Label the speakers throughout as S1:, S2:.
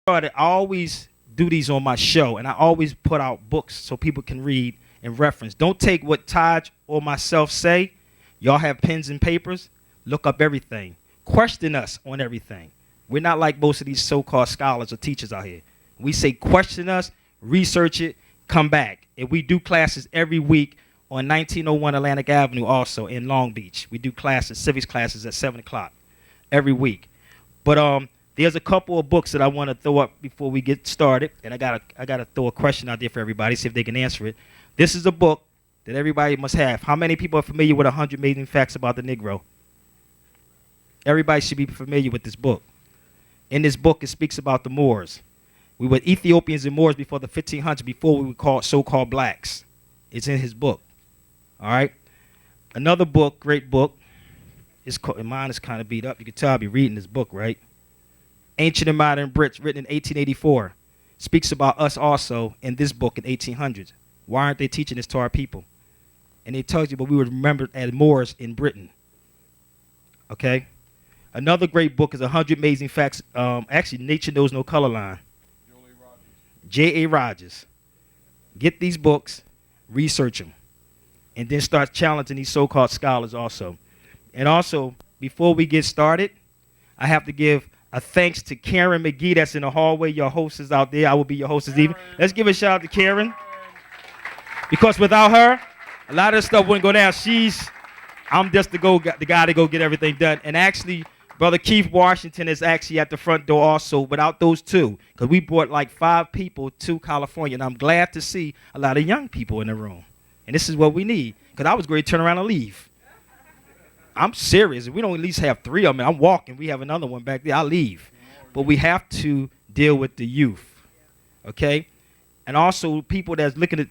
S1: I always do these on my show, and I always put out books so people can read and reference. Don't take what Taj or myself say. Y'all have pens and papers. Look up everything. Question us on everything. We're not like most of these so-called scholars or teachers out here. We say question us, research it, come back. And we do classes every week on 1901 Atlantic Avenue also in Long Beach. We do classes, civics classes at 7 o'clock every week. But there's a couple of books that I want to throw up before we get started. And I gotta throw a question out there for everybody, see if they can answer it. This is a book that everybody must have. How many people are familiar with 100 Amazing Facts About the Negro? Everybody should be familiar with this book. In this book, it speaks about the Moors. We were Ethiopians and Moors before the 1500s, before we were called so-called blacks. It's in his book. All right? Another book, great book, mine is kind of beat up. You can tell I'll be reading this book, right? Ancient and Modern Brits, written in 1884. Speaks about us also in this book in 1800s. Why aren't they teaching this to our people? And it tells you, but we were remembered as Moors in Britain. Okay? Another great book is 100 Amazing Facts. Actually, Nature Knows No Color Line. J.A. Rogers. Get these books, research them, and then start challenging these so-called scholars also. And also, before we get started, I have to give a thanks to Karen McGee that's in the hallway. Your host is out there. I will be your host this evening. Let's give a shout out to Karen. Because without her, a lot of this stuff wouldn't go down. I'm just the guy to go get everything done. And actually, Brother Keith Washington is actually at the front door also, without those two. Because we brought like 5 people to California. And I'm glad to see a lot of young people in the room. And this is what we need. Because I was going to turn around and leave. I'm serious. If we don't at least have 3 of them, I'm walking. We have another one back there. I'll leave. But we have to deal with the youth. Okay? And also people that's looking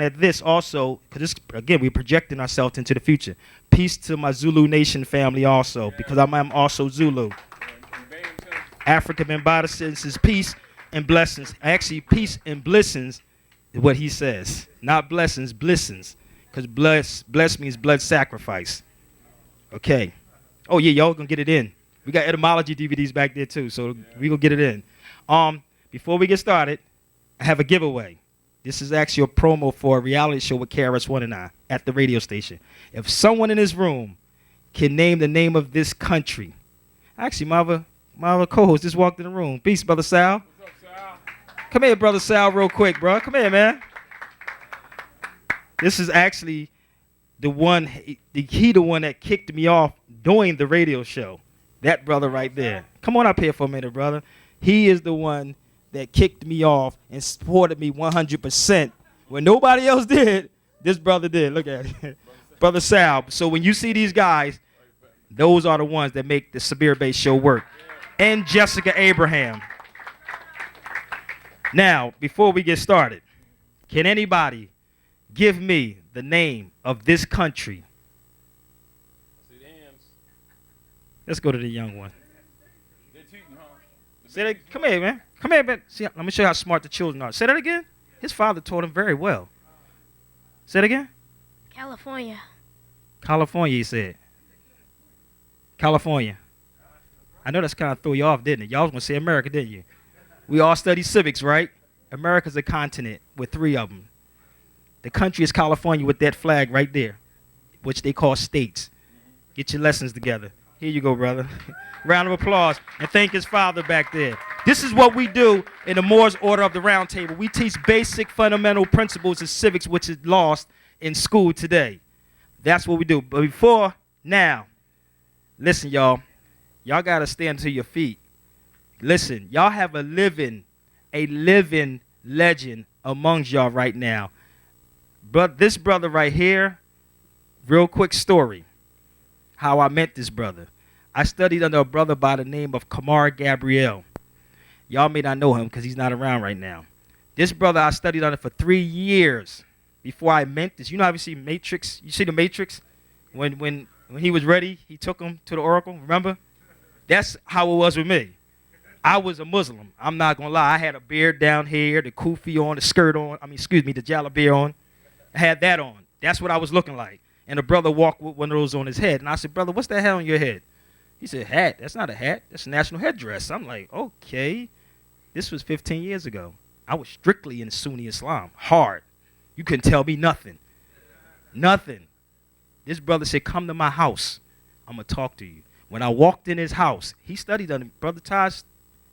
S1: at this also, because again, we're projecting ourselves into the future. Peace to my Zulu Nation family also, because I'm also Zulu. African Mbada is peace and blessings. Actually, peace and blessings is what he says. Not blessings, blessings. Because bless means blood sacrifice. Okay. Oh, yeah, y'all gonna get it in. We got etymology DVDs back there, too, so we gonna get it in. Before we get started, I have a giveaway. This is actually a promo for a reality show with KRS-One and I at the radio station. If someone in this room can name the name of this country. Actually, my other co-host just walked in the room. Peace, Brother Sal.
S2: What's up, Sal?
S1: Come here, Brother Sal, real quick, bro. Come here, man. This is actually the one that kicked me off doing the radio show. That brother right there. Come on up here for a minute, brother. He is the one that kicked me off and supported me 100%. When nobody else did, this brother did. Look at it. Brother Sal. So when you see these guys, those are the ones that make the Sabir Bay show work. And Jessica Abraham. Now, before we get started, can anybody give me the name of this country? Let's go to the young one. Say that, come here, man. Come here, man. See, let me show you how smart the children are. Say that again. His father taught him very well. Say it again.
S3: California.
S1: California, he said. California. I know that's kind of threw you off, didn't it? Y'all was going to say America, didn't you? We all study civics, right? America's a continent with 3 of them. The country is California with that flag right there, which they call states. Get your lessons together. Here you go, brother. Round of applause. And thank his father back there. This is what we do in the Moores Order of the Round Table. We teach basic fundamental principles of civics, which is lost in school today. That's what we do. But before now, listen, y'all. Y'all got to stand to your feet. Listen, y'all have a living legend amongst y'all right now. But this brother right here, real quick story, how I met this brother. I studied under a brother by the name of Kamar Gabriel. Y'all may not know him because he's not around right now. This brother I studied under for 3 years before I met this. You know how you see Matrix? You see the Matrix? When he was ready, he took him to the Oracle, remember? That's how it was with me. I was a Muslim. I'm not going to lie. I had a beard down here, the kufi on, the skirt on. The jalabia on. I had that on. That's what I was looking like. And the brother walked with one of those on his head. And I said, brother, what's that hat on your head? He said, hat? That's not a hat. That's a national headdress. I'm like, okay. This was 15 years ago. I was strictly in Sunni Islam, hard. You couldn't tell me nothing. Nothing. This brother said, come to my house. I'm going to talk to you. When I walked in his house, he studied under Brother Taj.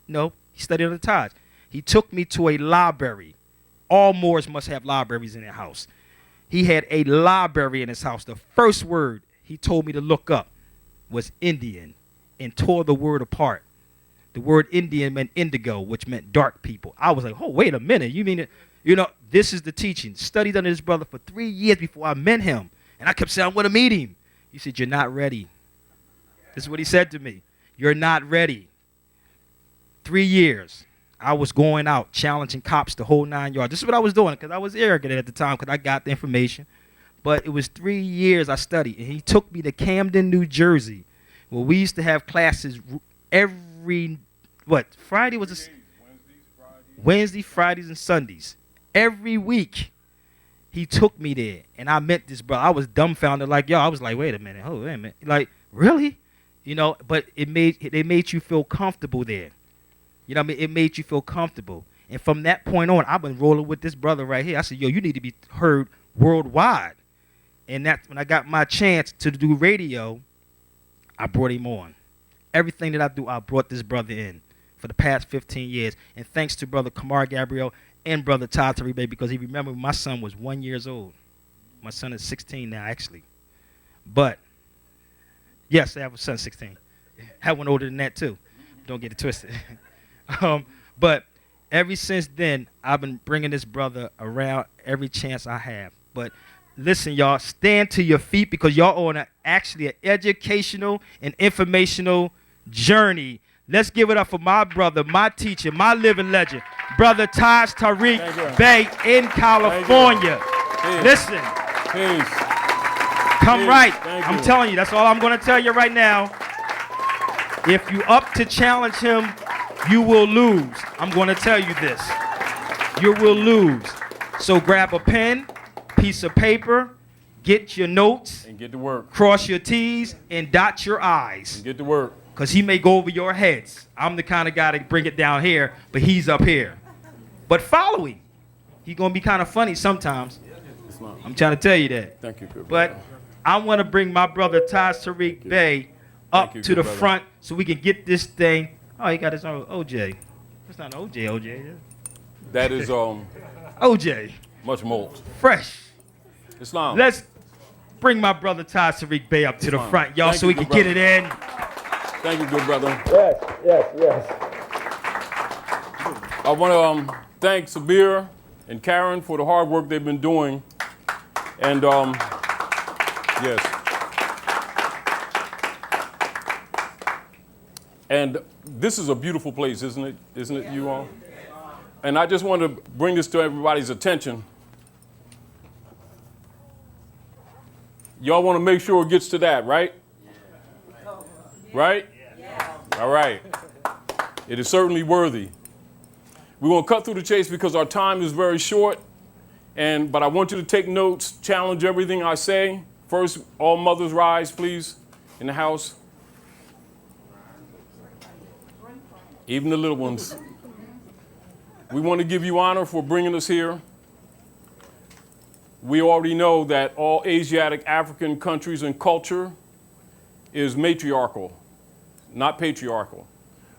S1: No, he studied under Taj. He took me to a library. All Moors must have libraries in their house. He had a library in his house. The first word he told me to look up was Indian and tore the word apart. The word Indian meant indigo, which meant dark people. I was like, oh, wait a minute. You mean it? You know, this is the teaching. Studied under this brother for 3 years before I met him. And I kept saying, I want to meet him. He said, you're not ready. This is what he said to me. You're not ready. 3 years. I was going out, challenging cops the whole 9 yards. This is what I was doing because I was arrogant at the time because I got the information. But it was 3 years I studied. And he took me to Camden, New Jersey, where we used to have classes every, Friday was a, Wednesday, Fridays, and Sundays. Every week, he took me there. And I met this brother. I was dumbfounded like, yo, I was like, wait a minute. Like, really? You know, but they made you feel comfortable there. You know what I mean? It made you feel comfortable. And from that point on, I've been rolling with this brother right here. I said, yo, you need to be heard worldwide. And that's when I got my chance to do radio, I brought him on. Everything that I do, I brought this brother in for the past 15 years. And thanks to Brother Kamar Gabriel and Brother Tarik, because he remembered my son was 1 year old. My son is 16 now, actually. But, yes, I have a son 16. I have one older than that, too. Don't get it twisted. But ever since then, I've been bringing this brother around every chance I have. But listen, y'all, stand to your feet because y'all on actually an educational and informational journey. Let's give it up for my brother, my teacher, my living legend, Brother Tarik Bey in California. Listen.
S2: Peace.
S1: Come right. I'm telling you, that's all I'm going to tell you right now. If you up to challenge him, you will lose. I'm going to tell you this. You will lose. So grab a pen, piece of paper, get your notes.
S2: And get to work.
S1: Cross your T's and dot your I's.
S2: And get to work.
S1: Because he may go over your heads. I'm the kind of guy to bring it down here, but he's up here. But follow him. He's going to be kind of funny sometimes. I'm trying to tell you that.
S2: Thank you, good
S1: brother. But I want to bring my brother Tarik Bey up to the front so we can get this thing. Oh, he got his own OJ. That's not an OJ.
S2: That is
S1: OJ.
S2: Much more.
S1: Fresh.
S2: Islam.
S1: Let's bring my brother Tarik Bey up to the front, y'all, so we can get it in.
S2: Thank you, good brother.
S3: Yes.
S2: I want to thank Sabir and Karen for the hard work they've been doing. And yes. And this is a beautiful place, isn't it? Isn't it, you all? And I just want to bring this to everybody's attention. Y'all want to make sure it gets to that, right? Right? All right. It is certainly worthy. We want to cut through the chase because our time is very short. But I want you to take notes, challenge everything I say. First, all mothers rise, please, in the house. Even the little ones. We want to give you honor for bringing us here. We already know that all Asiatic African countries and culture is matriarchal, not patriarchal.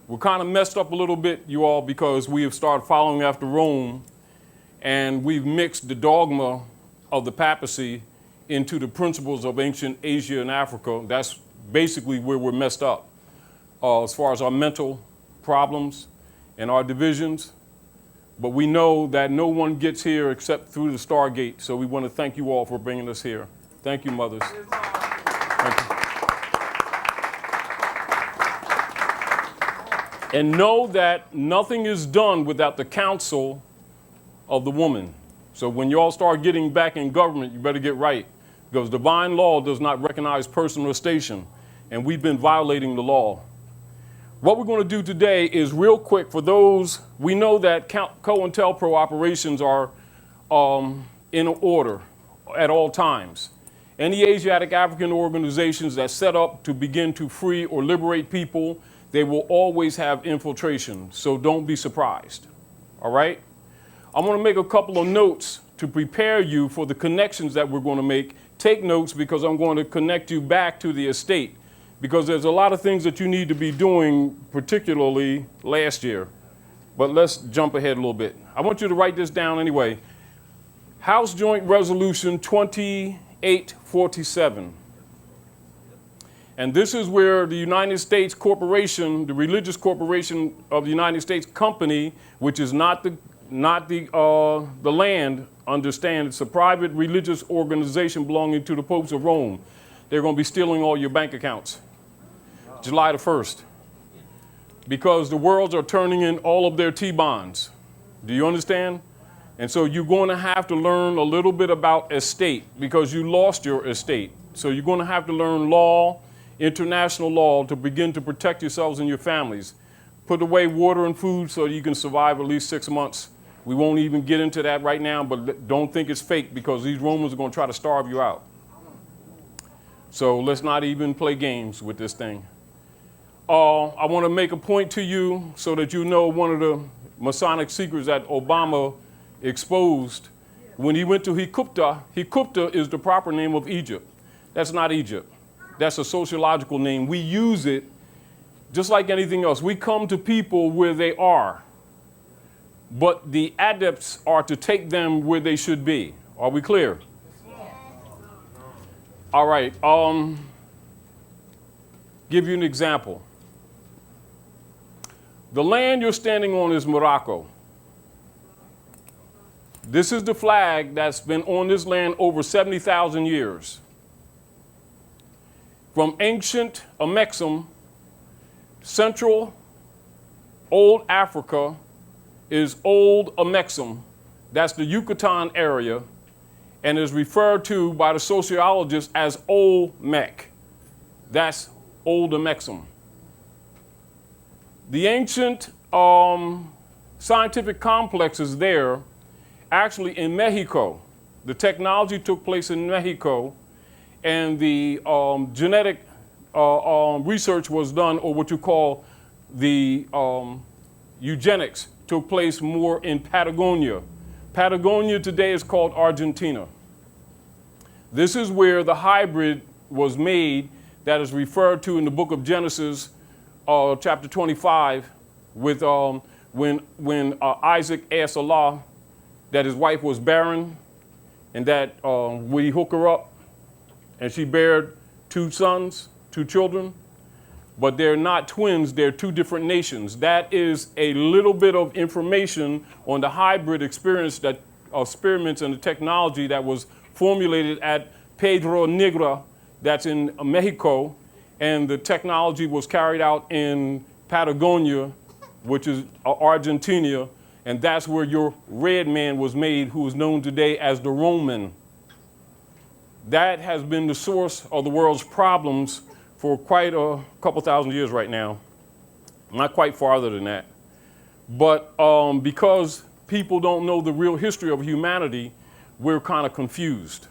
S2: We're kind of messed up a little bit, you all, because we have started following after Rome, and we've mixed the dogma of the papacy into the principles of ancient Asia and Africa. That's basically where we're messed up as far as our mental problems and our divisions. But we know that no one gets here except through the Stargate, so we want to thank you all for bringing us here. Thank you, mothers. Thank you. And know that nothing is done without the counsel of the woman. So when you all start getting back in government, you better get right, because divine law does not recognize person or station, and we've been violating the law. What we're going to do today is real quick for those, we know that COINTELPRO operations are in order at all times. Any Asiatic African organizations that set up to begin to free or liberate people, they will always have infiltration, so don't be surprised, all right? I'm gonna make a couple of notes to prepare you for the connections that we're gonna make. Take notes because I'm going to connect you back to the estate because there's a lot of things that you need to be doing, particularly last year. But let's jump ahead a little bit. I want you to write this down anyway. House Joint Resolution 2847. And this is where the United States Corporation, the religious corporation of the United States Company, which is not the land, understand it's a private religious organization belonging to the popes of Rome. They're going to be stealing all your bank accounts. July the 1st. Because the worlds are turning in all of their T-bonds. Do you understand? And so you're going to have to learn a little bit about estate because you lost your estate. So you're going to have to learn law, international law, to begin to protect yourselves and your families. Put away water and food so you can survive at least 6 months. We won't even get into that right now, but don't think it's fake because these Romans are going to try to starve you out. So let's not even play games with this thing. I want to make a point to you so that you know one of the Masonic secrets that Obama exposed. When he went to Hikupta is the proper name of Egypt. That's not Egypt. That's a sociological name. We use it just like anything else. We come to people where they are, but the adepts are to take them where they should be. Are we clear? All right. Give you an example. The land you're standing on is Morocco. This is the flag that's been on this land over 70,000 years. From ancient Amexem, Central Old Africa is Old Amexem. That's the Yucatan area and is referred to by the sociologists as Olmec. That's Old Amexem. The ancient scientific complexes there, actually in Mexico. The technology took place in Mexico, and the genetic research was done, or what you call the eugenics, took place more in Patagonia. Patagonia today is called Argentina. This is where the hybrid was made that is referred to in the book of Genesis, chapter 25, with when Isaac asked Allah that his wife was barren and that would he hook her up, and she bared 2 sons, 2 children, but they're not twins, they're 2 different nations. That is a little bit of information on the hybrid experience that experiments and the technology that was formulated at Pedro Negra, that's in Mexico, and the technology was carried out in Patagonia, which is Argentina, and that's where your red man was made, who is known today as the Roman. That has been the source of the world's problems for quite a couple thousand years right now. Not quite farther than that. But because people don't know the real history of humanity, we're kind of confused.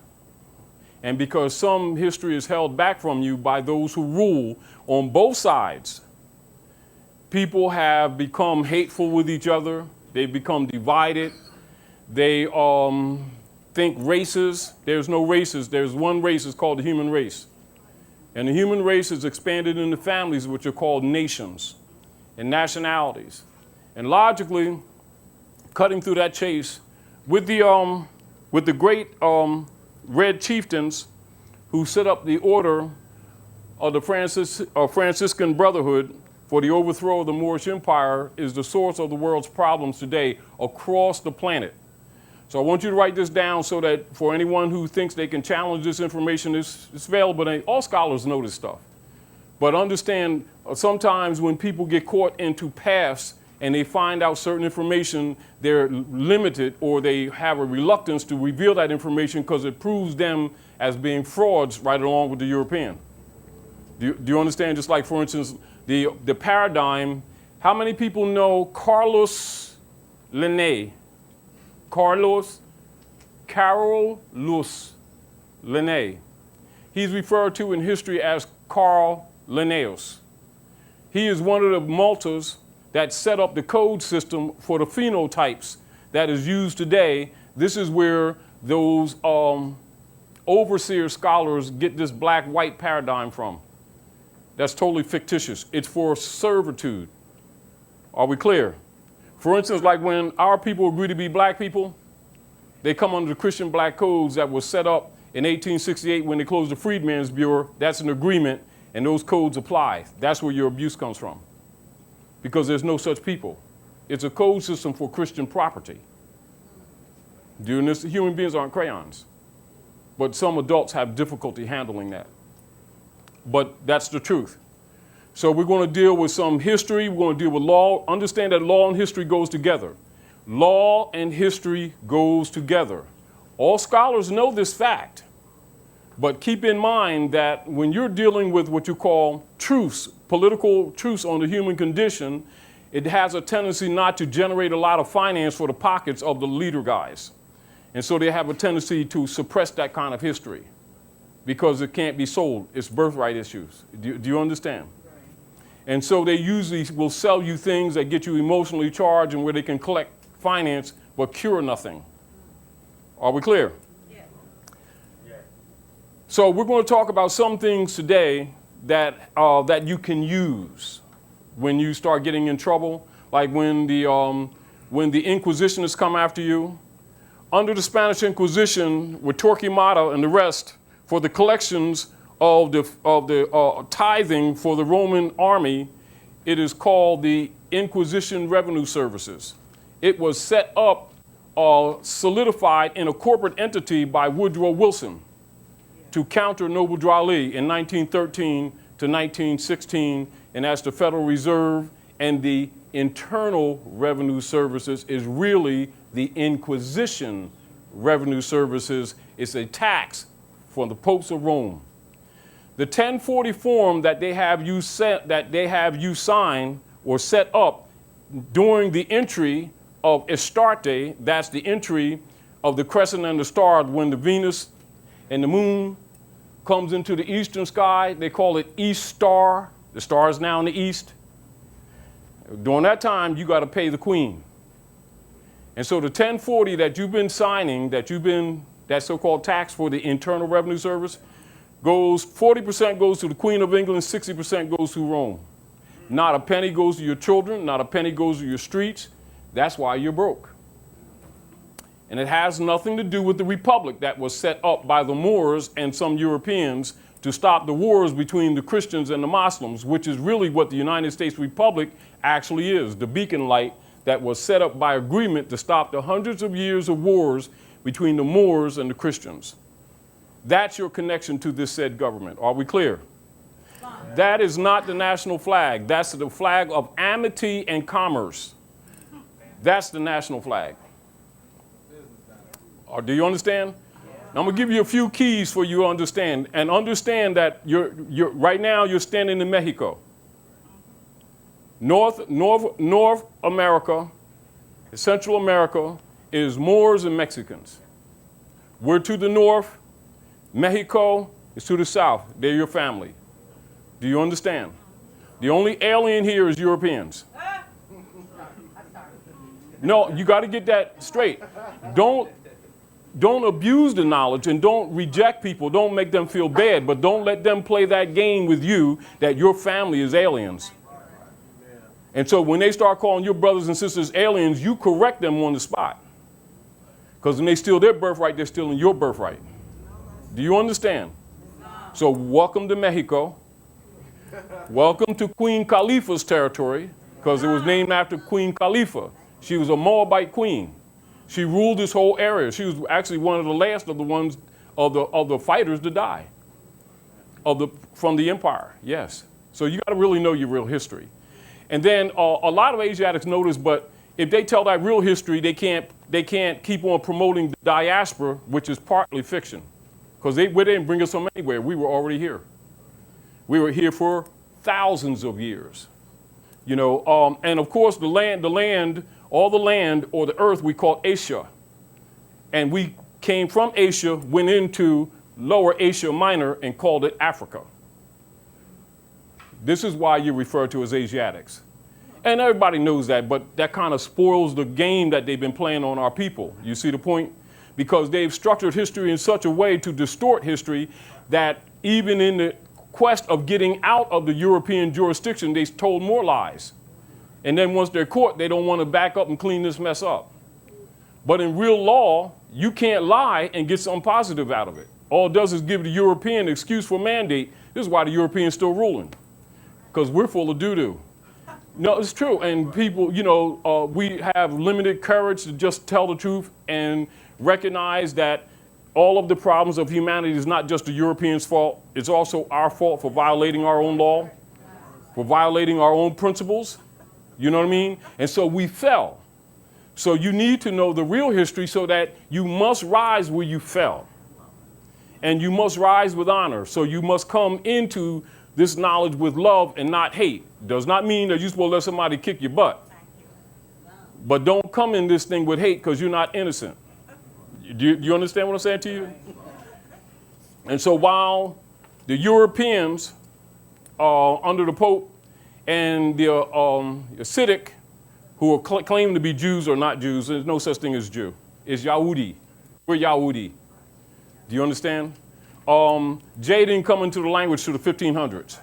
S2: And because some history is held back from you by those who rule on both sides, people have become hateful with each other. They've become divided. They think races. There's no races. There's one race. It's called the human race. And the human race is expanded into families, which are called nations and nationalities. And logically, cutting through that chase, with the great red chieftains who set up the order of the Franciscan Brotherhood for the overthrow of the Moorish Empire, is the source of the world's problems today across the planet. So I want you to write this down so that for anyone who thinks they can challenge this information, it's available. All scholars know this stuff. But understand, sometimes when people get caught into paths and they find out certain information, they're limited or they have a reluctance to reveal that information because it proves them as being frauds right along with the European. Do you understand? Just like, for instance, the paradigm. How many people know Carolus Linnaeus? Carolus Linnaeus. He's referred to in history as Carl Linnaeus. He is one of the Maltas that set up the code system for the phenotypes that is used today. This is where those overseer scholars get this black-white paradigm from. That's totally fictitious. It's for servitude. Are we clear? For instance, like when our people agree to be black people, they come under the Christian black codes that was set up in 1868 when they closed the Freedmen's Bureau. That's an agreement, and those codes apply. That's where your abuse comes from, because there's no such people. It's a code system for Christian property. Doing this, human beings aren't crayons, but some adults have difficulty handling that. But that's the truth. So we're going to deal with some history. We're going to deal with law. Understand that law and history goes together. Law and history goes together. All scholars know this fact. But keep in mind that when you're dealing with what you call truths, political truths on the human condition, it has a tendency not to generate a lot of finance for the pockets of the leader guys. And so they have a tendency to suppress that kind of history because it can't be sold. It's birthright issues. Do you understand? And so they usually will sell you things that get you emotionally charged and where they can collect finance but cure nothing. Are we clear? Yeah. So we're going to talk about some things today that you can use when you start getting in trouble, like when the Inquisitionists come after you. Under the Spanish Inquisition, with Torquemada and the rest, for the collections of the tithing for the Roman army, it is called the Inquisition Revenue Services. It was set up, solidified in a corporate entity by Woodrow Wilson to counter Noble Drali in 1913 to 1916, and that's the Federal Reserve. And the Internal Revenue Services is really the Inquisition Revenue Services. It's a tax for the popes of Rome. The 1040 form that they have you sign or set up during the entry of Astarte, that's the entry of the crescent and the star when the Venus and the moon comes into the eastern sky. They call it East Star. The star is now in the east. During that time, you got to pay the queen. And so the 1040 that you've been signing, that so-called tax for the Internal Revenue Service, 40% goes to the Queen of England, 60% goes to Rome. Not a penny goes to your children, not a penny goes to your streets. That's why you're broke. And it has nothing to do with the republic that was set up by the Moors and some Europeans to stop the wars between the Christians and the Muslims, which is really what the United States Republic actually is, the beacon light that was set up by agreement to stop the hundreds of years of wars between the Moors and the Christians. That's your connection to this said government. Are we clear? That is not the national flag. That's the flag of amity and commerce. That's the national flag. Or do you understand? Now I'm going to give you a few keys for you to understand. And understand that right now you're standing in Mexico. North America, Central America is Moors and Mexicans. We're to the north. Mexico is to the south. They're your family. Do you understand? The only alien here is Europeans. No, you got to get that straight. Don't abuse the knowledge and don't reject people. Don't make them feel bad, but don't let them play that game with you that your family is aliens. And so when they start calling your brothers and sisters aliens, you correct them on the spot. Because when they steal their birthright, they're stealing your birthright. Do you understand? So welcome to Mexico. Welcome to Queen Khalifa's territory, because it was named after Queen Khalifa. She was a Moabite queen. She ruled this whole area. She was actually one of the last of the ones of the fighters to die from the empire. Yes. So you got to really know your real history. And then a lot of Asiatics know this, but if they tell that real history, they can't keep on promoting the diaspora, which is partly fiction, because they didn't bring us from anywhere. We were already here. We were here for thousands of years, and of course the land, all the land or the earth we call Asia, and we came from Asia, went into Lower Asia Minor, and called it Africa. This is why you're referred to as Asiatics. And everybody knows that, but that kind of spoils the game that they've been playing on our people. You see the point? Because they've structured history in such a way to distort history that even in the quest of getting out of the European jurisdiction, they told more lies. And then once they're caught, they don't want to back up and clean this mess up. But in real law, you can't lie and get something positive out of it. All it does is give the European an excuse for mandate. This is why the Europeans still ruling, because we're full of doo-doo. No, it's true. And people, we have limited courage to just tell the truth and recognize that all of the problems of humanity is not just the Europeans' fault. It's also our fault for violating our own law, for violating our own principles. You know what I mean? And so we fell. So you need to know the real history so that you must rise where you fell. And you must rise with honor. So you must come into this knowledge with love and not hate. Does not mean that you're supposed to let somebody kick your butt. But don't come in this thing with hate because you're not innocent. Do you understand what I'm saying to you? And so while the Europeans under the Pope and the Hasidic, who are claiming to be Jews or not Jews, there's no such thing as Jew. It's Yahudi. We're Yahudi. Do you understand? J didn't come into the language till the 1500s.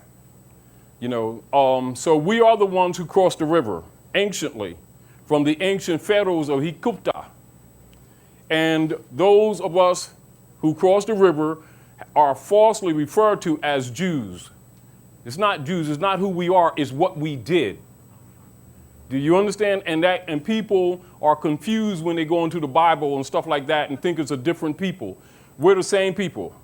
S2: So we are the ones who crossed the river anciently from the ancient pharaohs of Hikupta. And those of us who crossed the river are falsely referred to as Jews. It's not Jews, it's not who we are, it's what we did. Do you understand? And people are confused when they go into the Bible and stuff like that and think it's a different people. We're the same people.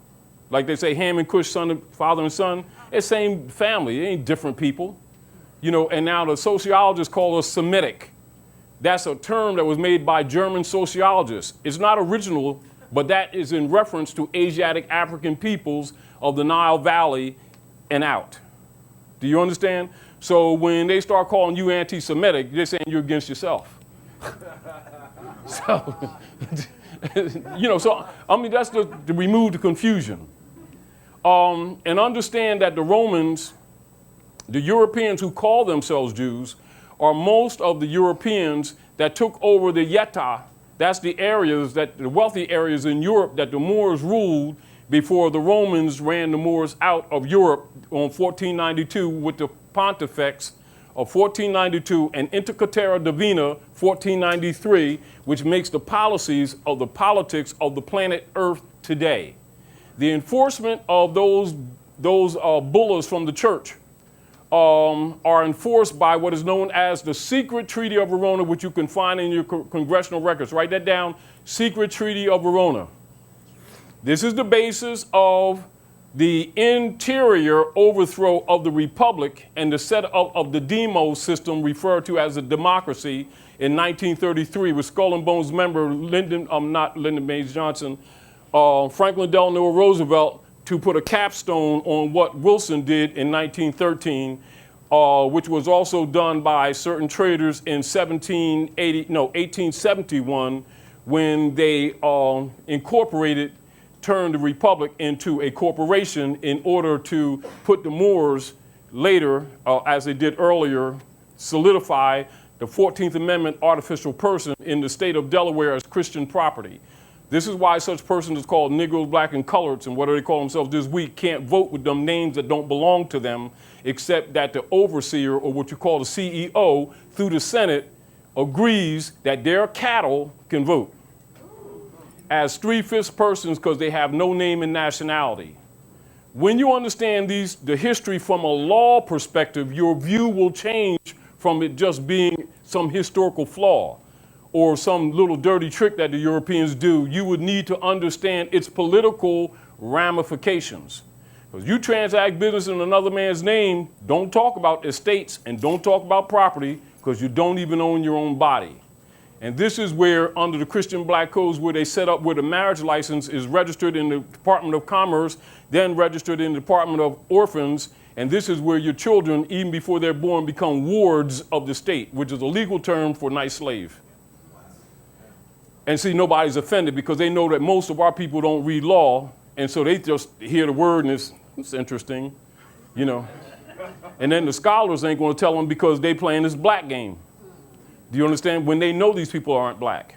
S2: Like they say, Ham and Cush, father and son, it's same family. It ain't different people. And now the sociologists call us Semitic. That's a term that was made by German sociologists. It's not original, but that is in reference to Asiatic African peoples of the Nile Valley and out. Do you understand? So when they start calling you anti-Semitic, they're saying you're against yourself. So, that's to remove the confusion. And understand that the Romans, the Europeans who call themselves Jews, are most of the Europeans that took over the Yetta. That's the wealthy areas in Europe that the Moors ruled before the Romans ran the Moors out of Europe on 1492 with the Pontifex of 1492 and Inter Caetera Divina 1493, which makes the policies of the politics of the planet Earth today. The enforcement of those bullas from the church are enforced by what is known as the Secret Treaty of Verona, which you can find in your congressional records. Write that down, Secret Treaty of Verona. This is the basis of the interior overthrow of the republic and the setup of the demos system referred to as a democracy in 1933 with Skull and Bones member Lyndon Baines Johnson, Franklin Delano Roosevelt, to put a capstone on what Wilson did in 1913, which was also done by certain traders in 1871 when they turned the republic into a corporation in order to put the Moors later, as they did earlier, solidify the 14th Amendment artificial person in the state of Delaware as Christian property. This is why such persons is called Negroes, Black, and Coloreds, and what do they call themselves this week, can't vote with them names that don't belong to them, except that the overseer, or what you call the CEO, through the Senate, agrees that their cattle can vote as 3/5 persons because they have no name and nationality. When you understand the history from a law perspective, your view will change from it just being some historical flaw or some little dirty trick that the Europeans do. You would need to understand its political ramifications. Because you transact business in another man's name, don't talk about estates and don't talk about property because you don't even own your own body. And this is where, under the Christian Black codes, where they set up where the marriage license is registered in the Department of Commerce, then registered in the Department of Orphans, and this is where your children, even before they're born, become wards of the state, which is a legal term for nice slave. And see, nobody's offended because they know that most of our people don't read law, and so they just hear the word and it's interesting, And then the scholars ain't going to tell them because they playing this black game. Do you understand? When they know these people aren't black.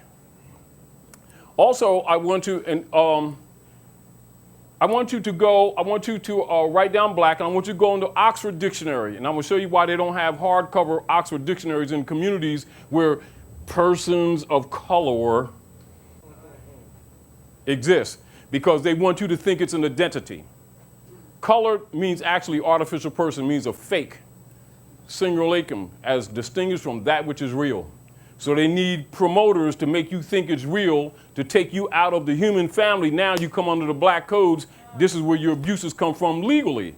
S2: Also, I want you to write down black, and I want you to go into Oxford Dictionary, and I'm going to show you why they don't have hardcover Oxford dictionaries in communities where persons of color exist, because they want you to think it's an identity. Color means actually artificial person, means a fake, singular as distinguished from that which is real. So they need promoters to make you think it's real, to take you out of the human family. Now you come under the black codes. This is where your abuses come from legally,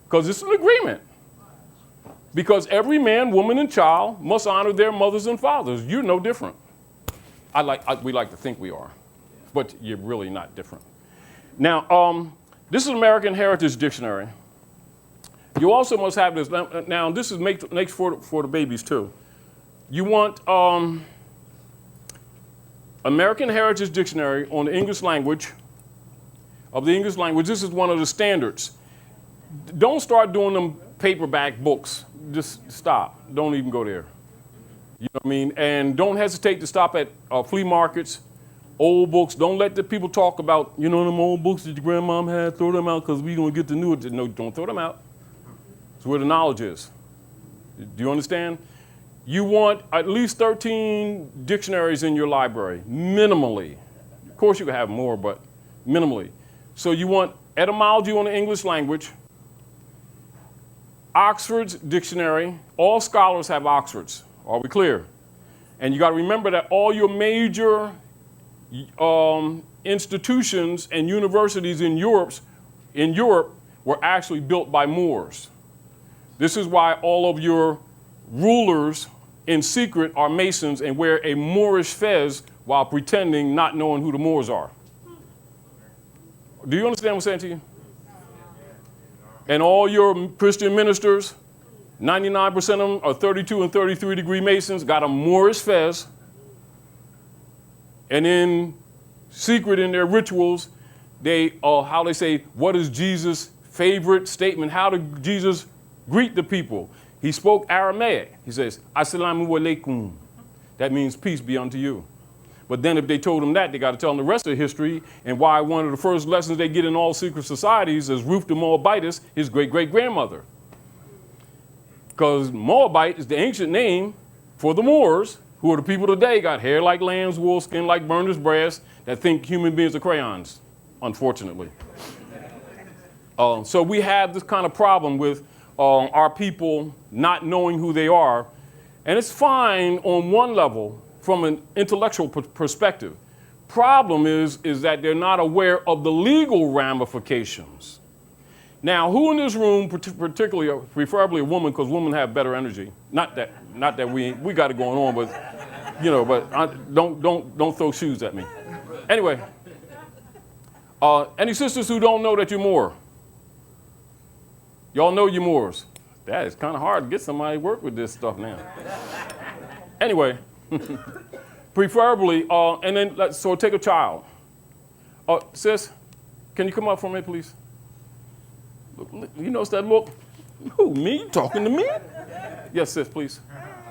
S2: because it's an agreement. Because every man, woman, and child must honor their mothers and fathers. You're no different. We like to think we are, but you're really not different. Now, this is American Heritage Dictionary. You also must have this. Now this is makes for the babies too. You want American Heritage Dictionary on the English language, of the English language. This is one of the standards. Don't start doing them paperback books. Just stop. Don't even go there. You know what I mean? And don't hesitate to stop at flea markets, old books. Don't let the people talk about, you know, them old books that your grandmom had, throw them out because we're going to get the new. No, don't throw them out. It's where the knowledge is. Do you understand? You want at least 13 dictionaries in your library, minimally. Of course, you can have more, but minimally. So you want etymology on the English language, Oxford's dictionary. All scholars have Oxfords. Are we clear? And you got to remember that all your major institutions and universities in Europe were actually built by Moors. This is why all of your rulers in secret are Masons and wear a Moorish fez while pretending not knowing who the Moors are. Do you understand what I'm saying to you? And all your Christian ministers, 99% of them are 32 and 33 degree Masons, got a Moorish fez. And in secret in their rituals, they, how they say, what is Jesus' favorite statement? How did Jesus greet the people? He spoke Aramaic. He says, Assalamu alaikum. That means peace be unto you. But then if they told him that, they got to tell them the rest of the history and why one of the first lessons they get in all secret societies is Ruth the Moabitess, his great-great-grandmother. Because Moabite is the ancient name for the Moors, who are the people today, got hair like lamb's wool, skin like burnished brass, that think human beings are crayons, unfortunately. So we have this kind of problem with our people not knowing who they are. And it's fine on one level from an intellectual perspective. Problem is that they're not aware of the legal ramifications. Now, who in this room, particularly, preferably a woman, because women have better energy. Not that we got it going on, but you know, but don't throw shoes at me. Anyway, any sisters who don't know that you're Moor? Y'all know you're Moors. That is kind of hard to get somebody to work with this stuff now. Anyway, preferably, and then so take a child. Sis, can you come up for me, please? You notice that look? Who, me? Talking to me? Yes, sis, please.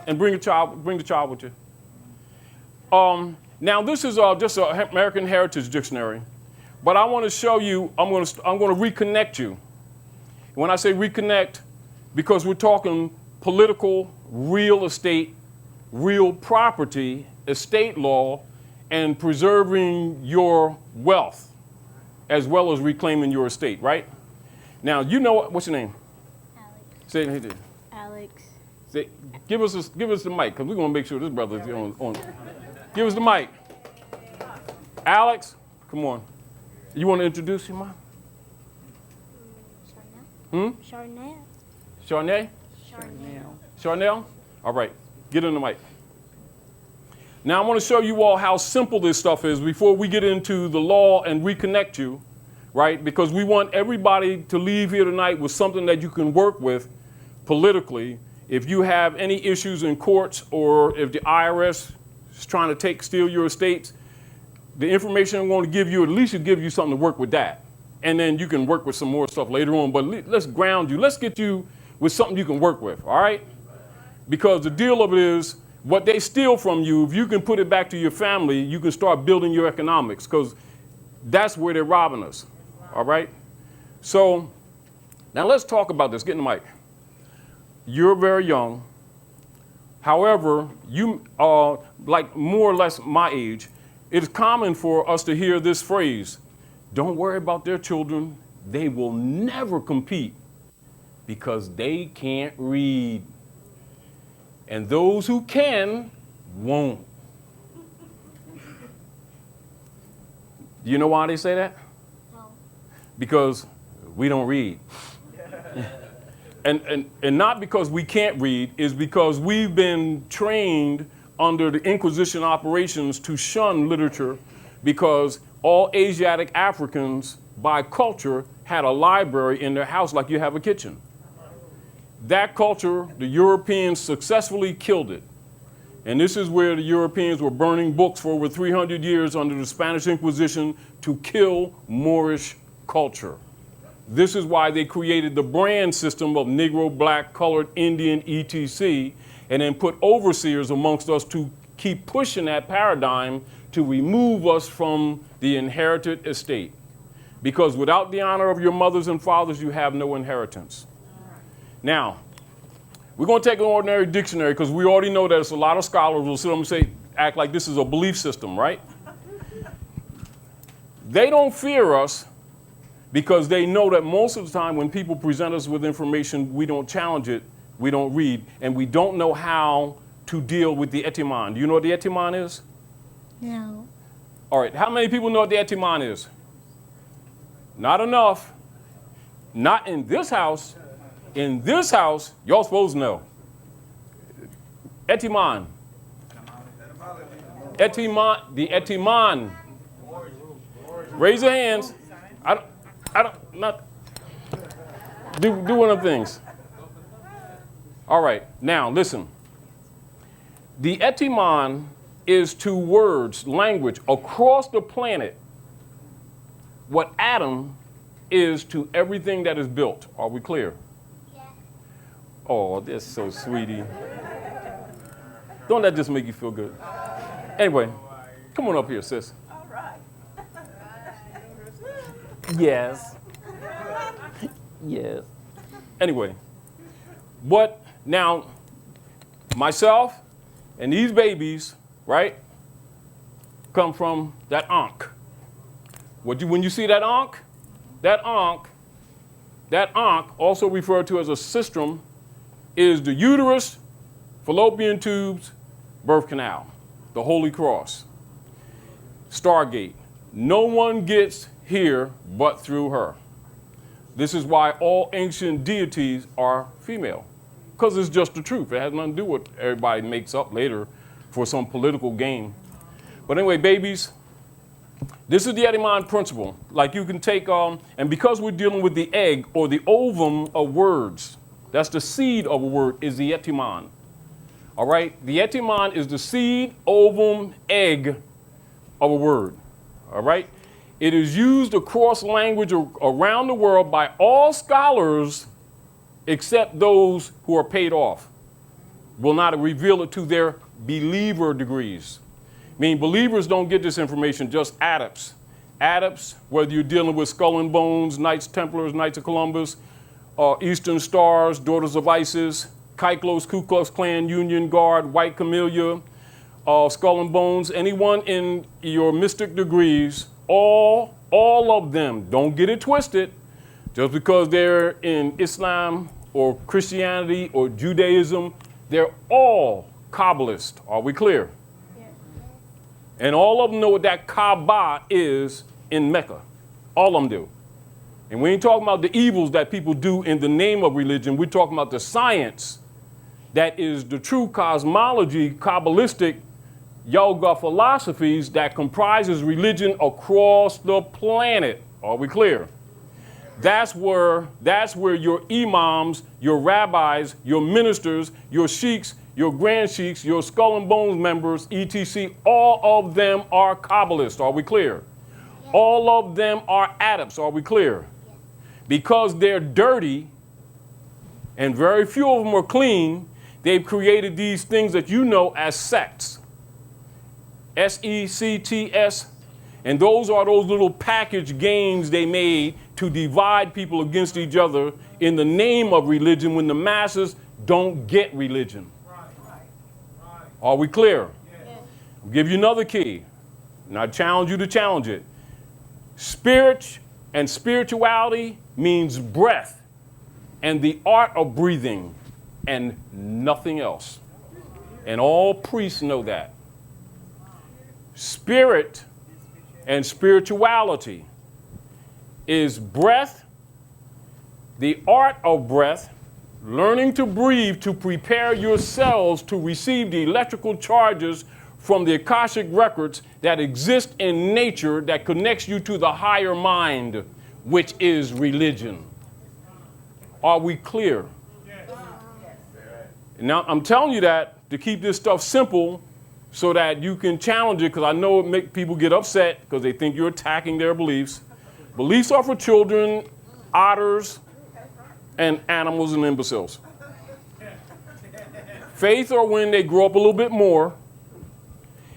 S2: And bring the child with you. Now this is just an American Heritage Dictionary, but I want to show you. I'm going to reconnect you. When I say reconnect, because we're talking political, real estate, real property, estate law, and preserving your wealth, as well as reclaiming your estate, right? Now, you know what's your name?
S3: Alex.
S2: Say it.
S3: Alex.
S2: Say, give us the mic, because we're going to make sure this brother is on. Give us the mic. Alex, come on. You want to introduce your mom?
S3: Charnel.
S2: Charnay? Charnel? All right, get in the mic. Now I want to show you all how simple this stuff is before we get into the law and reconnect you, right? Because we want everybody to leave here tonight with something that you can work with politically. If you have any issues in courts or if the IRS is trying to steal your estates, the information I'm going to give you, at least will give you something to work with that. And then you can work with some more stuff later on. But let's ground you. Let's get you with something you can work with, all right? Because the deal of it is, what they steal from you, if you can put it back to your family, you can start building your economics, because that's where they're robbing us, all right? So now let's talk about this. Get in the mic. You're very young. However, you are like more or less my age. It is common for us to hear this phrase, don't worry about their children. They will never compete because they can't read. And those who can won't. Do you know why they say that?
S3: No.
S2: Because we don't read. And not because we can't read, is because we've been trained under the Inquisition operations to shun literature, because all Asiatic Africans by culture had a library in their house like you have a kitchen. That culture, the Europeans successfully killed it. And this is where the Europeans were burning books for over 300 years under the Spanish Inquisition to kill Moorish culture. This is why they created the brand system of Negro, Black, Colored, Indian, etc., and then put overseers amongst us to keep pushing that paradigm to remove us from the inherited estate. Because without the honor of your mothers and fathers, you have no inheritance. Now, we're going to take an ordinary dictionary, because we already know that it's a lot of scholars will sit up and say, act like this is a belief system, right? They don't fear us because they know that most of the time when people present us with information, we don't challenge it, we don't read, and we don't know how to deal with the etymon. Do you know what the etymon is?
S3: No.
S2: All right, how many people know what the etymon is? Not enough. Not in this house. In this house, y'all supposed to know. Etymon. Etymon, the etymon. Raise your hands. Do one of the things. All right, now listen. The etymon is to words, language, across the planet, what Adam is to everything that is built. Are we clear?
S3: Yeah.
S2: Oh, that's so sweetie. Don't that just make you feel good? Anyway, come on up here, sis.
S4: All right.
S2: Yes. Yes. Anyway, what now, myself and these babies, right, come from that ankh. When you see that ankh, that ankh, also referred to as a sistrum, is the uterus, fallopian tubes, birth canal, the Holy Cross, Stargate. No one gets here but through her. This is why all ancient deities are female, because it's just the truth. It has nothing to do with what everybody makes up later for some political game. But anyway, babies, this is the etymon principle. Like you can take, and because we're dealing with the egg or the ovum of words, that's the seed of a word, is the etymon. All right? The etymon is the seed, ovum, egg of a word. All right? It is used across language around the world by all scholars except those who are paid off. Will not reveal it to their believer degrees. Meaning believers don't get this information, just adepts. Adepts, whether you're dealing with Skull and Bones, Knights Templars, Knights of Columbus, Eastern Stars, Daughters of Isis, Kyklos, Ku Klux Klan, Union Guard, White Camellia, Skull and Bones, anyone in your mystic degrees, all of them, don't get it twisted, just because they're in Islam or Christianity or Judaism, they're all Kabbalists. Are we clear?
S3: Yeah.
S2: And all of them know what that Kaaba is in Mecca. All of them do. And we ain't talking about the evils that people do in the name of religion. We're talking about the science that is the true cosmology, Kabbalistic yoga philosophies that comprises religion across the planet. Are we clear? That's where your imams, your rabbis, your ministers, your sheiks, your grand sheiks, your Skull and Bones members, etc., all of them are Kabbalists. Are we clear?
S3: Yeah.
S2: All of them are adepts. Are we clear?
S3: Yeah.
S2: Because they're dirty, and very few of them are clean, they've created these things that you know as sects. S-E-C-T-S. And those are those little package games they made to divide people against each other in the name of religion when the masses don't get religion. Are we clear? I'll give you another key, and I challenge you to challenge it. Spirit and spirituality means breath and the art of breathing and nothing else. And all priests know that. Spirit and spirituality is breath, the art of breath, learning to breathe to prepare your cells to receive the electrical charges from the Akashic records that exist in nature that connects you to the higher mind, which is religion. Are we clear? Now, I'm telling you that to keep this stuff simple so that you can challenge it, because I know it makes people get upset because they think you're attacking their beliefs. Beliefs are for children, otters, and animals and imbeciles. Faith are when they grow up a little bit more.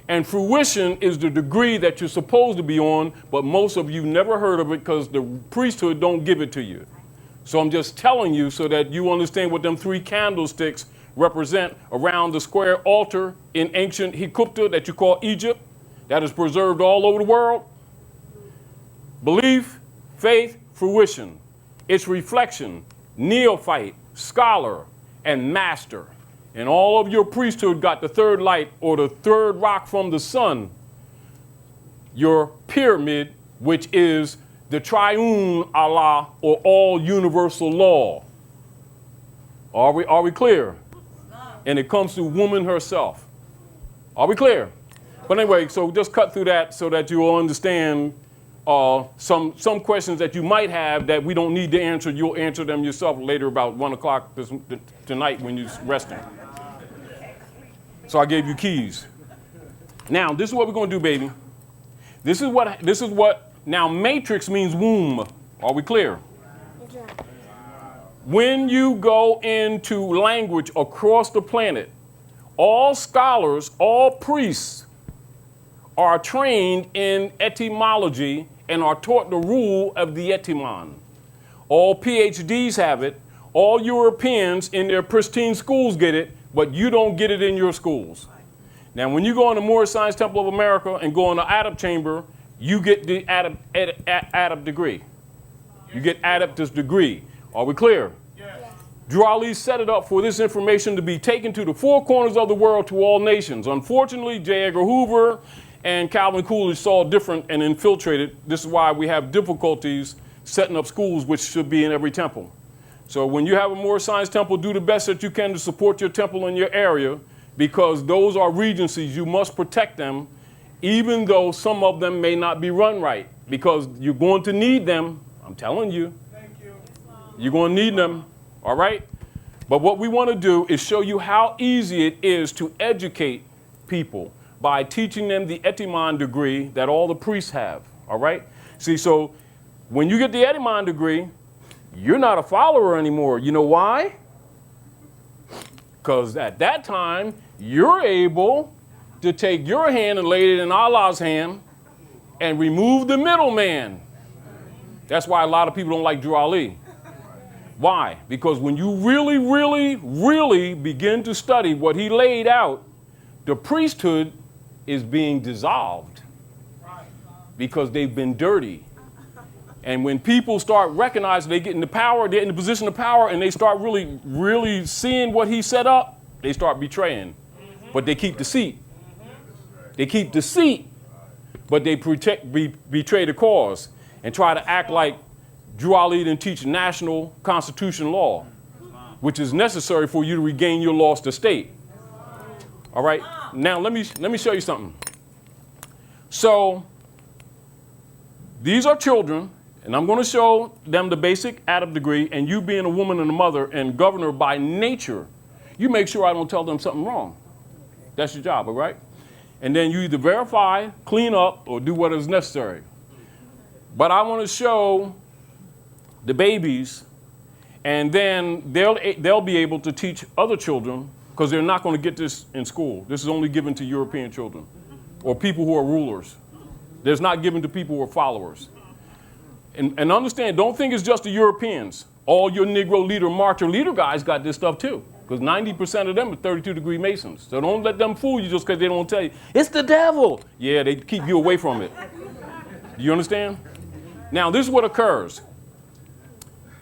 S2: And fruition is the degree that you're supposed to be on, but most of you never heard of it because the priesthood don't give it to you. So I'm just telling you so that you understand what them 3 candlesticks represent around the square altar in ancient Hekupta that you call Egypt, that is preserved all over the world. Belief, faith, fruition. Its reflection, neophyte, scholar, and master. And all of your priesthood got the 3rd light or the 3rd rock from the sun, your pyramid, which is the triune Allah or all universal law. Are we clear? And it comes through woman herself. Are we clear? But anyway, so just cut through that so that you will understand some questions that you might have that we don't need to answer. You'll answer them yourself later about 1 o'clock tonight when you're resting. So I gave you keys. Now, this is what we're going to do, baby. This is what, now matrix means womb. Are we clear? When you go into language across the planet, all scholars, all priests are trained in etymology and are taught the rule of the etymon. All PhDs have it. All Europeans in their pristine schools get it, but you don't get it in your schools. Now, when you go in the Moorish Science Temple of America and go in the adept chamber, you get the adept degree. You get adeptus degree. Are we clear? Drew Ali set it up for this information to be taken to the 4 corners of the world to all nations. Unfortunately, J. Edgar Hoover and Calvin Coolidge saw different and infiltrated. This is why we have difficulties setting up schools, which should be in every temple. So when you have a Moorish Science Temple, do the best that you can to support your temple in your area, because those are regencies. You must protect them, even though some of them may not be run right, because you're going to need them. I'm telling you. Thank you. You're going to need them. All right? But what we want to do is show you how easy it is to educate people by teaching them the etymon degree that all the priests have. All right? See, so when you get the etymon degree, you're not a follower anymore. You know why? Because at that time, you're able to take your hand and lay it in Allah's hand and remove the middleman. That's why a lot of people don't like Drew Ali. Why? Because when you really, really, really begin to study what he laid out, the priesthood is being dissolved because they've been dirty. And when people start recognizing they get into power, they're in the position of power, and they start really, really seeing what he set up, they start betraying. But they keep the seat. They keep the seat, but they betray the cause and try to act like Drew Ali didn't teach national constitution law, which is necessary for you to regain your lost estate. All right. Now let me show you something. So these are children, and I'm going to show them the basic adept degree, and you being a woman and a mother and governor by nature, you make sure I don't tell them something wrong. That's your job, all right? And then you either verify, clean up, or do what is necessary. But I want to show the babies And then they'll be able to teach other children, because they're not going to get this in school. This is only given to European children or people who are rulers. There's not given to people who are followers. And understand, don't think it's just the Europeans. All your Negro leader, marcher leader guys got this stuff too, because 90% of them are 32-degree Masons. So don't let them fool you just because they don't tell you, it's the devil. Yeah, they keep you away from it. Do you understand? Now, this is what occurs.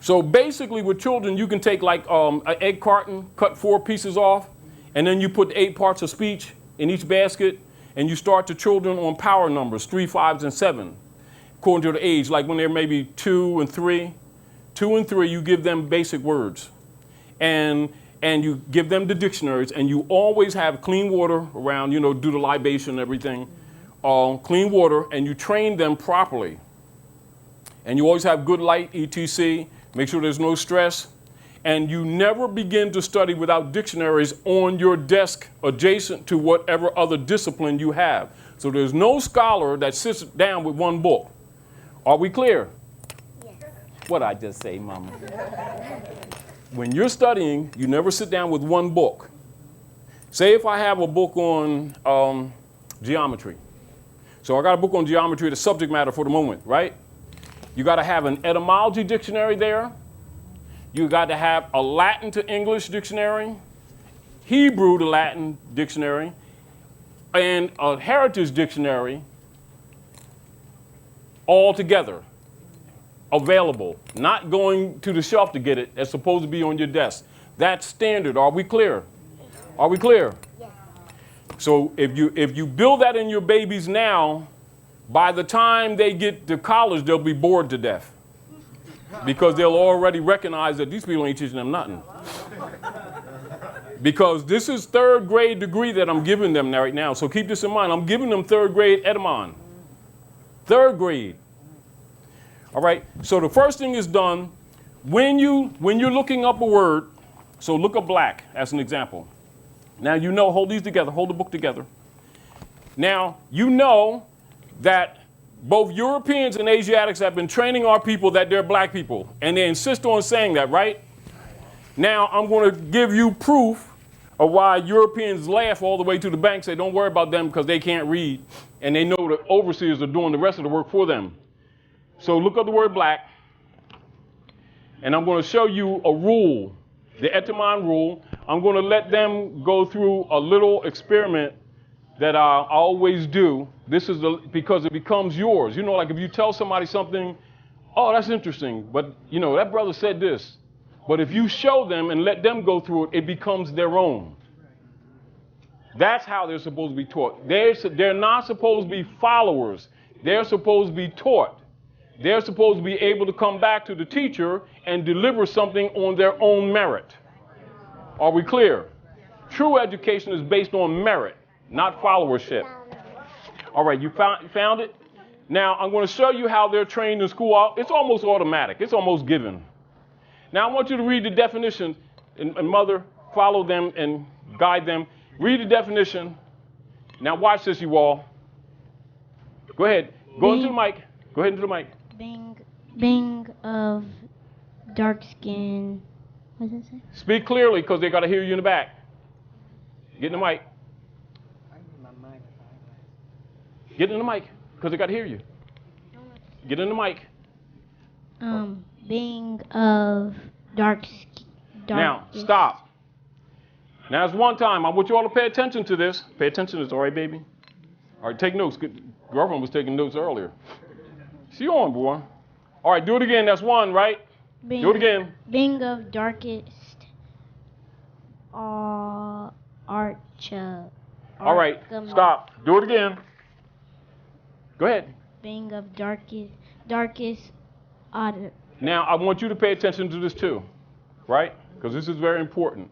S2: So basically with children, you can take like an egg carton, cut 4 pieces off, and then you put 8 parts of speech in each basket, and you start the children on power numbers, 3, 5, and 7, according to the age, like when they're maybe 2 and 3. 2 and 3, you give them basic words. And you give them the dictionaries, and you always have clean water around, do the libation and everything, clean water, and you train them properly. And you always have good light, etc. Make sure there's no stress. And you never begin to study without dictionaries on your desk adjacent to whatever other discipline you have. So there's no scholar that sits down with one book. Are we clear?
S3: Yes.
S2: What I just say, Mama? When you're studying, you never sit down with one book. Say if I have a book on geometry. So I got a book on geometry, the subject matter for the moment, right? You got to have an etymology dictionary there. You got to have a Latin to English dictionary, Hebrew to Latin dictionary, and a heritage dictionary all together, available, not going to the shelf to get it. It's supposed to be on your desk. That's standard. Are we clear? Are we clear?
S3: Yes.
S2: So if you build that in your babies now, by the time they get to college, they'll be bored to death, because they'll already recognize that these people ain't teaching them nothing. Because this is 3rd grade degree that I'm giving them right now. So keep this in mind. I'm giving them 3rd grade etymon. 3rd grade. All right. So the first thing is done when you're looking up a word. So look up black as an example. Now hold these together. Hold the book together. Now that both Europeans and Asiatics have been training our people that they're black people, and they insist on saying that, right? Now I'm going to give you proof of why Europeans laugh all the way to the bank, say don't worry about them because they can't read, and they know the overseers are doing the rest of the work for them. So look up the word black, and I'm going to show you a rule, the etymon rule. I'm going to let them go through a little experiment that I always do. This is because it becomes yours. Like if you tell somebody something, oh, that's interesting, but that brother said this. But if you show them and let them go through it, it becomes their own. That's how they're supposed to be taught. They're not supposed to be followers. They're supposed to be taught. They're supposed to be able to come back to the teacher and deliver something on their own merit. Are we clear? True education is based on merit, not followership. All right, you found it? Now, I'm going to show you how they're trained in school. It's almost automatic. It's almost given. Now, I want you to read the definition, and mother, follow them and guide them. Read the definition. Now, watch this, you all. Go ahead. Go into the mic. Go ahead into the mic.
S4: Being of dark skin. What does it say?
S2: Speak clearly, because they got to hear you in the back. Get in the mic. Get in the mic, because they got to hear you. Get in the mic.
S4: Being of dark skin.
S2: Now, stop. Now, it's one time. I want you all to pay attention to this. Pay attention to this, all right, baby? All right, take notes. Girlfriend was taking notes earlier. She on, boy. All right, do it again. That's one, right? Do it again.
S4: Being of darkest arch.
S2: All right, stop. Do it again. Go ahead.
S4: Being of darkest odd.
S2: Now, I want you to pay attention to this too, right? Because this is very important.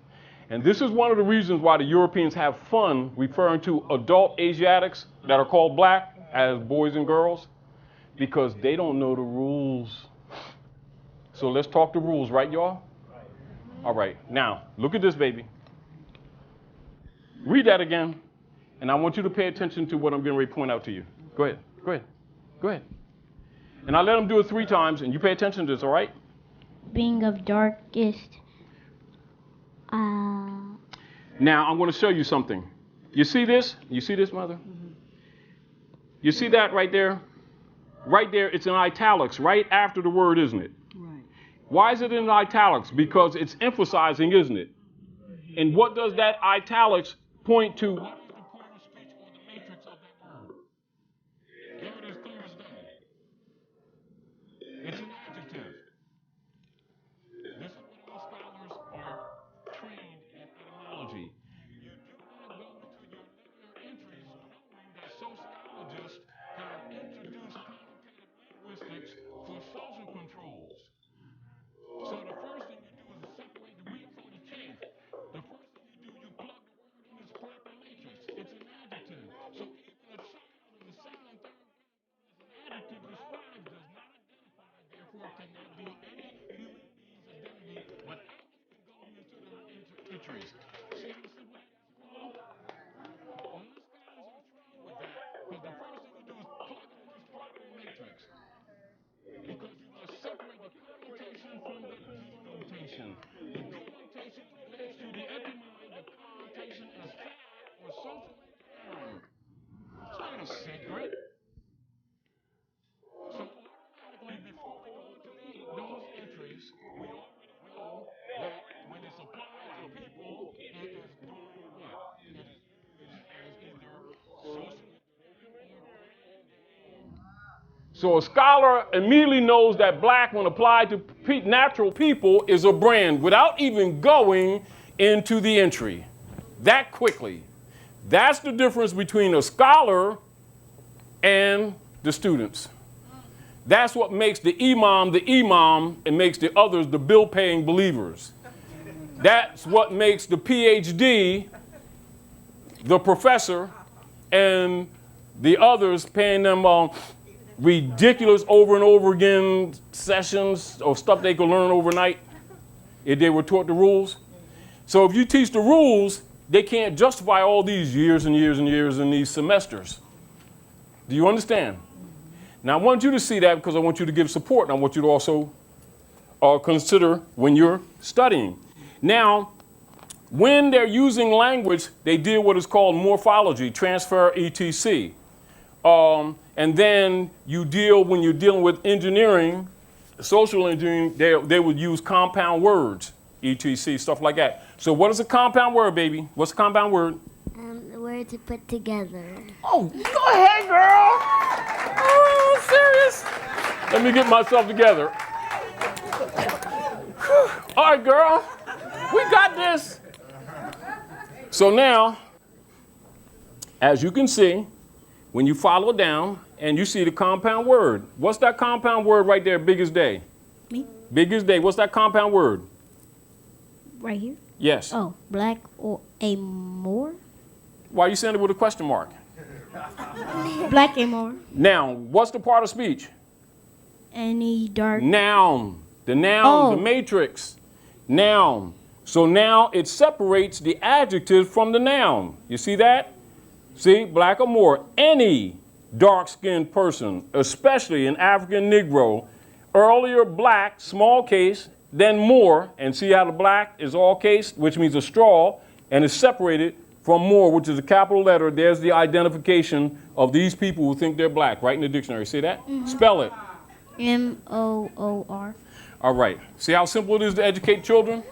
S2: And this is one of the reasons why the Europeans have fun referring to adult Asiatics that are called black as boys and girls, because they don't know the rules. So let's talk the rules, right, y'all? All right. Now, look at this, baby. Read that again. And I want you to pay attention to what I'm getting ready to point out to you. Go ahead. Go ahead. Go ahead. And I let them do it 3 times, and you pay attention to this, all right?
S4: being of darkest.
S2: Now, I'm going to show you something. You see this? You see this, Mother? You see that right there? Right there, it's in italics, right after the word, isn't it?
S5: Right.
S2: Why is it in italics? Because it's emphasizing, isn't it? And what does that italics point to? What is the point of speech or the matrix of that word? Give it as clear as day. It's an adjective. This is what all scholars are trained in etymology. You do not go into your later entries knowing that sociologists have introduced quantitative linguistics for social controls. So the first thing you do is separate the wheat from the chaff. The first thing you do, you plug the word in its proper matrix. It's an adjective. So even a child in the second and third grade, as an adjective described, does not identify, therefore cannot be any human being's identity without even going into their entries. See how simple that is, Paul? All the scholars are trained with that, because the first thing you do is plug it in its proper matrix. Because you must separate the connotation from the denotation. The denotation relates to the etymology, the connotation is fact or social term. It's not a secret. So automatically, before we go into those entries, we already know that when it's applied to people, it is doing what? It is used as either social. So a scholar immediately knows that black, when applied to natural people, is a brand without even going into the entry. That quickly. That's the difference between a scholar and the students. That's what makes the imam and makes the others the bill-paying believers. That's what makes the PhD the professor and the others paying them ridiculous over and over again sessions or stuff they could learn overnight if they were taught the rules. So if you teach the rules, they can't justify all these years and years and years in these semesters. Do you understand? Now I want you to see that because I want you to give support, and I want you to also consider when you're studying. Now, when they're using language, they deal with what is called morphology, transfer, etc. And then you deal, when you're dealing with engineering, social engineering, they would use compound words, etc., stuff like that. So what is a compound word, baby? What's a compound word?
S3: The word to put together.
S2: Oh, go ahead, girl. Oh, serious? Let me get myself together. All right, girl. We got this. So now, as you can see, when you follow down and you see the compound word, what's that compound word right there, big as day?
S4: Me?
S2: Big as day. What's that compound word?
S4: Right here?
S2: Yes.
S4: Oh, black or a Moor?
S2: Why are you saying it with a question mark?
S4: Black a Moor.
S2: Now, what's the part of speech?
S4: Any dark.
S2: Noun. The noun,
S4: Oh.
S2: the matrix. Noun. So now it separates the adjective from the noun. You see that? See, black or more. Any dark-skinned person, especially an African Negro, earlier black, small case, then more, and see how the black is all case, which means a straw, and is separated from more, which is a capital letter. There's the identification of these people who think they're black, right in the dictionary. See that? Mm-hmm. Spell it.
S4: Moor.
S2: All right. See how simple it is to educate children?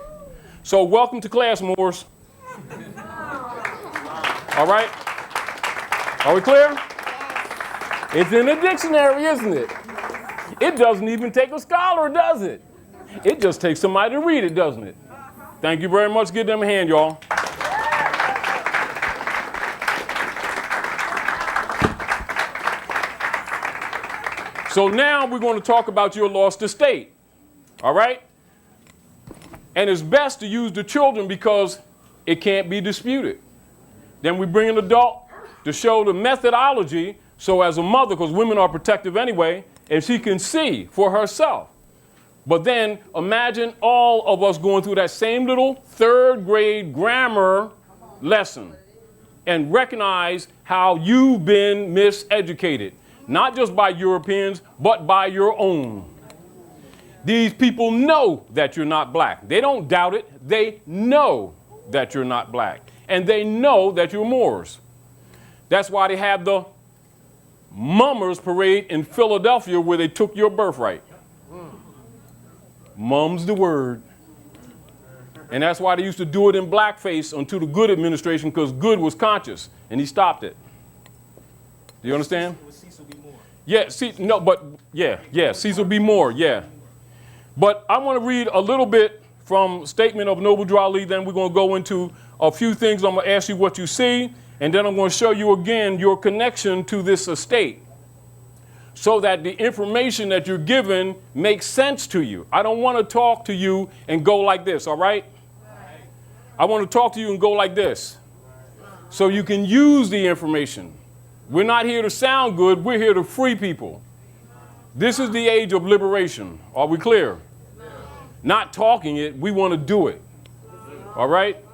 S2: So welcome to class, Moors. All right? Are we clear? It's in the dictionary, isn't it? It doesn't even take a scholar, does it? It just takes somebody to read it, doesn't it? Thank you very much. Give them a hand, y'all. So now we're going to talk about your lost estate. All right? And it's best to use the children because it can't be disputed. Then we bring an adult to show the methodology, so as a mother, because women are protective anyway, and she can see for herself. But then imagine all of us going through that same little third grade grammar lesson and recognize how you've been miseducated, not just by Europeans, but by your own. These people know that you're not black. They don't doubt it. They know that you're not black. And they know that you're Moors. That's why they have the Mummers Parade in Philadelphia where they took your birthright. Mum's the word. And that's why they used to do it in blackface until the Good administration, because Good was conscious, and he stopped it. Do you understand? Yeah, Cecil B. Moore, yeah. But I want to read a little bit from Statement of Noble Drew Ali, then we're going to go into a few things. I'm going to ask you what you see, and then I'm going to show you again your connection to this estate so that the information that you're given makes sense to you. I don't want to talk to you and go like this, all right? I want to talk to you and go like this so you can use the information. We're not here to sound good. We're here to free people. This is the age of liberation. Are we clear? Not talking it, we want to do it. All right?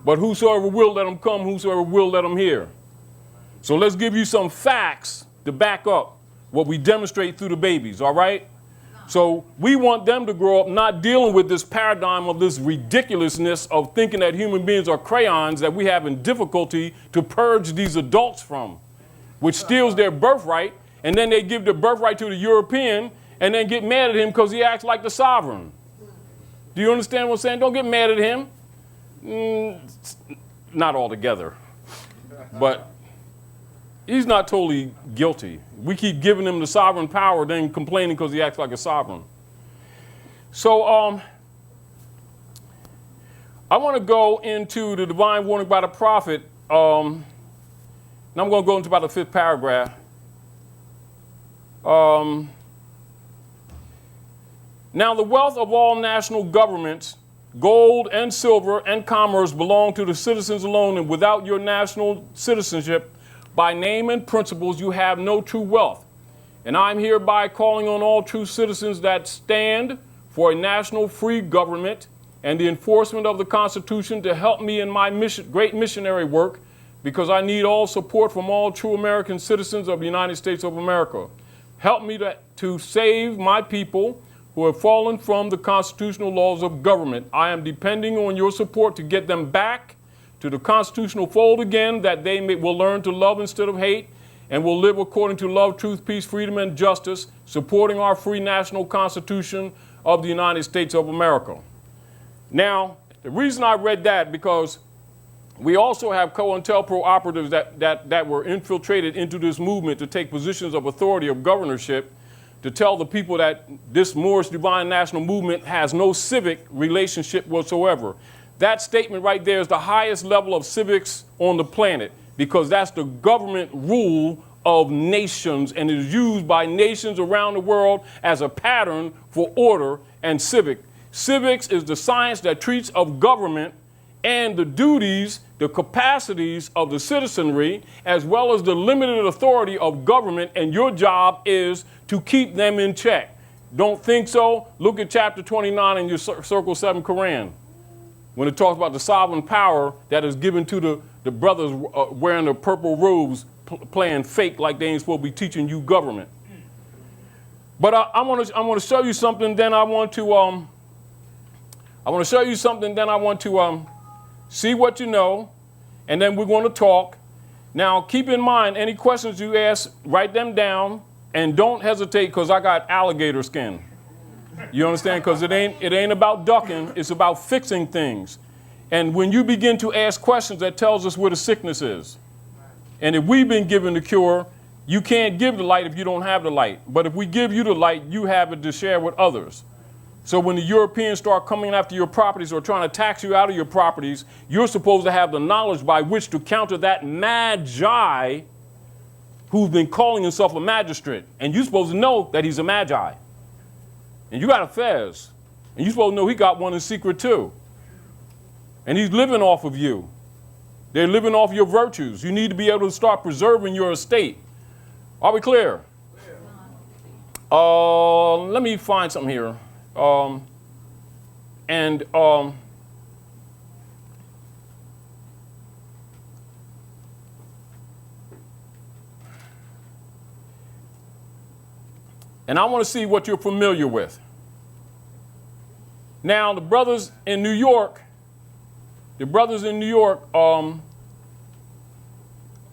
S2: But whosoever will, let them come. Whosoever will, let them hear. So let's give you some facts to back up what we demonstrate through the babies. All right? So we want them to grow up not dealing with this paradigm of this ridiculousness of thinking that human beings are crayons that we have in difficulty to purge these adults from, which steals their birthright. And then they give the birthright to the European and then get mad at him because he acts like the sovereign. Do you understand what I'm saying? Don't get mad at him. Not altogether. But he's not totally guilty. We keep giving him the sovereign power, then complaining because he acts like a sovereign. So I want to go into the divine warning by the prophet. And I'm going to go into about the 5th paragraph. Now the wealth of all national governments, gold and silver and commerce belong to the citizens alone, and without your national citizenship, by name and principles, you have no true wealth. And I'm hereby calling on all true citizens that stand for a national free government and the enforcement of the Constitution to help me in my great missionary work, because I need all support from all true American citizens of the United States of America. Help me to save my people who have fallen from the constitutional laws of government. I am depending on your support to get them back to the constitutional fold again, that they will learn to love instead of hate and will live according to love, truth, peace, freedom, and justice, supporting our free national Constitution of the United States of America. Now, the reason I read that, because we also have COINTELPRO operatives that were infiltrated into this movement to take positions of authority of governorship, to tell the people that this Moorish divine national movement has no civic relationship whatsoever. That statement right there is the highest level of civics on the planet, because that's the government rule of nations, and it is used by nations around the world as a pattern for order and civic. Civics is the science that treats of government and the duties, the capacities of the citizenry, as well as the limited authority of government, and your job is to keep them in check. Don't think so? Look at chapter 29 in your Circle 7 Quran, when it talks about the sovereign power that is given to the brothers wearing the purple robes, playing fake like they ain't supposed to be teaching you government. But I want to show you something. Then I want to show you something. Then I want to see what you know, and then we're going to talk. Now, keep in mind, any questions you ask, write them down, and don't hesitate, because I got alligator skin. You understand? Because it ain't about ducking, it's about fixing things. And when you begin to ask questions, that tells us where the sickness is. And if we've been given the cure, you can't give the light if you don't have the light. But if we give you the light, you have it to share with others. So when the Europeans start coming after your properties or trying to tax you out of your properties, you're supposed to have the knowledge by which to counter that magi who's been calling himself a magistrate. And you're supposed to know that he's a magi. And you got a fez. And you're supposed to know he got one in secret too. And he's living off of you. They're living off your virtues. You need to be able to start preserving your estate. Are we clear? Let me find something here. And I want to see what you're familiar with. Now, the brothers in New York,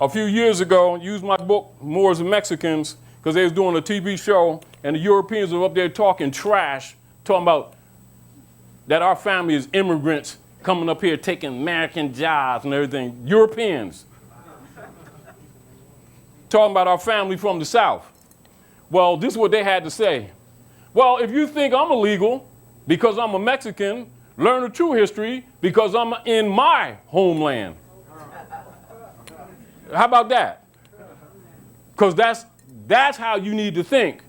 S2: a few years ago, used my book, Moors and Mexicans, because they was doing a TV show, and the Europeans were up there talking trash, talking about that our family is immigrants coming up here taking American jobs and everything. Europeans. Talking about our family from the South. Well, this is what they had to say. Well, if you think I'm illegal because I'm a Mexican, learn the true history because I'm in my homeland. How about that? Because that's how you need to think.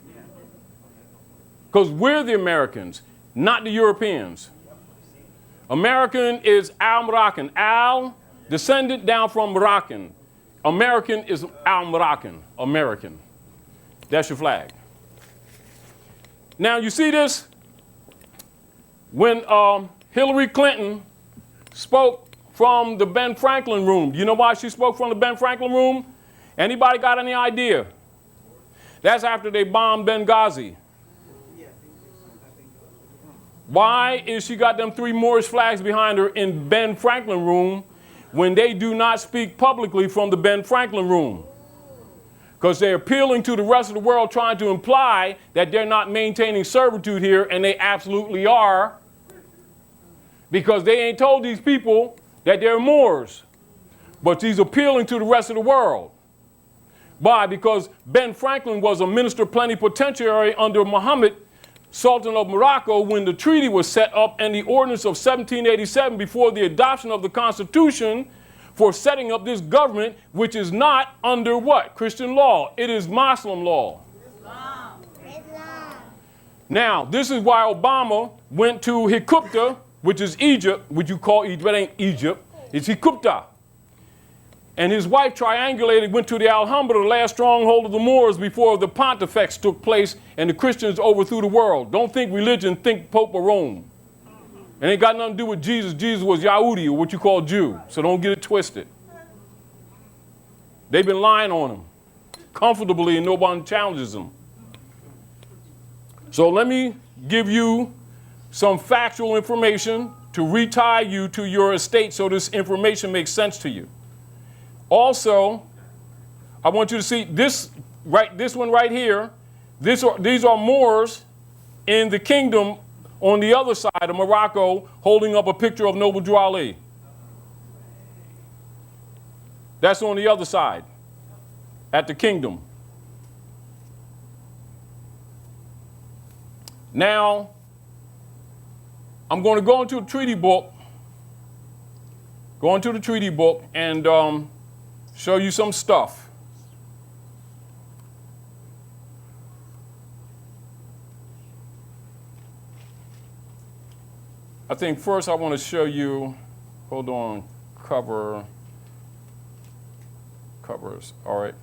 S2: Because we're the Americans, not the Europeans. American is Al-Moroccan. Al, descendant down from Moroccan. American is Al-Moroccan, American. That's your flag. Now, you see this? When Hillary Clinton spoke from the Ben Franklin room. You know why she spoke from the Ben Franklin room? Anybody got any idea? That's after they bombed Benghazi. Why is she got them 3 Moorish flags behind her in Ben Franklin room when they do not speak publicly from the Ben Franklin room? Because they're appealing to the rest of the world, trying to imply that they're not maintaining servitude here, and they absolutely are. Because they ain't told these people that they're Moors. But she's appealing to the rest of the world. Why? Because Ben Franklin was a minister plenipotentiary under Muhammad, Sultan of Morocco, when the treaty was set up and the ordinance of 1787 before the adoption of the Constitution for setting up this government, which is not under what? Christian law. It is Muslim law. Islam. Now, this is why Obama went to Hikupta, which is Egypt, which you call Egypt, but it ain't Egypt. It's Hikupta. And his wife triangulated, went to the Alhambra, the last stronghold of the Moors before the pontifex took place and the Christians overthrew the world. Don't think religion, think Pope of Rome. It ain't got nothing to do with Jesus. Jesus was Yahudi, or what you call Jew. So don't get it twisted. They've been lying on him comfortably and no one challenges them. So let me give you some factual information to retie you to your estate so this information makes sense to you. Also, I want you to see this one right here. These are Moors in the kingdom on the other side of Morocco holding up a picture of Noble Drew Ali. That's on the other side at the kingdom. Now, I'm going to go into the treaty book, and show you some stuff. I think first I want to show you, hold on, covers, all right.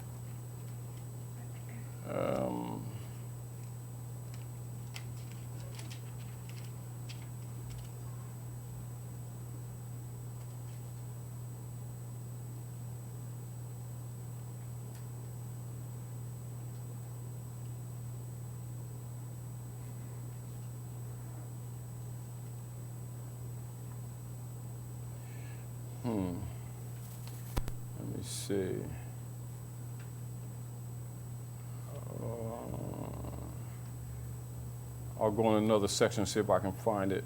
S2: Let me see. I'll go in another section and see if I can find it.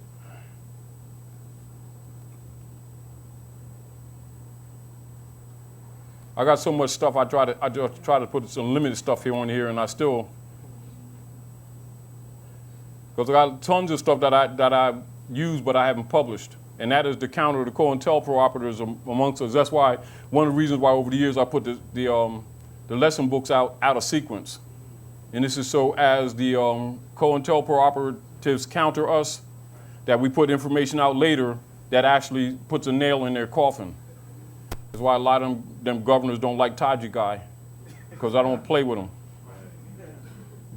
S2: I got so much stuff. I just try to put some limited stuff here on here, and I still, because I got tons of stuff that I use but I haven't published. And that is to counter the COINTELPRO operators amongst us. That's why one of the reasons why over the years I put the lesson books out of sequence. And this is so as the COINTELPRO operatives counter us, that we put information out later that actually puts a nail in their coffin. That's why a lot of them governors don't like Taji guy, because I don't play with them.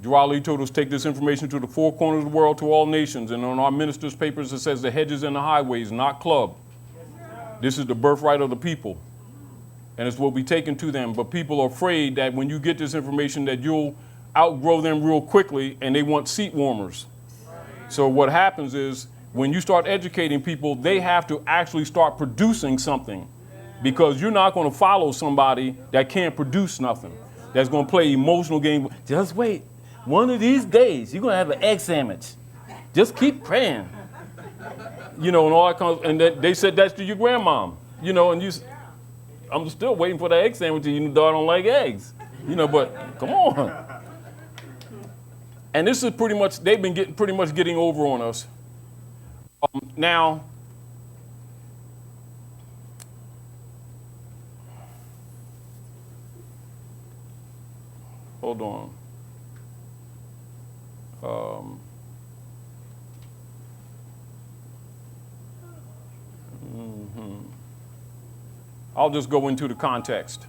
S2: Drew Ali told us take this information to the 4 corners of the world, to all nations. And on our ministers' papers, it says the hedges and the highways, not club. This is the birthright of the people. And it's what we taken to them. But people are afraid that when you get this information that you'll outgrow them real quickly, and they want seat warmers. So what happens is when you start educating people, they have to actually start producing something, because you're not going to follow somebody that can't produce nothing, that's going to play emotional game. Just wait. One of these days, you're going to have an egg sandwich. Just keep praying. You know, and all that kind of, and they said that's to your grandmom. You know, and I'm still waiting for the egg sandwich, even though I don't like eggs. You know, but come on. And this is pretty much, they've been getting over on us. Now, hold on. I'll just go into the context.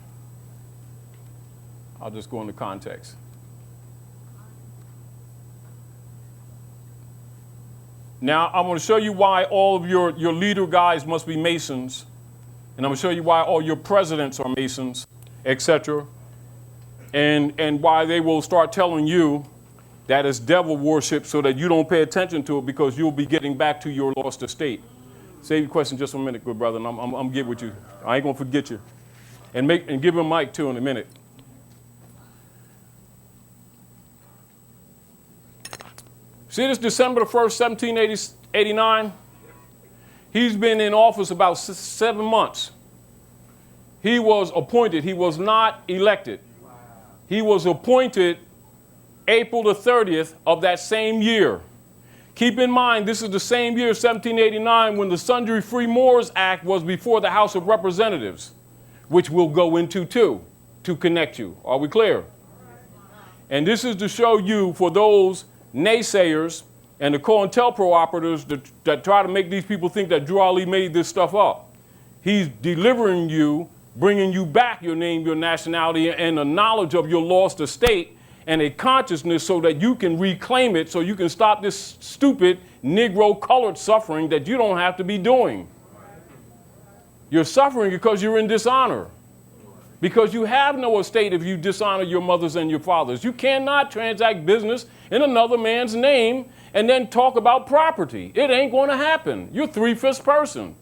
S2: I'll just go into context. Now, I'm going to show you why all of your leader guys must be Masons. And I'm going to show you why all your presidents are Masons, etc. And why they will start telling you that it's devil worship, so that you don't pay attention to it, because you'll be getting back to your lost estate. Save your question just for a minute, good brother, and I'm get with you. I ain't going to forget you. And give him a mic, too, in a minute. See this December the 1st, 1789? He's been in office about 7 months. He was appointed. He was not elected. He was appointed April the 30th of that same year. Keep in mind, this is the same year, 1789, when the Sundry Free Moors Act was before the House of Representatives, which we'll go into too, to connect you. Are we clear? And this is to show you, for those naysayers and the COINTELPRO operatives that try to make these people think that Drew Ali made this stuff up. He's delivering you, bringing you back your name, your nationality, and the knowledge of your lost estate, and a consciousness, so that you can reclaim it, so you can stop this stupid Negro colored suffering that you don't have to be doing. You're suffering because you're in dishonor. Because you have no estate if you dishonor your mothers and your fathers. You cannot transact business in another man's name and then talk about property. It ain't going to happen. You're 3/5 person.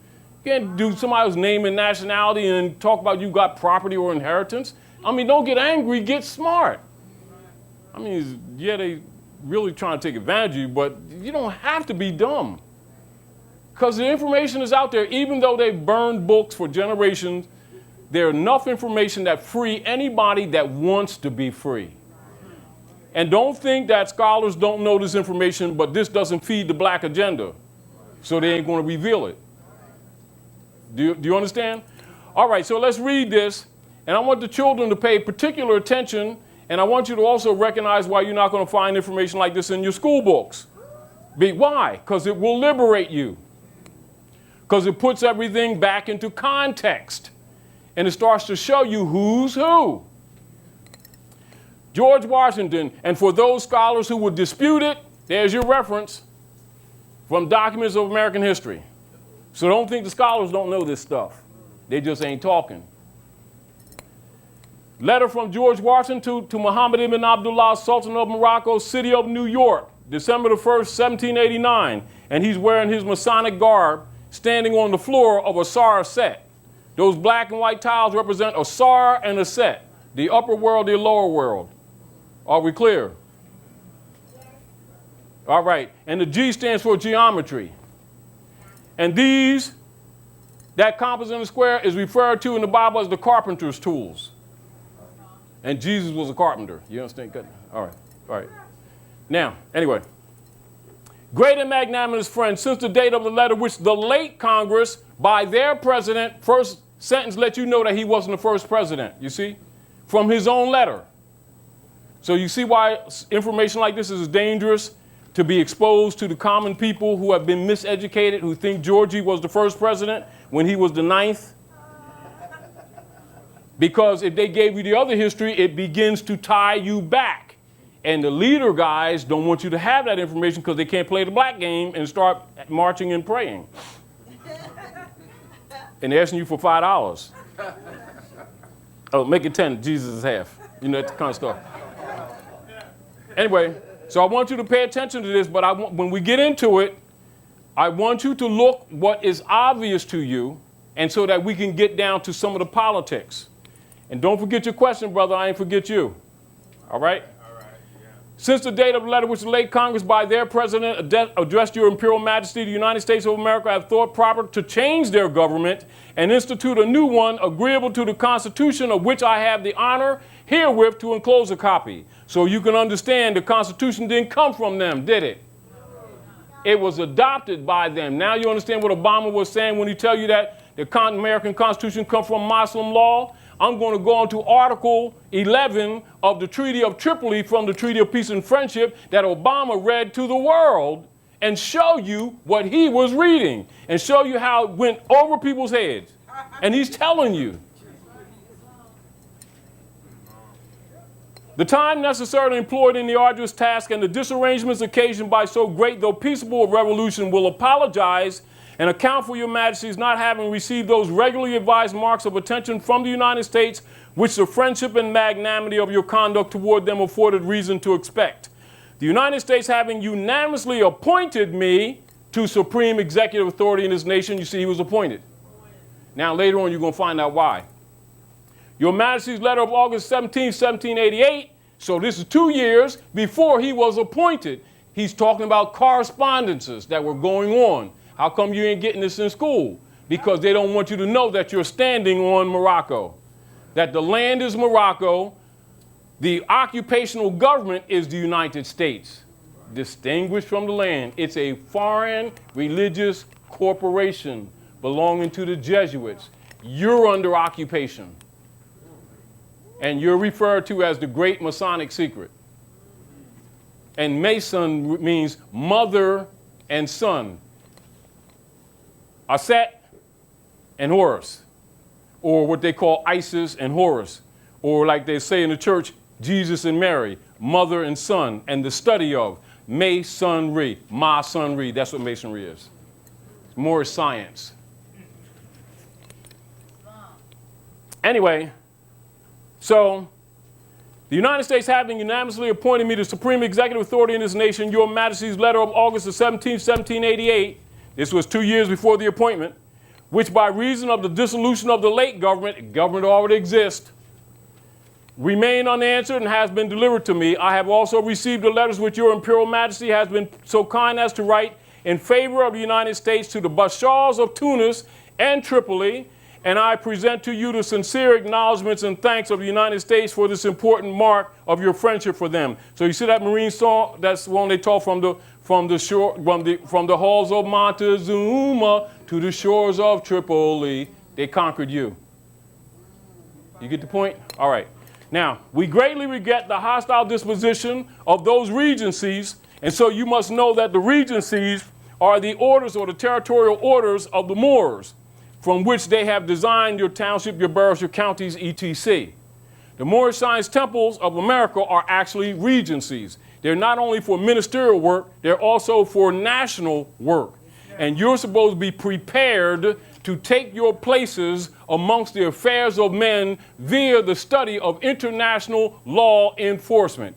S2: You can't do somebody's name and nationality and talk about you got property or inheritance. I mean, don't get angry, get smart. I mean, yeah, they really trying to take advantage of you, but you don't have to be dumb. Because the information is out there. Even though they've burned books for generations, there's enough information that free anybody that wants to be free. And don't think that scholars don't know this information, but this doesn't feed the black agenda, so they ain't going to reveal it. Do you understand? All right, so let's read this, and I want the children to pay particular attention. And I want you to also recognize why you're not going to find information like this in your school books. Why? Because it will liberate you. Because it puts everything back into context. And it starts to show you who's who. George Washington, and for those scholars who would dispute it, there's your reference from Documents of American History. So don't think the scholars don't know this stuff. They just ain't talking. Letter from George Washington to Muhammad ibn Abdullah, Sultan of Morocco, city of New York, December the 1st, 1789. And he's wearing his Masonic garb, standing on the floor of a Sar set. Those black and white tiles represent a Sar and a Set, the upper world, the lower world. Are we clear? All right. And the G stands for geometry. And that compass in the square is referred to in the Bible as the carpenter's tools. And Jesus was a carpenter. You understand? Good. All right. Now, anyway. Great and magnanimous friend, since the date of the letter which the late Congress, by their president, first sentence let you know that he wasn't the first president, you see? From his own letter. So you see why information like this is dangerous to be exposed to the common people who have been miseducated, who think Georgie was the first president when he was the 9th? Because if they gave you the other history, it begins to tie you back. And the leader guys don't want you to have that information because they can't play the black game and start marching and praying. And they're asking you for $5. Oh, make it 10, Jesus is half. You know, that kind of stuff. Anyway, so I want you to pay attention to this, but when we get into it, I want you to look what is obvious to you, and so that we can get down to some of the politics. And don't forget your question, brother. I ain't forget you. All right? Since the date of the letter which the late Congress by their president addressed your Imperial Majesty, the United States of America have thought proper to change their government and institute a new one agreeable to the Constitution, of which I have the honor herewith to enclose a copy. So you can understand the Constitution didn't come from them, did it? It was adopted by them. Now you understand what Obama was saying when he tell you that the American Constitution comes from Muslim law? I'm going to go on to Article 11 of the Treaty of Tripoli from the Treaty of Peace and Friendship that Obama read to the world and show you what he was reading and show you how it went over people's heads. And he's telling you. The time necessarily employed in the arduous task and the disarrangements occasioned by so great though peaceable a revolution will apologize and account for your majesty's not having received those regularly advised marks of attention from the United States which the friendship and magnanimity of your conduct toward them afforded reason to expect. The United States having unanimously appointed me to supreme executive authority in this nation, you see he was appointed. Now later on you're going to find out why. Your Majesty's letter of August 17, 1788, so this is 2 years before he was appointed. He's talking about correspondences that were going on. How come you ain't getting this in school? Because they don't want you to know that you're standing on Morocco, that the land is Morocco, the occupational government is the United States, distinguished from the land. It's a foreign religious corporation belonging to the Jesuits. You're under occupation. And you're referred to as the Great Masonic Secret. And Mason means mother and son. Aset and Horus, or what they call Isis and Horus, or like they say in the church, Jesus and Mary, mother and son, and the study of Masonry. Masonry, that's what Masonry is. It's Moorish science. Anyway, so the United States having unanimously appointed me the supreme executive authority in this nation, your Majesty's letter of August the 17th, 1788, this was 2 years before the appointment, which by reason of the dissolution of the late government already exists, remain unanswered and has been delivered to me. I have also received the letters which your Imperial Majesty has been so kind as to write in favor of the United States to the Bashars of Tunis and Tripoli, and I present to you the sincere acknowledgments and thanks of the United States for this important mark of your friendship for them. So you see that Marine song? That's one they taught from the halls of Montezuma to the shores of Tripoli. They conquered you. You get the point? All right. Now, we greatly regret the hostile disposition of those regencies, and so you must know that the regencies are the orders or the territorial orders of the Moors, from which they have designed your township, your boroughs, your counties, etc. The Moorish Science Temples of America are actually regencies. They're not only for ministerial work, they're also for national work. And you're supposed to be prepared to take your places amongst the affairs of men via the study of international law enforcement.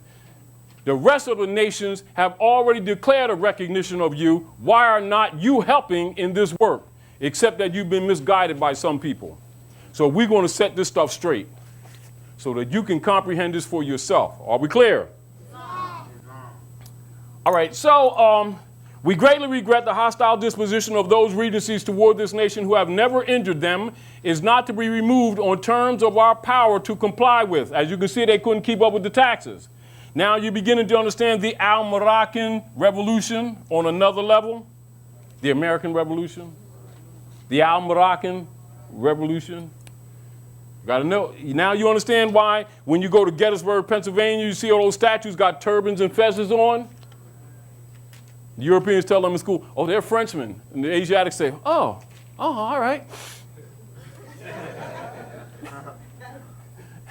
S2: The rest of the nations have already declared a recognition of you. Why are not you helping in this work? Except that you've been misguided by some people. So we're going to set this stuff straight so that you can comprehend this for yourself. Are we clear? All right, so we greatly regret the hostile disposition of those regencies toward this nation who have never injured them is not to be removed on terms of our power to comply with. As you can see, they couldn't keep up with the taxes. Now you're beginning to understand the Al-Moroccan Revolution on another level, the American Revolution. The Al-Moroccan Revolution. Got to know. Now you understand why when you go to Gettysburg, Pennsylvania, you see all those statues got turbans and fezzes on. The Europeans tell them in school, oh, they're Frenchmen. And the Asiatics say, oh, all right.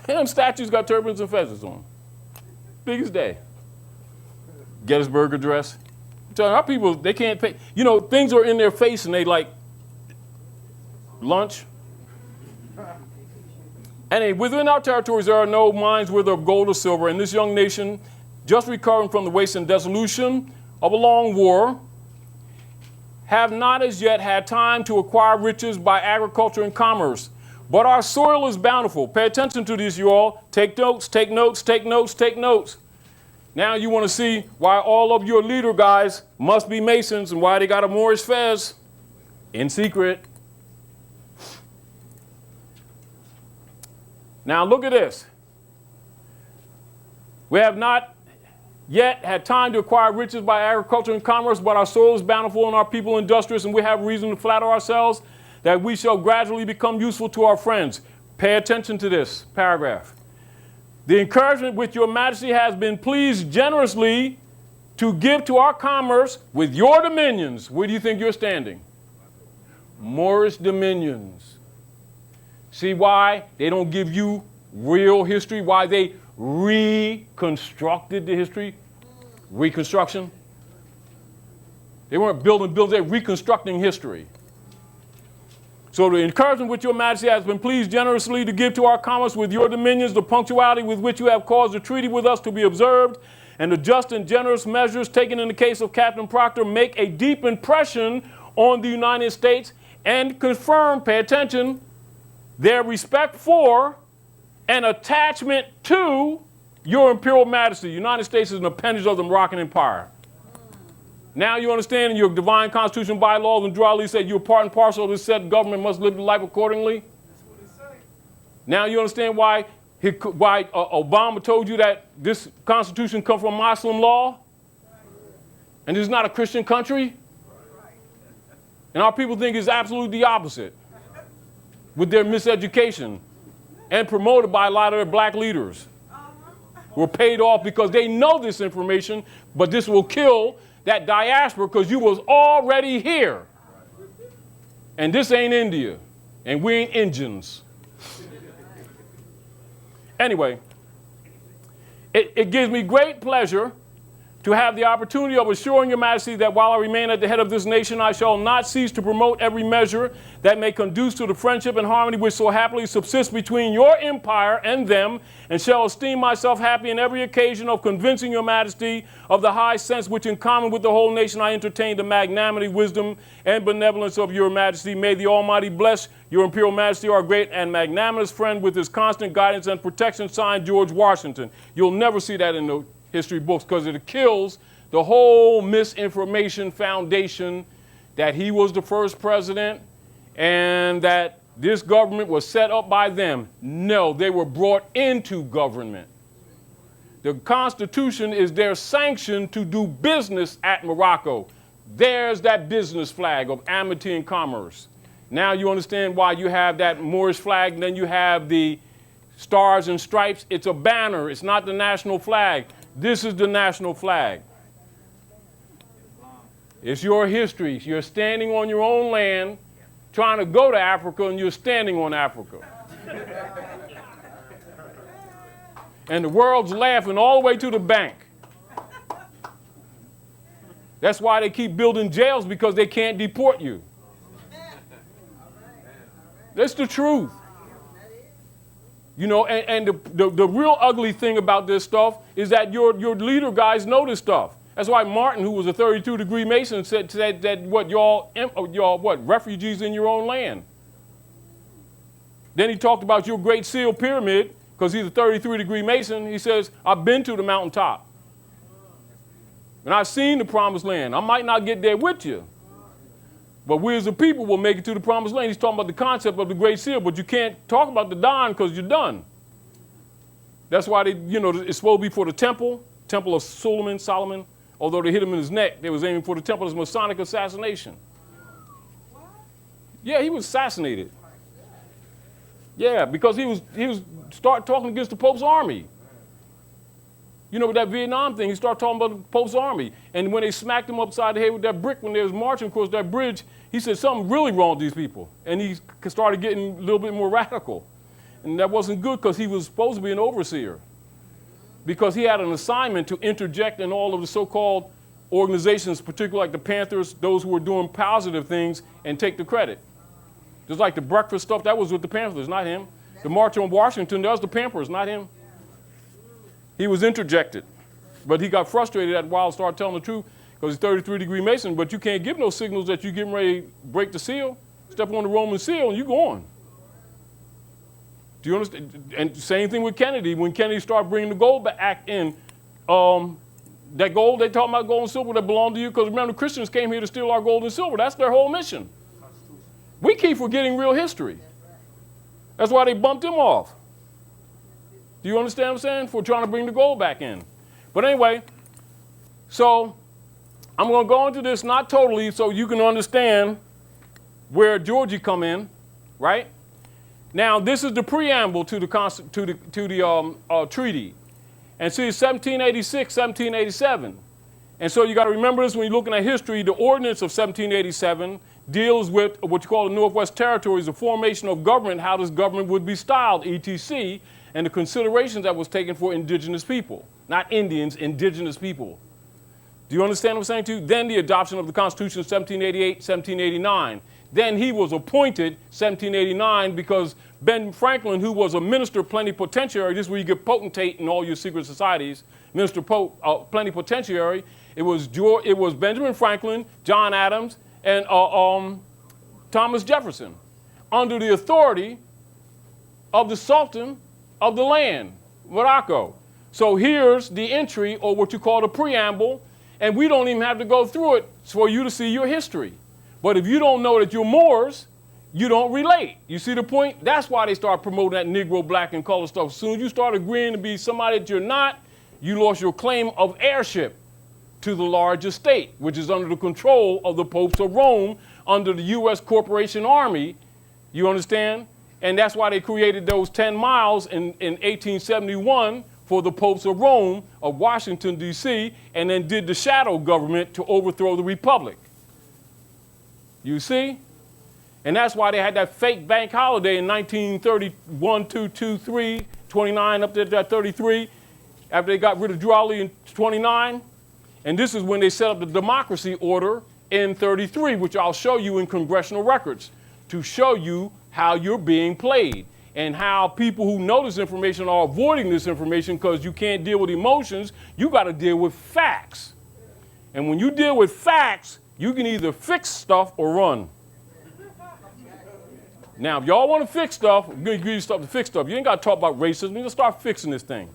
S2: And them statues got turbans and fezzes on. Biggest day. Gettysburg Address. I'm telling our people, they can't pay. You know, things are in their face and they like, lunch. And within our territories, there are no mines whether of gold or silver. And this young nation, just recovering from the waste and dissolution of a long war, have not as yet had time to acquire riches by agriculture and commerce, but our soil is bountiful. Pay attention to this, you all. Take notes, take notes, take notes, take notes. Now you want to see why all of your leader guys must be Masons and why they got a Moorish fez in secret. Now look at this. We have not yet had time to acquire riches by agriculture and commerce, but our soil is bountiful and our people industrious, and we have reason to flatter ourselves that we shall gradually become useful to our friends. Pay attention to this paragraph. The encouragement which your majesty has been pleased generously to give to our commerce with your dominions. Where do you think you're standing? Moorish dominions. See why they don't give you real history? Why they reconstructed the history? Reconstruction. They weren't building, they're reconstructing history. So the encouragement which your majesty has been pleased generously to give to our commerce with your dominions, the punctuality with which you have caused the treaty with us to be observed, and the just and generous measures taken in the case of Captain Proctor make a deep impression on the United States and confirm, pay attention, their respect for and attachment to your imperial majesty. The United States is an appendage of the Moroccan Empire. Now you understand in your divine constitution, bylaws, and duly said you're part and parcel of this said government must live the life accordingly. That's what it says. Now you understand why Obama told you that this constitution comes from Muslim law? And this is not a Christian country? And our people think it's absolutely the opposite with their miseducation and promoted by a lot of their black leaders who are paid off because they know this information, but this will kill that diaspora because you was already here. And this ain't India. And we ain't Indians. Anyway, it gives me great pleasure to have the opportunity of assuring your majesty that while I remain at the head of this nation, I shall not cease to promote every measure that may conduce to the friendship and harmony which so happily subsists between your empire and them, and shall esteem myself happy in every occasion of convincing your majesty of the high sense which in common with the whole nation I entertain the magnanimity, wisdom, and benevolence of your majesty. May the Almighty bless your imperial majesty, our great and magnanimous friend, with his constant guidance and protection, signed George Washington. You'll never see that in the history books because it kills the whole misinformation foundation that he was the first president and that this government was set up by them. No, they were brought into government. The Constitution is their sanction to do business at Morocco. There's that business flag of amity and commerce. Now you understand why you have that Moorish flag, and then you have the stars and stripes. It's a banner. It's not the national flag. This is the national flag. It's your history. You're standing on your own land, trying to go to Africa, and you're standing on Africa. And the world's laughing all the way to the bank. That's why they keep building jails, because they can't deport you. That's the truth. You know, and the real ugly thing about this stuff is that your leader guys know this stuff. That's why Martin, who was a 32-degree Mason, said that what y'all refugees in your own land. Then he talked about your Great Seal Pyramid, because he's a 33-degree Mason. He says, I've been to the mountaintop. And I've seen the promised land. I might not get there with you, but we as a people will make it to the promised land. He's talking about the concept of the Great Seal, but you can't talk about the Don because you're done. That's why it's supposed to be for the temple of Solomon. Although they hit him in his neck, they was aiming for the temple as Masonic assassination. Yeah, he was assassinated. Yeah, because he was start talking against the Pope's army. You know, with that Vietnam thing, he started talking about the Pope's army. And when they smacked him upside the head with that brick when they was marching across that bridge, he said something really wrong with these people. And he started getting a little bit more radical. And that wasn't good because he was supposed to be an overseer. Because he had an assignment to interject in all of the so-called organizations, particularly like the Panthers, those who were doing positive things, and take the credit. Just like the breakfast stuff, that was with the Panthers, not him. The March on Washington, that was the Pampers, not him. He was interjected. But he got frustrated at a while and started telling the truth because it's 33-degree Mason, but you can't give no signals that you're getting ready to break the seal. Step on the Roman seal and you're gone. Do you understand? And same thing with Kennedy. When Kennedy started bringing the Gold Act in, that gold, they talking about gold and silver that belonged to you, because remember, the Christians came here to steal our gold and silver. That's their whole mission. We keep forgetting real history. That's why they bumped him off. Do you understand what I'm saying? For trying to bring the gold back in. But anyway, so I'm going to go into this, not totally, so you can understand where Georgia come in, right? Now, this is the preamble to the treaty. And see, it's 1786, 1787. And so you got to remember this when you're looking at history. The ordinance of 1787 deals with what you call the Northwest Territories, the formation of government, how this government would be styled, etc., and the considerations that was taken for indigenous people. Not Indians, indigenous people. Do you understand what I'm saying to you? Then the adoption of the Constitution of 1788, 1789. Then he was appointed 1789 because Ben Franklin, who was a minister plenipotentiary, this is where you get potentate in all your secret societies, minister plenipotentiary, it was Benjamin Franklin, John Adams, and Thomas Jefferson, under the authority of the Sultan of the land, Morocco. So here's the entry, or what you call the preamble, and we don't even have to go through it for you to see your history. But if you don't know that you're Moors, you don't relate. You see the point? That's why they start promoting that Negro, black, and color stuff. As soon as you start agreeing to be somebody that you're not, you lost your claim of heirship to the large estate, which is under the control of the popes of Rome, under the U.S. Corporation Army. You understand? And that's why they created those 10 miles in 1871 for the popes of Rome, of Washington, D.C., and then did the shadow government to overthrow the republic. You see? And that's why they had that fake bank holiday in 1931, 2, 2, 3, 29, up to 33, after they got rid of Raleigh in 29. And this is when they set up the democracy order in 33, which I'll show you in congressional records to show you how you're being played and how people who know this information are avoiding this information because you can't deal with emotions. You got to deal with facts. And when you deal with facts, you can either fix stuff or run. Now, if y'all want to fix stuff, I'm going to give you stuff to fix stuff. You ain't got to talk about racism. You just start fixing this thing.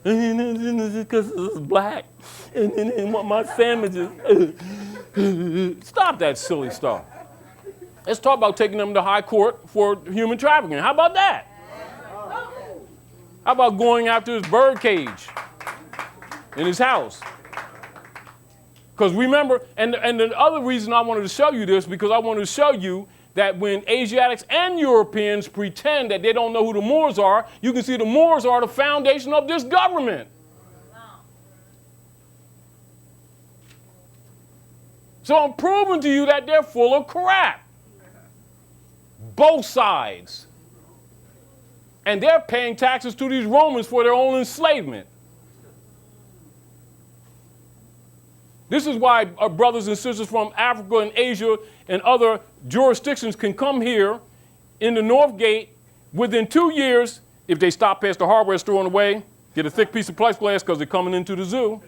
S2: Because it's black. And want my sandwiches. Stop that silly stuff. Let's talk about taking them to high court for human trafficking. How about that? How about going after his bird cage in his house? Because remember, and the other reason I wanted to show you this, because I wanted to show you that when Asiatics and Europeans pretend that they don't know who the Moors are, you can see the Moors are the foundation of this government. So I'm proving to you that they're full of crap. Both sides. And they're paying taxes to these Romans for their own enslavement. This is why our brothers and sisters from Africa and Asia and other jurisdictions can come here in the North Gate within 2 years, if they stop past the hardware store on the way, get a thick piece of plexiglass because they're coming into the zoo.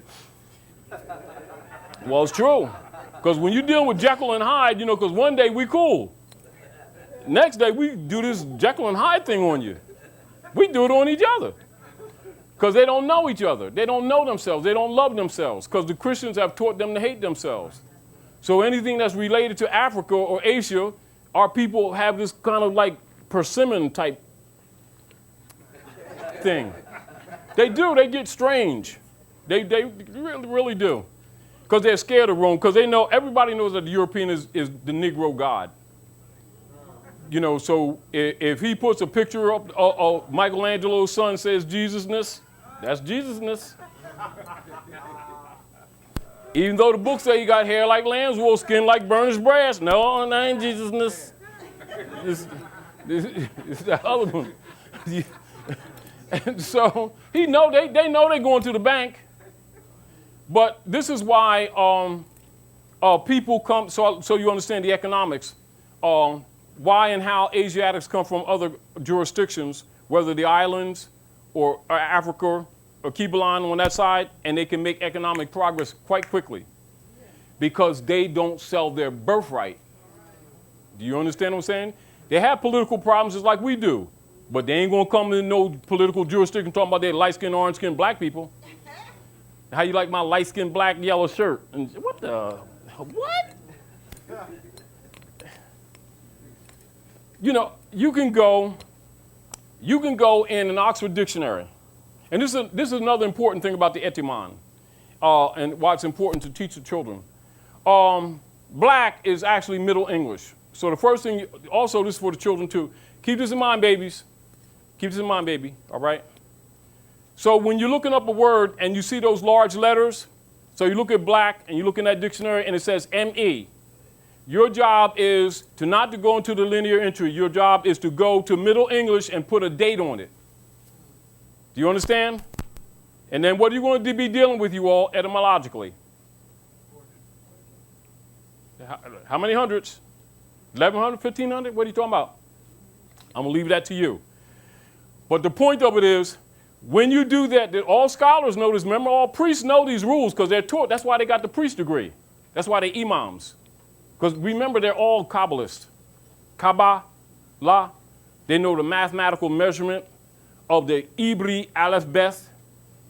S2: Well, it's true. Because when you're dealing with Jekyll and Hyde, you know, because one day we cool. Next day we do this Jekyll and Hyde thing on you. We do it on each other. Because they don't know each other. They don't know themselves. They don't love themselves. Because the Christians have taught them to hate themselves. So anything that's related to Africa or Asia, our people have this kind of like persimmon type thing. They do. They get strange. They really, really do. Because they're scared of Rome. Because they know, everybody knows that the European is the Negro God. You know, so if he puts a picture up of Michelangelo's son says Jesusness, that's Jesusness. Even though the book say you got hair like lamb's wool, skin like burnished brass. No, that ain't Jesusness. It's the other one. And so they know they're going to the bank. But this is why people come, so you understand the economics. Why and how Asiatics come from other jurisdictions, whether the islands or Africa or Kibalan on that side, and they can make economic progress quite quickly. because they don't sell their birthright. Do you understand what I'm saying? They have political problems just like we do, but they ain't going to come in no political jurisdiction talking about their light-skinned, orange-skinned black people. How you like my light-skinned, black, yellow shirt? And what the, what? You know, you can go in an Oxford dictionary. And this is another important thing about the etymon, and why it's important to teach the children. Black is actually Middle English. So the first thing, also this is for the children too. Keep this in mind, babies. Keep this in mind, baby, all right? So when you're looking up a word and you see those large letters, so you look at black and you look in that dictionary and it says M-E. Your job is not to go into the linear entry. Your job is to go to Middle English and put a date on it. Do you understand? And then what are you going to be dealing with, you all, etymologically? How many hundreds? 1,100, 1,500? What are you talking about? I'm going to leave that to you. But the point of it is, when you do that, all scholars know this. Remember, all priests know these rules because they're taught. That's why they got the priest degree. That's why they're imams. Because remember, they're all Kabbalists. Kabbalah. They know the mathematical measurement of the Hebrew alphabet,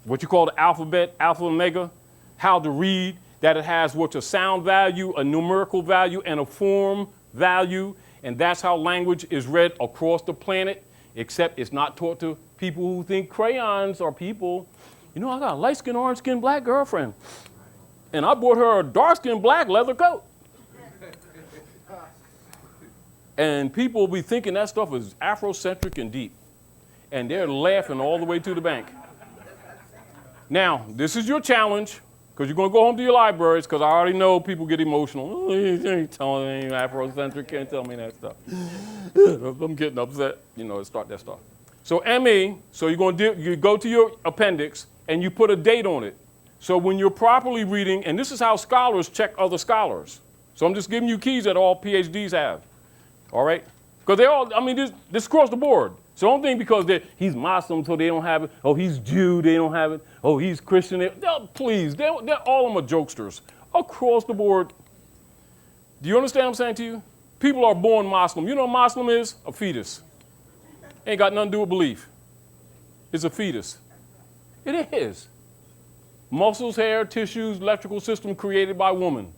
S2: what you call the alphabet, alpha and omega, how to read, that it has what's a sound value, a numerical value, and a form value. And that's how language is read across the planet, except it's not taught to people who think crayons are people. You know, I got a light-skinned, orange-skinned black girlfriend, and I bought her a dark-skinned black leather coat. And people will be thinking that stuff is Afrocentric and deep. And they're laughing all the way to the bank. Now, this is your challenge, because you're going to go home to your libraries, because I already know people get emotional. Oh, you ain't telling me Afrocentric, can't tell me that stuff. I'm getting upset, you know, start that stuff. So ME, so you go to your appendix, and you put a date on it. So when you're properly reading, and this is how scholars check other scholars. So I'm just giving you keys that all PhDs have. All right? Because they all, I mean, this across the board. So don't think because he's Muslim, so they don't have it. Oh, he's Jew, they don't have it. Oh, he's Christian. Please, they're all of them are jokesters. Across the board. Do you understand what I'm saying to you? People are born Muslim. You know what a Muslim is? A fetus. Ain't got nothing to do with belief. It's a fetus. It is. Muscles, hair, tissues, electrical system created by woman.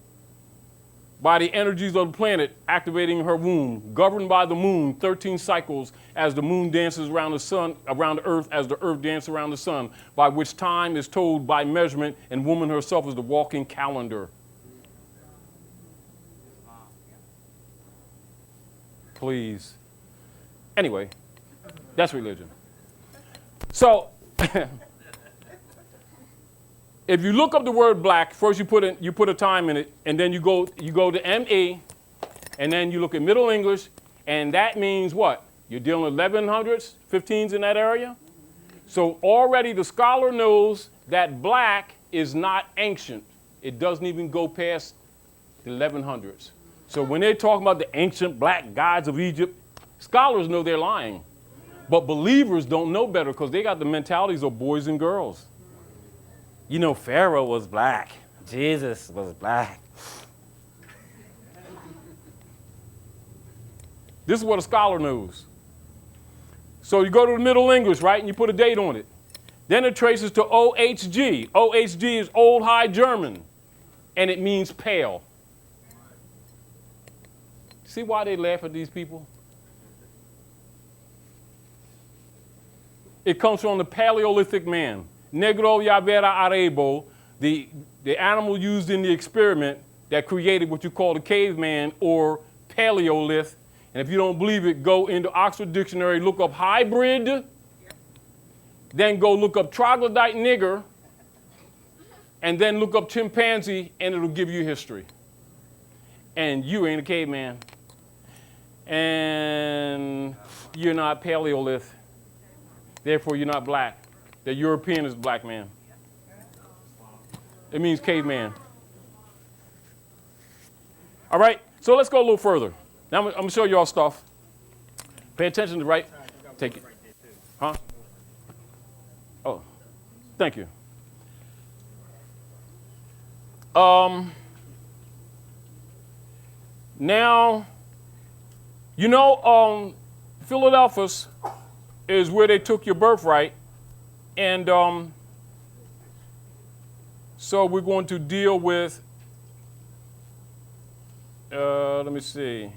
S2: By the energies of the planet activating her womb, governed by the moon, 13 cycles as the moon dances around the sun, around the earth as the earth dances around the sun, by which time is told by measurement, and woman herself is the walking calendar. Please. Anyway, that's religion. So, if you look up the word black, first you put a time in it, and then you go to ME, and then you look at Middle English, and that means what? You're dealing with 1100s, 15s in that area. So already the scholar knows that black is not ancient. It doesn't even go past the 1100s. So when they're talking about the ancient black gods of Egypt, scholars know they're lying. But believers don't know better because they got the mentalities of boys and girls. You know, Pharaoh was black. Jesus was black. This is what a scholar knows. So you go to the Middle English, right, and you put a date on it. Then it traces to OHG. OHG is Old High German, and it means pale. See why they laugh at these people? It comes from the Paleolithic man. Negro Yavera Arebo, the animal used in the experiment that created what you call the caveman or Paleolith. And if you don't believe it, go into Oxford Dictionary, look up hybrid, then go look up troglodyte nigger, and then look up chimpanzee, and it'll give you history. And you ain't a caveman. And you're not Paleolith. Therefore, you're not black. The European is black man. It means caveman. All right, so let's go a little further. Now I'm going to show you all stuff. Pay attention to right. Take it. Huh? Oh, thank you. Now, Philadelphia is where they took your birthright. And so we're going to deal with, let me see.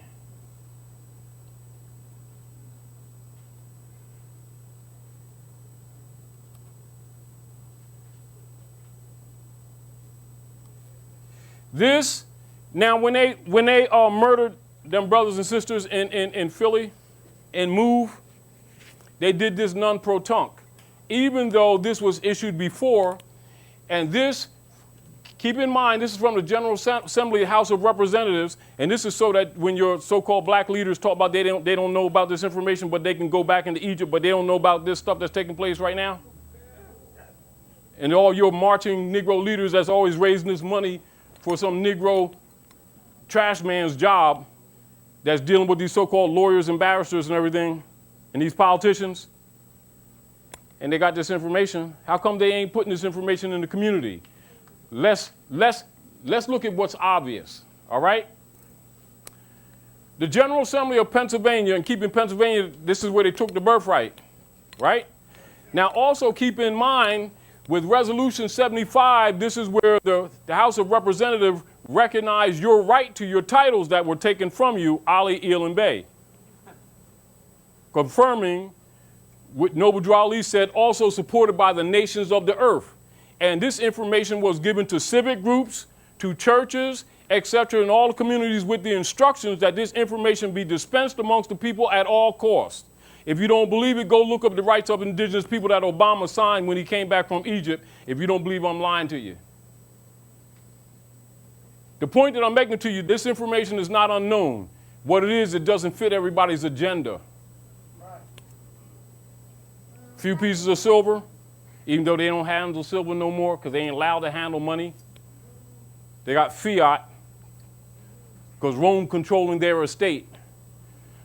S2: This, now when they murdered them brothers and sisters in Philly and moved, they did this non-pro-tunc. Even though this was issued before, and this, keep in mind, this is from the General Assembly House of Representatives, and this is so that when your so-called black leaders talk about they don't know about this information, but they can go back into Egypt, but they don't know about this stuff that's taking place right now. And all your marching Negro leaders that's always raising this money for some Negro trash man's job that's dealing with these so-called lawyers and barristers and everything, and these politicians, and they got this information. How come they ain't putting this information in the community? Let's look at what's obvious, all right? The General Assembly of Pennsylvania, and keep in Pennsylvania, this is where they took the birthright, right? Now also keep in mind, with Resolution 75, this is where the House of Representatives recognized your right to your titles that were taken from you, Ali, Il, and Bey. Confirming what Noble Drew Ali said, also supported by the nations of the earth. And this information was given to civic groups, to churches, etc., in all the communities with the instructions that this information be dispensed amongst the people at all costs. If you don't believe it, go look up the rights of indigenous people that Obama signed when he came back from Egypt, if you don't believe I'm lying to you. The point that I'm making to you, this information is not unknown. What it is, it doesn't fit everybody's agenda. Few pieces of silver, even though they don't handle silver no more because they ain't allowed to handle money. They got fiat because Rome controlling their estate.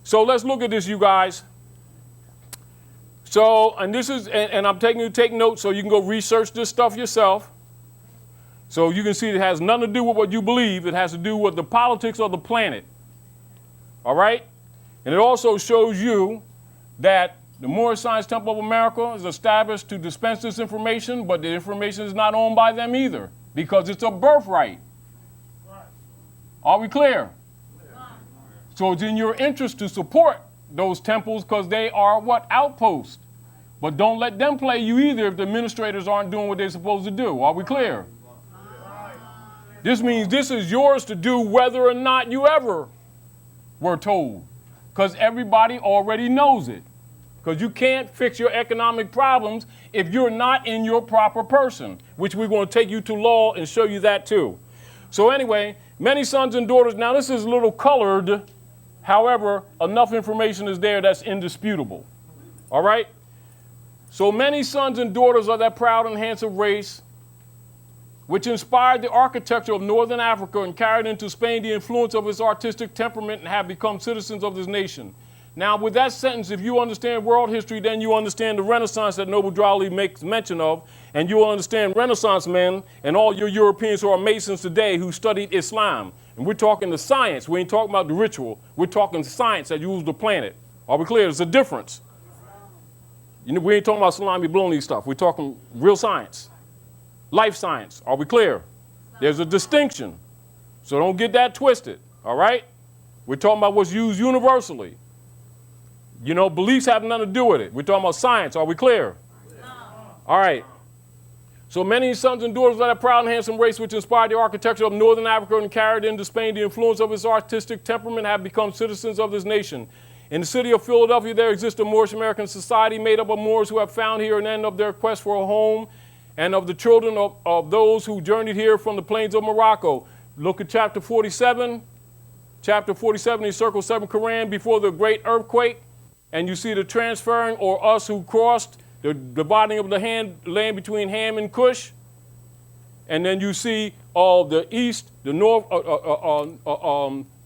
S2: So let's look at this, you guys. So, and this is, and I'm taking you to take notes so you can go research this stuff yourself. So you can see it has nothing to do with what you believe. It has to do with the politics of the planet. All right? And it also shows you that the Moorish Science Temple of America is established to dispense this information, but the information is not owned by them either because it's a birthright. Are we clear? So it's in your interest to support those temples because they are what? Outposts. But don't let them play you either if the administrators aren't doing what they're supposed to do. Are we clear? This means this is yours to do whether or not you ever were told, because everybody already knows it. Because you can't fix your economic problems if you're not in your proper person, which we're going to take you to law and show you that too. So anyway, many sons and daughters, now this is a little colored, however, enough information is there that's indisputable. All right? So many sons and daughters of that proud and handsome race, which inspired the architecture of Northern Africa and carried into Spain the influence of its artistic temperament and have become citizens of this nation. Now, with that sentence, if you understand world history, then you understand the Renaissance that Noble Drew Ali makes mention of, and you will understand Renaissance men and all your Europeans who are Masons today who studied Islam. And we're talking the science. We ain't talking about the ritual. We're talking science that rules the planet. Are we clear? There's a difference. You know, we ain't talking about salami bologna stuff. We're talking real science. Life science. Are we clear? There's a distinction. So don't get that twisted. All right? We're talking about what's used universally. You know, beliefs have nothing to do with it. We're talking about science. Are we clear? No. All right. So many sons and daughters of that proud and handsome race which inspired the architecture of Northern Africa and carried into Spain the influence of its artistic temperament have become citizens of this nation. In the city of Philadelphia, there exists a Moorish American society made up of Moors who have found here an end of their quest for a home and of the children of those who journeyed here from the plains of Morocco. Look at chapter 47. Chapter 47, you circle 7 Quran before the great earthquake. And you see the transferring, or us who crossed, the dividing of the land between Ham and Cush. And then you see all the east, the north,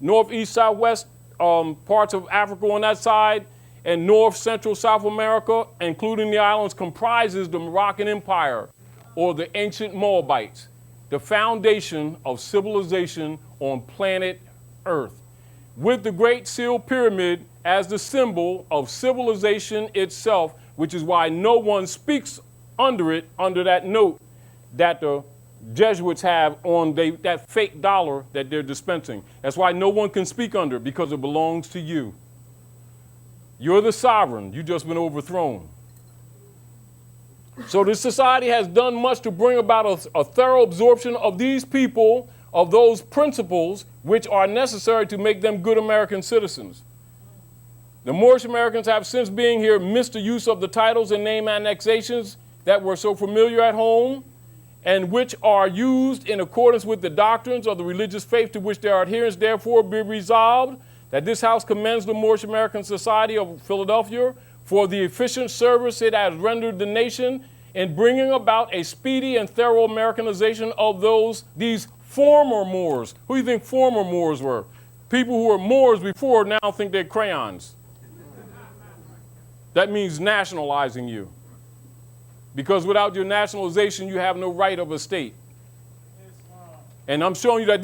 S2: northeast, southwest parts of Africa on that side, and north, central, South America, including the islands, comprises the Moroccan Empire, or the ancient Moabites, the foundation of civilization on planet Earth. with the Great Seal Pyramid as the symbol of civilization itself, which is why no one speaks under it, under that note that the Jesuits have on that fake dollar that they're dispensing. That's why no one can speak under it, because it belongs to you. You're the sovereign. You've just been overthrown. So this society has done much to bring about a thorough absorption of these people, of those principles which are necessary to make them good American citizens. The Moorish Americans have, since being here, missed the use of the titles and name annexations that were so familiar at home, and which are used in accordance with the doctrines of the religious faith to which their adherents therefore be resolved, that this house commends the Moorish American Society of Philadelphia for the efficient service it has rendered the nation in bringing about a speedy and thorough Americanization of these former Moors. Who do you think former Moors were? People who were Moors before now think they're crayons. That means nationalizing you. Because without your nationalization, you have no right of a state. And I'm showing you that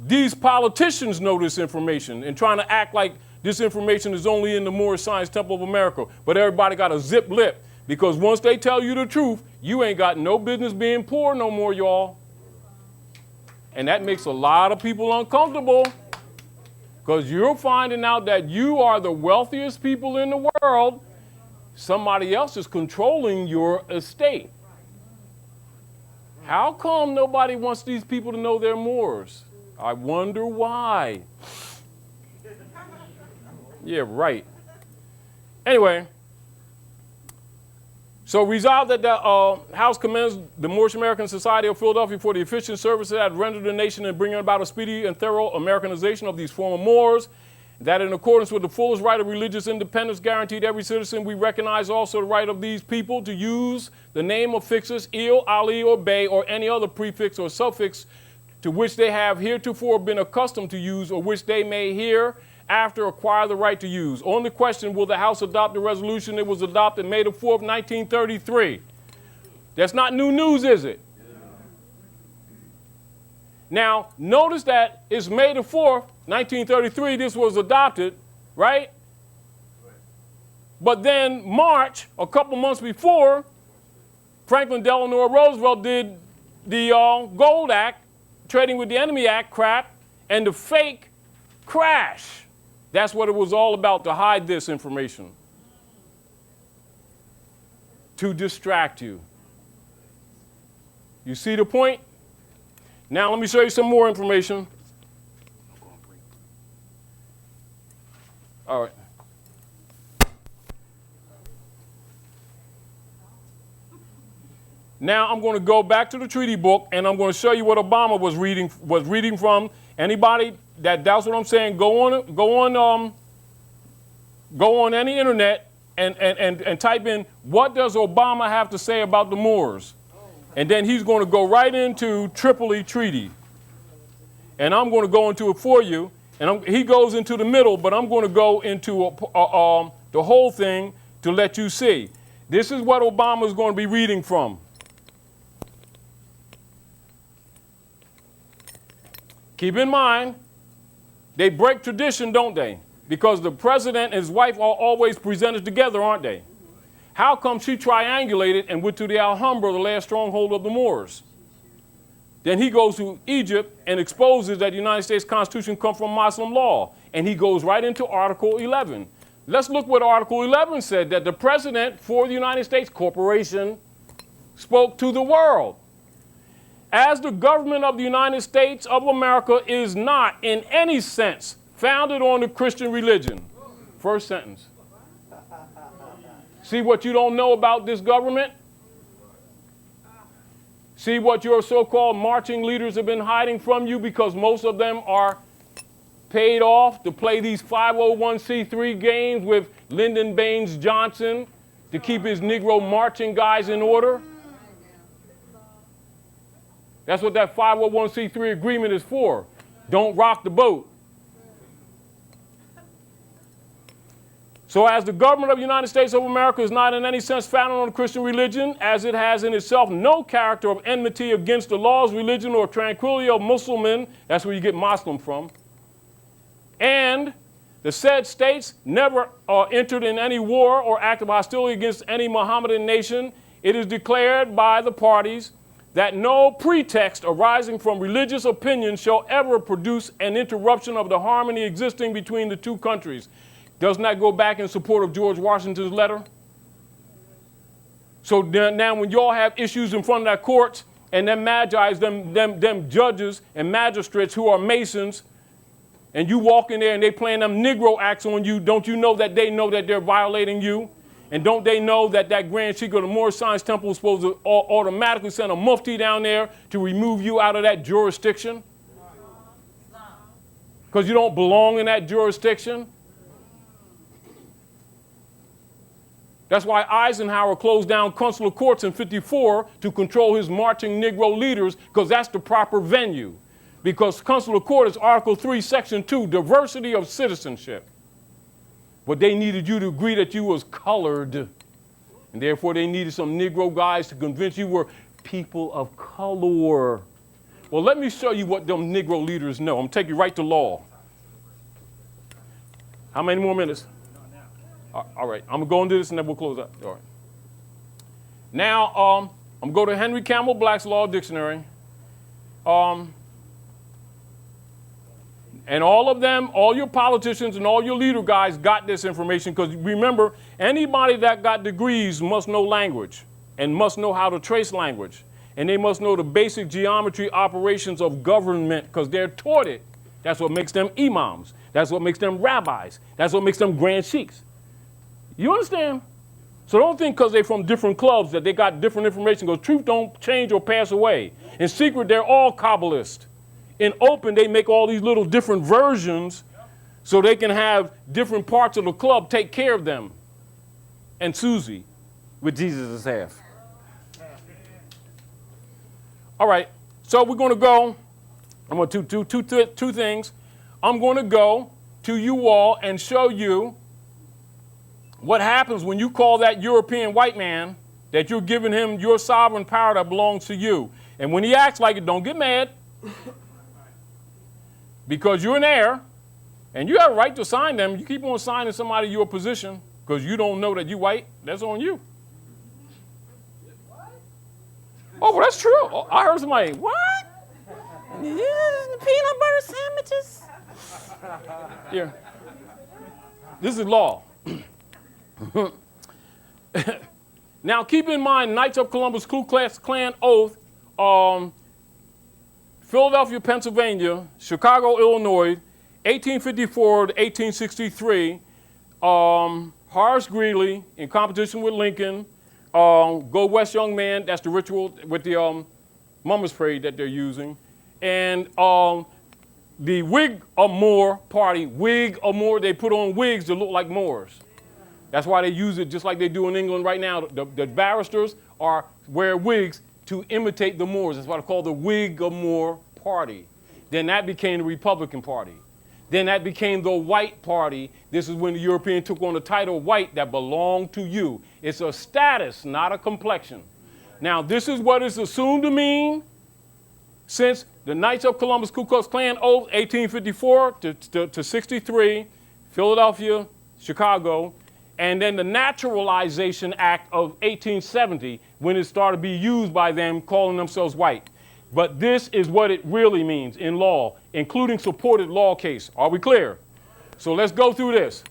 S2: these politicians know this information and trying to act like this information is only in the Moorish Science Temple of America. But everybody got a zip lip, because once they tell you the truth, you ain't got no business being poor no more, y'all. And that makes a lot of people uncomfortable, because you're finding out that you are the wealthiest people in the world. Somebody else is controlling your estate. How come nobody wants these people to know they're Moors? I wonder why. Yeah, right. Anyway, so resolved that the House commends the Moorish American Society of Philadelphia for the efficient services that rendered the nation in bringing about a speedy and thorough Americanization of these former Moors, that in accordance with the fullest right of religious independence guaranteed every citizen, we recognize also the right of these people to use the name of fixers, Il, Ali, or Bey, or any other prefix or suffix to which they have heretofore been accustomed to use, or which they may hereafter acquire the right to use. On the question, will the House adopt the resolution, it was adopted May the 4th, 1933. That's not new news, is it? Now, notice that it's May the 4th, 1933, this was adopted, right? But then March, a couple months before, Franklin Delano Roosevelt did the Gold Act, Trading with the Enemy Act crap, and the fake crash. That's what it was all about, to hide this information. To distract you. You see the point? Now let me show you some more information. All right. Now I'm going to go back to the treaty book, and I'm going to show you what Obama was reading from. Anybody that doubts what I'm saying, go on any internet and type in, what does Obama have to say about the Moors? And then he's going to go right into Tripoli Treaty. And I'm going to go into it for you. And he goes into the middle, but I'm going to go into the whole thing to let you see. This is what Obama is going to be reading from. Keep in mind, they break tradition, don't they? Because the president and his wife are always presented together, aren't they? How come she triangulated and went to the Alhambra, the last stronghold of the Moors? Then he goes to Egypt and exposes that the United States Constitution comes from Muslim law. And he goes right into Article 11. Let's look what Article 11 said, that the president for the United States Corporation spoke to the world. As the government of the United States of America is not in any sense founded on the Christian religion. First sentence. See what you don't know about this government? See what your so-called marching leaders have been hiding from you, because most of them are paid off to play these 501c3 games with Lyndon Baines Johnson to keep his Negro marching guys in order. That's what that 501c3 agreement is for. Don't rock the boat. So as the government of the United States of America is not in any sense founded on the Christian religion, as it has in itself no character of enmity against the laws, religion, or tranquility of Muslimin, that's where you get Muslim from, And the said states never entered in any war or act of hostility against any Mohammedan nation. It is declared by the parties that no pretext arising from religious opinion shall ever produce an interruption of the harmony existing between the two countries. Doesn't that go back in support of George Washington's letter? So now when y'all have issues in front of that courts and them magi's, them judges and magistrates who are Masons, and you walk in there and they playing them Negro acts on you, don't you know that they know that they're violating you? And don't they know that that Grand Sheik of the Moorish Science Temple is supposed to automatically send a mufti down there to remove you out of that jurisdiction? Because you don't belong in that jurisdiction? That's why Eisenhower closed down consular courts in '54 to control his marching Negro leaders, because that's the proper venue. Because consular court is Article 3, Section 2, diversity of citizenship. But they needed you to agree that you was colored. And therefore they needed some Negro guys to convince you were people of color. Well, let me show you what them Negro leaders know. I'm going to take you right to law. How many more minutes? All right, I'm going to go into this and then we'll close up. All right. Now, I'm going to go to Henry Campbell Black's Law Dictionary. And all of them, all your politicians and all your leader guys got this information, because remember, anybody that got degrees must know language and must know how to trace language. And they must know the basic geometry operations of government, because they're taught it. That's what makes them imams. That's what makes them rabbis. That's what makes them grand sheiks. You understand? So don't think because they're from different clubs that they got different information, because truth don't change or pass away. In secret, they're all Kabbalists. In open, they make all these little different versions so they can have different parts of the club take care of them. And Susie, with Jesus' half. All right, so we're going to go. I'm going to do two things. I'm going to go to you all and show you what happens when you call that European white man, that you're giving him your sovereign power that belongs to you. And when he acts like it, don't get mad. Because you're an heir, and you have a right to sign them. You keep on signing somebody your position because you don't know that you white, that's on you. Oh, well, that's true. Oh, I heard somebody, what? Yeah, peanut butter sandwiches. Yeah. This is law. Now, keep in mind, Knights of Columbus Ku Klux Klan oath, Philadelphia, Pennsylvania, Chicago, Illinois, 1854 to 1863. Horace Greeley in competition with Lincoln. Go West, young man. That's the ritual with the Mummer's Parade that they're using. And the Whig or Moor party, Whig or Moor, they put on wigs that look like Moors. That's why they use it just like they do in England right now. The barristers wear wigs to imitate the Moors. That's what I call the Whig or Moor party. Then that became the Republican Party. Then that became the White Party. This is when the European took on the title white that belonged to you. It's a status, not a complexion. Now, this is what it's assumed to mean since the Knights of Columbus Ku Klux Klan oath, 1854 to 63, Philadelphia, Chicago, and then the Naturalization Act of 1870, when it started to be used by them calling themselves white. But this is what it really means in law, including supported law case. Are we clear? So let's go through this.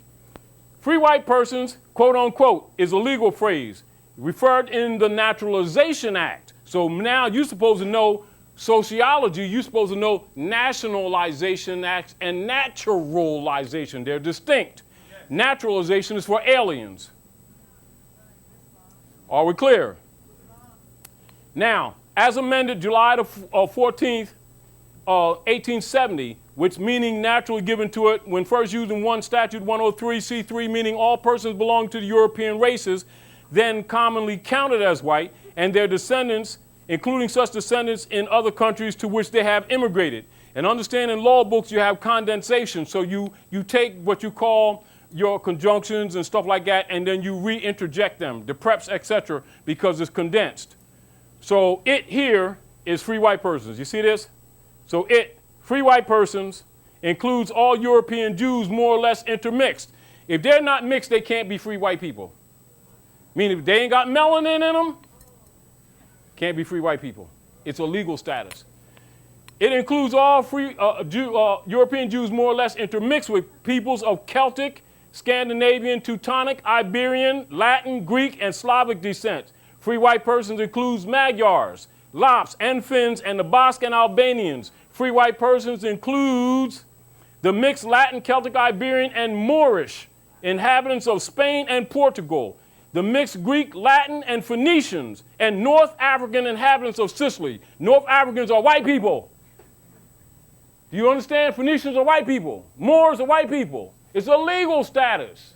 S2: Free white persons, quote unquote, is a legal phrase referred in the Naturalization Act. So now you're supposed to know sociology, you're supposed to know nationalization acts and naturalization. They're distinct. Naturalization is for aliens. Are we clear? Now, as amended July the 14th, 1870, which meaning naturally given to it when first used in 1 Statute 103C3, meaning all persons belonging to the European races, then commonly counted as white, and their descendants, including such descendants in other countries to which they have immigrated. And understand in law books you have condensation, so you take what you call your conjunctions and stuff like that, and then you re-interject them, the preps, etc., because it's condensed. So it here is free white persons. You see this? So free white persons, includes all European Jews more or less intermixed. If they're not mixed, they can't be free white people. Meaning if they ain't got melanin in them, can't be free white people. It's a legal status. It includes all free European Jews more or less intermixed with peoples of Celtic, Scandinavian, Teutonic, Iberian, Latin, Greek, and Slavic descent. Free white persons includes Magyars, Lapps, and Finns, and the Basque and Albanians. Free white persons includes the mixed Latin, Celtic, Iberian, and Moorish inhabitants of Spain and Portugal, the mixed Greek, Latin, and Phoenicians, and North African inhabitants of Sicily. North Africans are white people. Do you understand? Phoenicians are white people. Moors are white people. It's a legal status.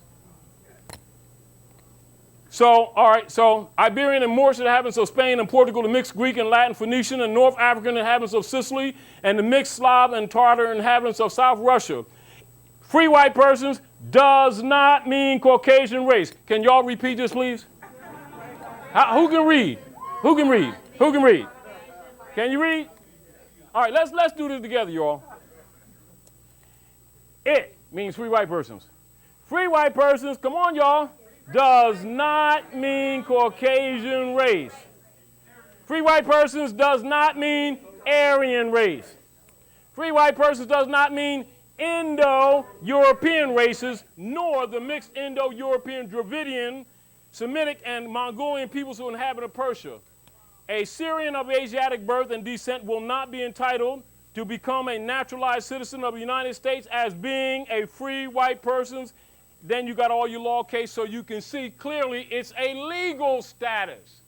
S2: So, all right, so Iberian and Moorish inhabitants of Spain and Portugal, the mixed Greek and Latin, Phoenician, and North African inhabitants of Sicily, and the mixed Slav and Tartar inhabitants of South Russia. Free white persons does not mean Caucasian race. Can y'all repeat this, please? Who can read? Who can read? Who can read? Can you read? All right, let's do this together, y'all. It means free white persons. Free white persons, come on, y'all, does not mean Caucasian race. Free white persons does not mean Aryan race. Free white persons does not mean Indo-European races, nor the mixed Indo-European, Dravidian, Semitic, and Mongolian peoples who inhabit Persia. A Syrian of Asiatic birth and descent will not be entitled to become a naturalized citizen of the United States as being a free white person. Then you got all your law case, so you can see clearly it's a legal status.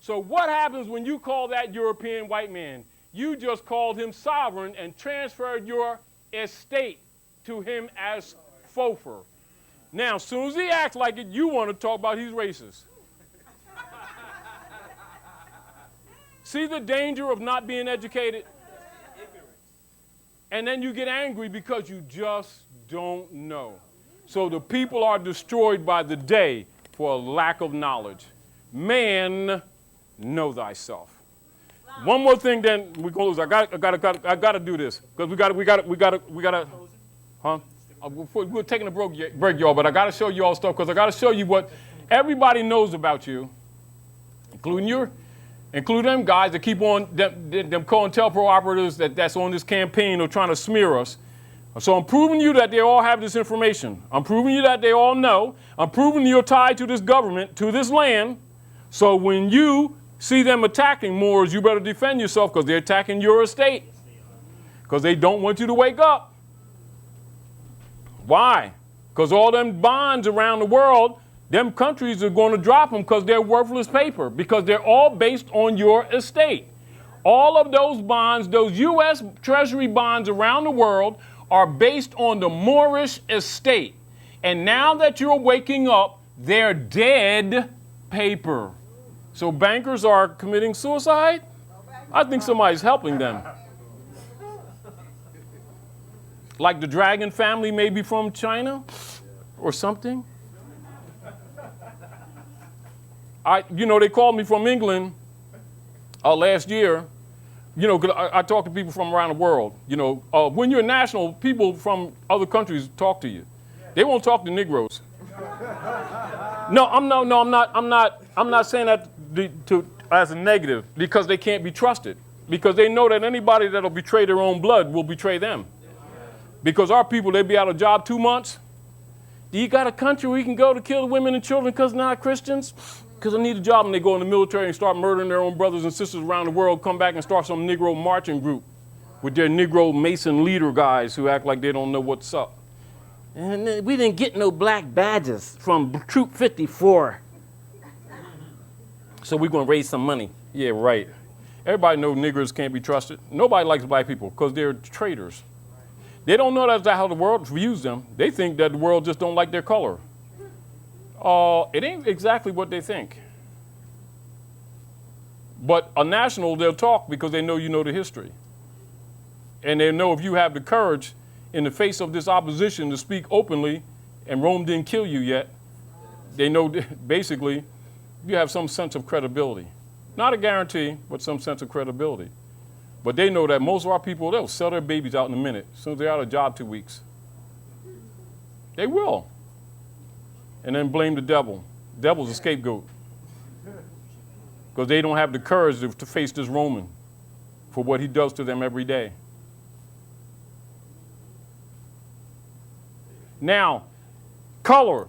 S2: So what happens when you call that European white man? You just called him sovereign and transferred your estate to him as fofer. Now, as soon as he acts like it, you want to talk about he's racist. See the danger of not being educated? And then you get angry because you just don't know. So the people are destroyed by the day for a lack of knowledge. Man, know thyself. One more thing, then we close. I got to do this because we got to. Huh? We're taking a break, y'all. But I got to show you all stuff because I got to show you what everybody knows about you, including them guys that keep on them COINTELPRO operatives that's on this campaign or trying to smear us. So I'm proving you that they all have this information. I'm proving you that they all know. I'm proving you're tied to this government, to this land. So when you see them attacking Moors, you better defend yourself because they're attacking your estate. Because they don't want you to wake up. Why? Because all them bonds around the world, them countries are going to drop them because they're worthless paper, because they're all based on your estate. All of those bonds, those U.S. Treasury bonds around the world, are based on the Moorish estate. And now that you're waking up, they're dead paper. So bankers are committing suicide? I think somebody's helping them. Like the Dragon family, maybe from China or something. They called me from England last year. I talk to people from around the world. When you're national, people from other countries talk to you. They won't talk to Negroes. No, I'm not saying that as a negative because they can't be trusted. Because they know that anybody that'll betray their own blood will betray them. Because our people, they'll be out of job 2 months. Do you got a country where you can go to kill the women and children because they're not Christians? Because I need a job, and they go in the military and start murdering their own brothers and sisters around the world, come back and start some Negro marching group with their Negro Mason leader guys who act like they don't know what's up. And we didn't get no black badges from Troop 54. So we're going to raise some money. Yeah, right. Everybody knows niggers can't be trusted. Nobody likes black people because they're traitors. They don't know that's how the world views them. They think that the world just don't like their color. It ain't exactly what they think. But a national, they'll talk because they know you know the history. And they know if you have the courage in the face of this opposition to speak openly, and Rome didn't kill you yet, they know basically you have some sense of credibility. Not a guarantee, but some sense of credibility. But they know that most of our people, they'll sell their babies out in a minute. As soon as they're out of a job 2 weeks. They will. And then blame the devil. The devil's a scapegoat. Because they don't have the courage to face this Roman for what he does to them every day. Now, color.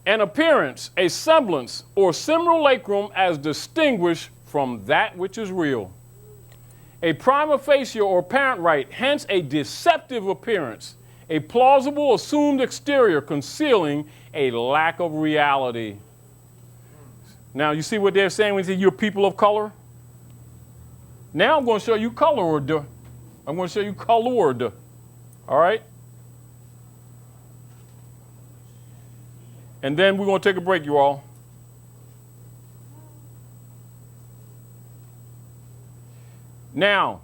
S2: An appearance, a semblance, or simulacrum as distinguished from that which is real. A prima facie or apparent right, hence a deceptive appearance, a plausible assumed exterior concealing a lack of reality. Now, you see what they're saying when they say you're people of color? Now I'm going to show you colored. I'm going to show you colored. All right? And then we're going to take a break, you all. Now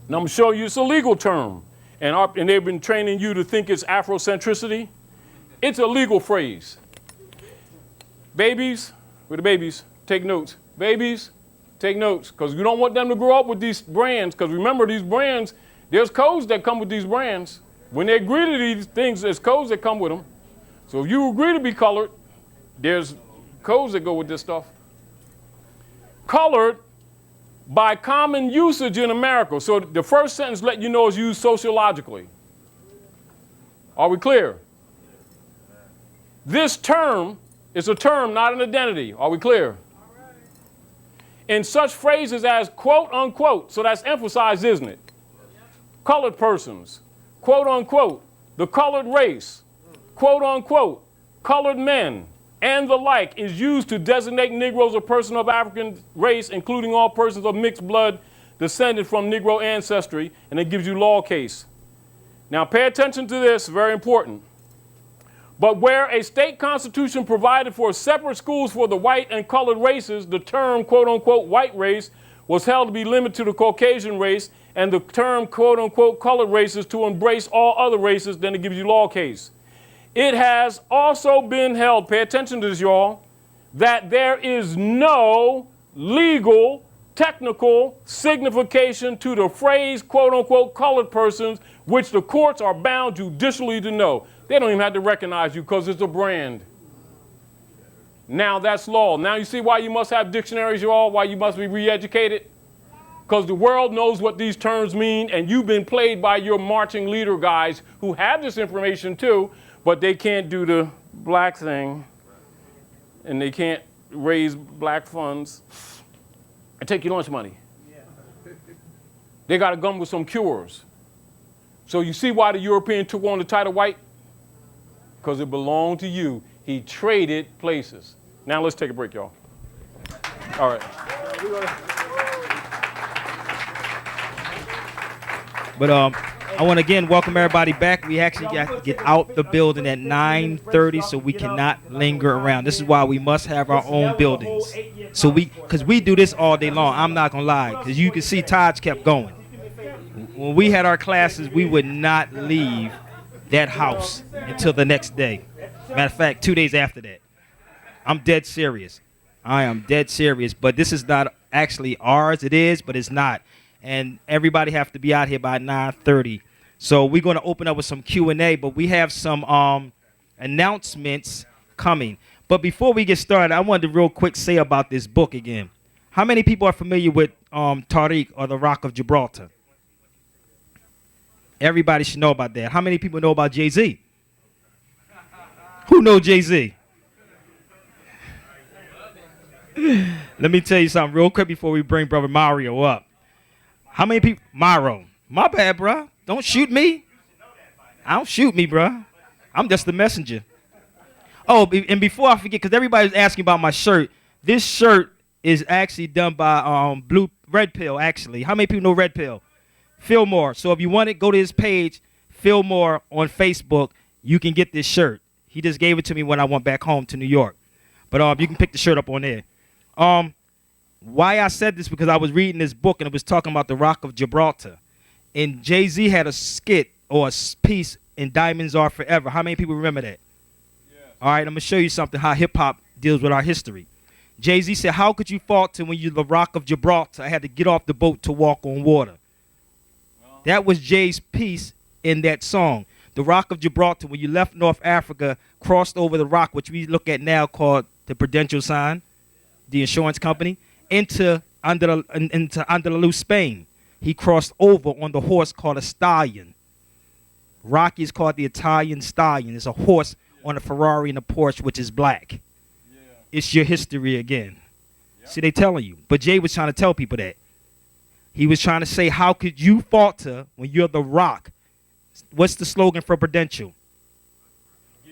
S2: I'm going to show you it's a legal term. And they've been training you to think it's Afrocentricity. It's a legal phrase. Babies, with the babies, take notes. Babies, take notes. Because you don't want them to grow up with these brands. Because remember, these brands, there's codes that come with these brands. When they agree to these things, there's codes that come with them. So if you agree to be colored, there's codes that go with this stuff. Colored by common usage in America. So the first sentence let you know is used sociologically. Are we clear? This term is a term, not an identity. Are we clear? In such phrases as quote unquote, so that's emphasized, isn't it? Colored persons, quote unquote, the colored race, quote unquote, colored men, and the like is used to designate Negroes or persons of African race, including all persons of mixed blood descended from Negro ancestry, and it gives you law case. Now pay attention to this, very important. But where a state constitution provided for separate schools for the white and colored races, the term quote unquote white race was held to be limited to the Caucasian race, and the term quote unquote colored races to embrace all other races, then it gives you law case. It has also been held, pay attention to this, y'all, that there is no legal, technical signification to the phrase, quote unquote, colored persons, which the courts are bound judicially to know. They don't even have to recognize you because it's a brand. Now that's law. Now you see why you must have dictionaries, y'all, why you must be re-educated? Because the world knows what these terms mean, and you've been played by your marching leader guys who have this information too, but they can't do the black thing, and they can't raise black funds and take your lunch money. They got to come with some cures. So you see why the European took on the title white? Because it belonged to you. He traded places. Now let's take a break, y'all. All right.
S1: But I want to again welcome everybody back. We actually got to get out the building at 9:30, so we cannot linger around. This is why we must have our own buildings. So because we do this all day long. I'm not gonna lie, because you can see Taj kept going. When we had our classes, we would not leave that house until the next day. Matter of fact, 2 days after that. I'm dead serious. I am dead serious. But this is not actually ours. It is, but it's not. And everybody have to be out here by 9:30. So we're going to open up with some Q&A, but we have some announcements coming. But before we get started, I wanted to real quick say about this book again. How many people are familiar with Tarik, or the Rock of Gibraltar? Everybody should know about that. How many people know about Jay-Z? Who know Jay-Z? Let me tell you something real quick before we bring Brother Mario up. How many people? Mario. My bad, bro. Don't shoot me. Don't shoot me, bro. I'm just the messenger. Oh, and before I forget, because everybody's asking about my shirt. This shirt is actually done by Red Pill, actually. How many people know Red Pill? Fillmore. So if you want it, go to his page, Fillmore, on Facebook. You can get this shirt. He just gave it to me when I went back home to New York. But you can pick the shirt up on there. Why I said this, because I was reading this book and it was talking about the Rock of Gibraltar. And Jay-Z had a skit or a piece in Diamonds Are Forever. How many people remember that? Yeah. All right, I'm going to show you something, how hip-hop deals with our history. Jay-Z said, how could you falter when you're the Rock of Gibraltar? I had to get off the boat to walk on water. That was Jay's piece in that song. The Rock of Gibraltar, when you left North Africa, crossed over the rock, which we look at now called the Prudential sign, the insurance company, into Andalus, Spain. He crossed over on the horse called a stallion. Rocky is called the Italian stallion. It's a horse on a Ferrari and a Porsche, which is black. Yeah. It's your history again. Yep. See, they telling you. But Jay was trying to tell people that. He was trying to say, how could you falter when you're the rock? What's the slogan for Prudential?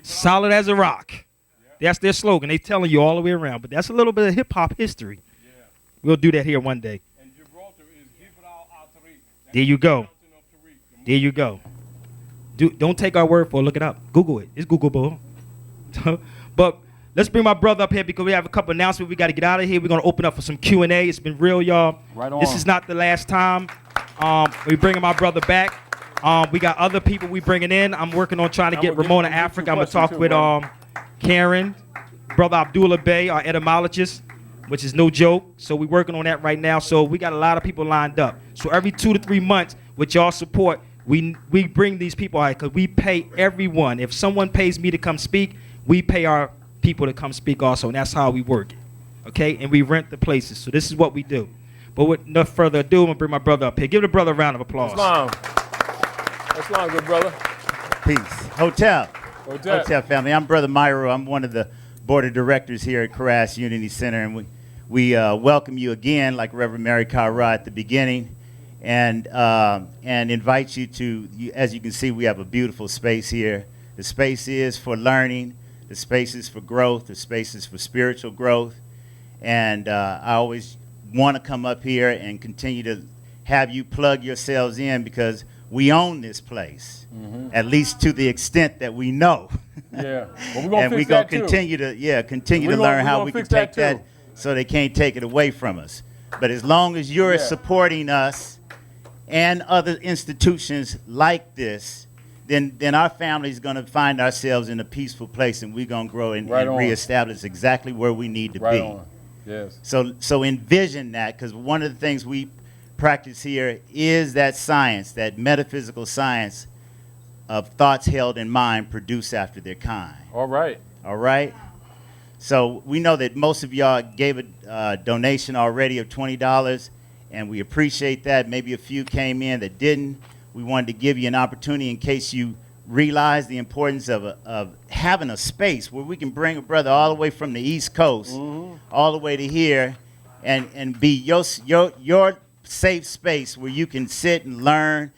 S1: Solid as a rock. Yeah. That's their slogan. They telling you all the way around. But that's a little bit of hip-hop history. Yeah. We'll do that here one day.
S2: And Gibraltar is Tarik.
S1: There you go. There you go. Don't take our word for it. Look it up. Google it. It's Googleable. But let's bring my brother up here because we have a couple announcements. We got to get out of here. We're going to open up for some Q&A. It's been real, y'all.
S2: Right on.
S1: This is not the last time. We're bringing my brother back. We got other people we bringing in. I'm working on trying to get Ramona Africa. I'm going to talk with Karen, Brother Abdullah Bey, our etymologist, which is no joke. So we're working on that right now. So we got a lot of people lined up. So every 2 to 3 months, with y'all support, we bring these people out because we pay everyone. If someone pays me to come speak, we pay our people to come speak also, and that's how we work it. Okay? And we rent the places. So this is what we do. But with no further ado, I'm going to bring my brother up here. Give the brother a round of applause.
S2: That's long, good brother.
S5: Peace. Hotel family. I'm Brother Myro. I'm one of the board of directors here at Caras Unity Center, and we welcome you again, like Reverend Mary Kara at the beginning, and invite you to, as you can see, we have a beautiful space here. The space is for learning. The space is for growth. The space is for spiritual growth. And I always want to come up here and continue to have you plug yourselves in because we own this place, at least to the extent that we know.
S2: Yeah, well,
S5: and we're going to continue to learn how we can take that so they can't take it away from us. But as long as you're supporting us and other institutions like this, then our family is going to find ourselves in a peaceful place, and we're going to grow and reestablish exactly where we need to be.
S2: On. Yes.
S5: So envision that, because one of the things we practice here is that science, that metaphysical science of thoughts held in mind produced after their kind.
S2: All right.
S5: All right? So we know that most of y'all gave a donation already of $20, and we appreciate that. Maybe a few came in that didn't. We wanted to give you an opportunity in case you realize the importance of having a space where we can bring a brother all the way from the East Coast all the way to here and be your safe space where you can sit and learn.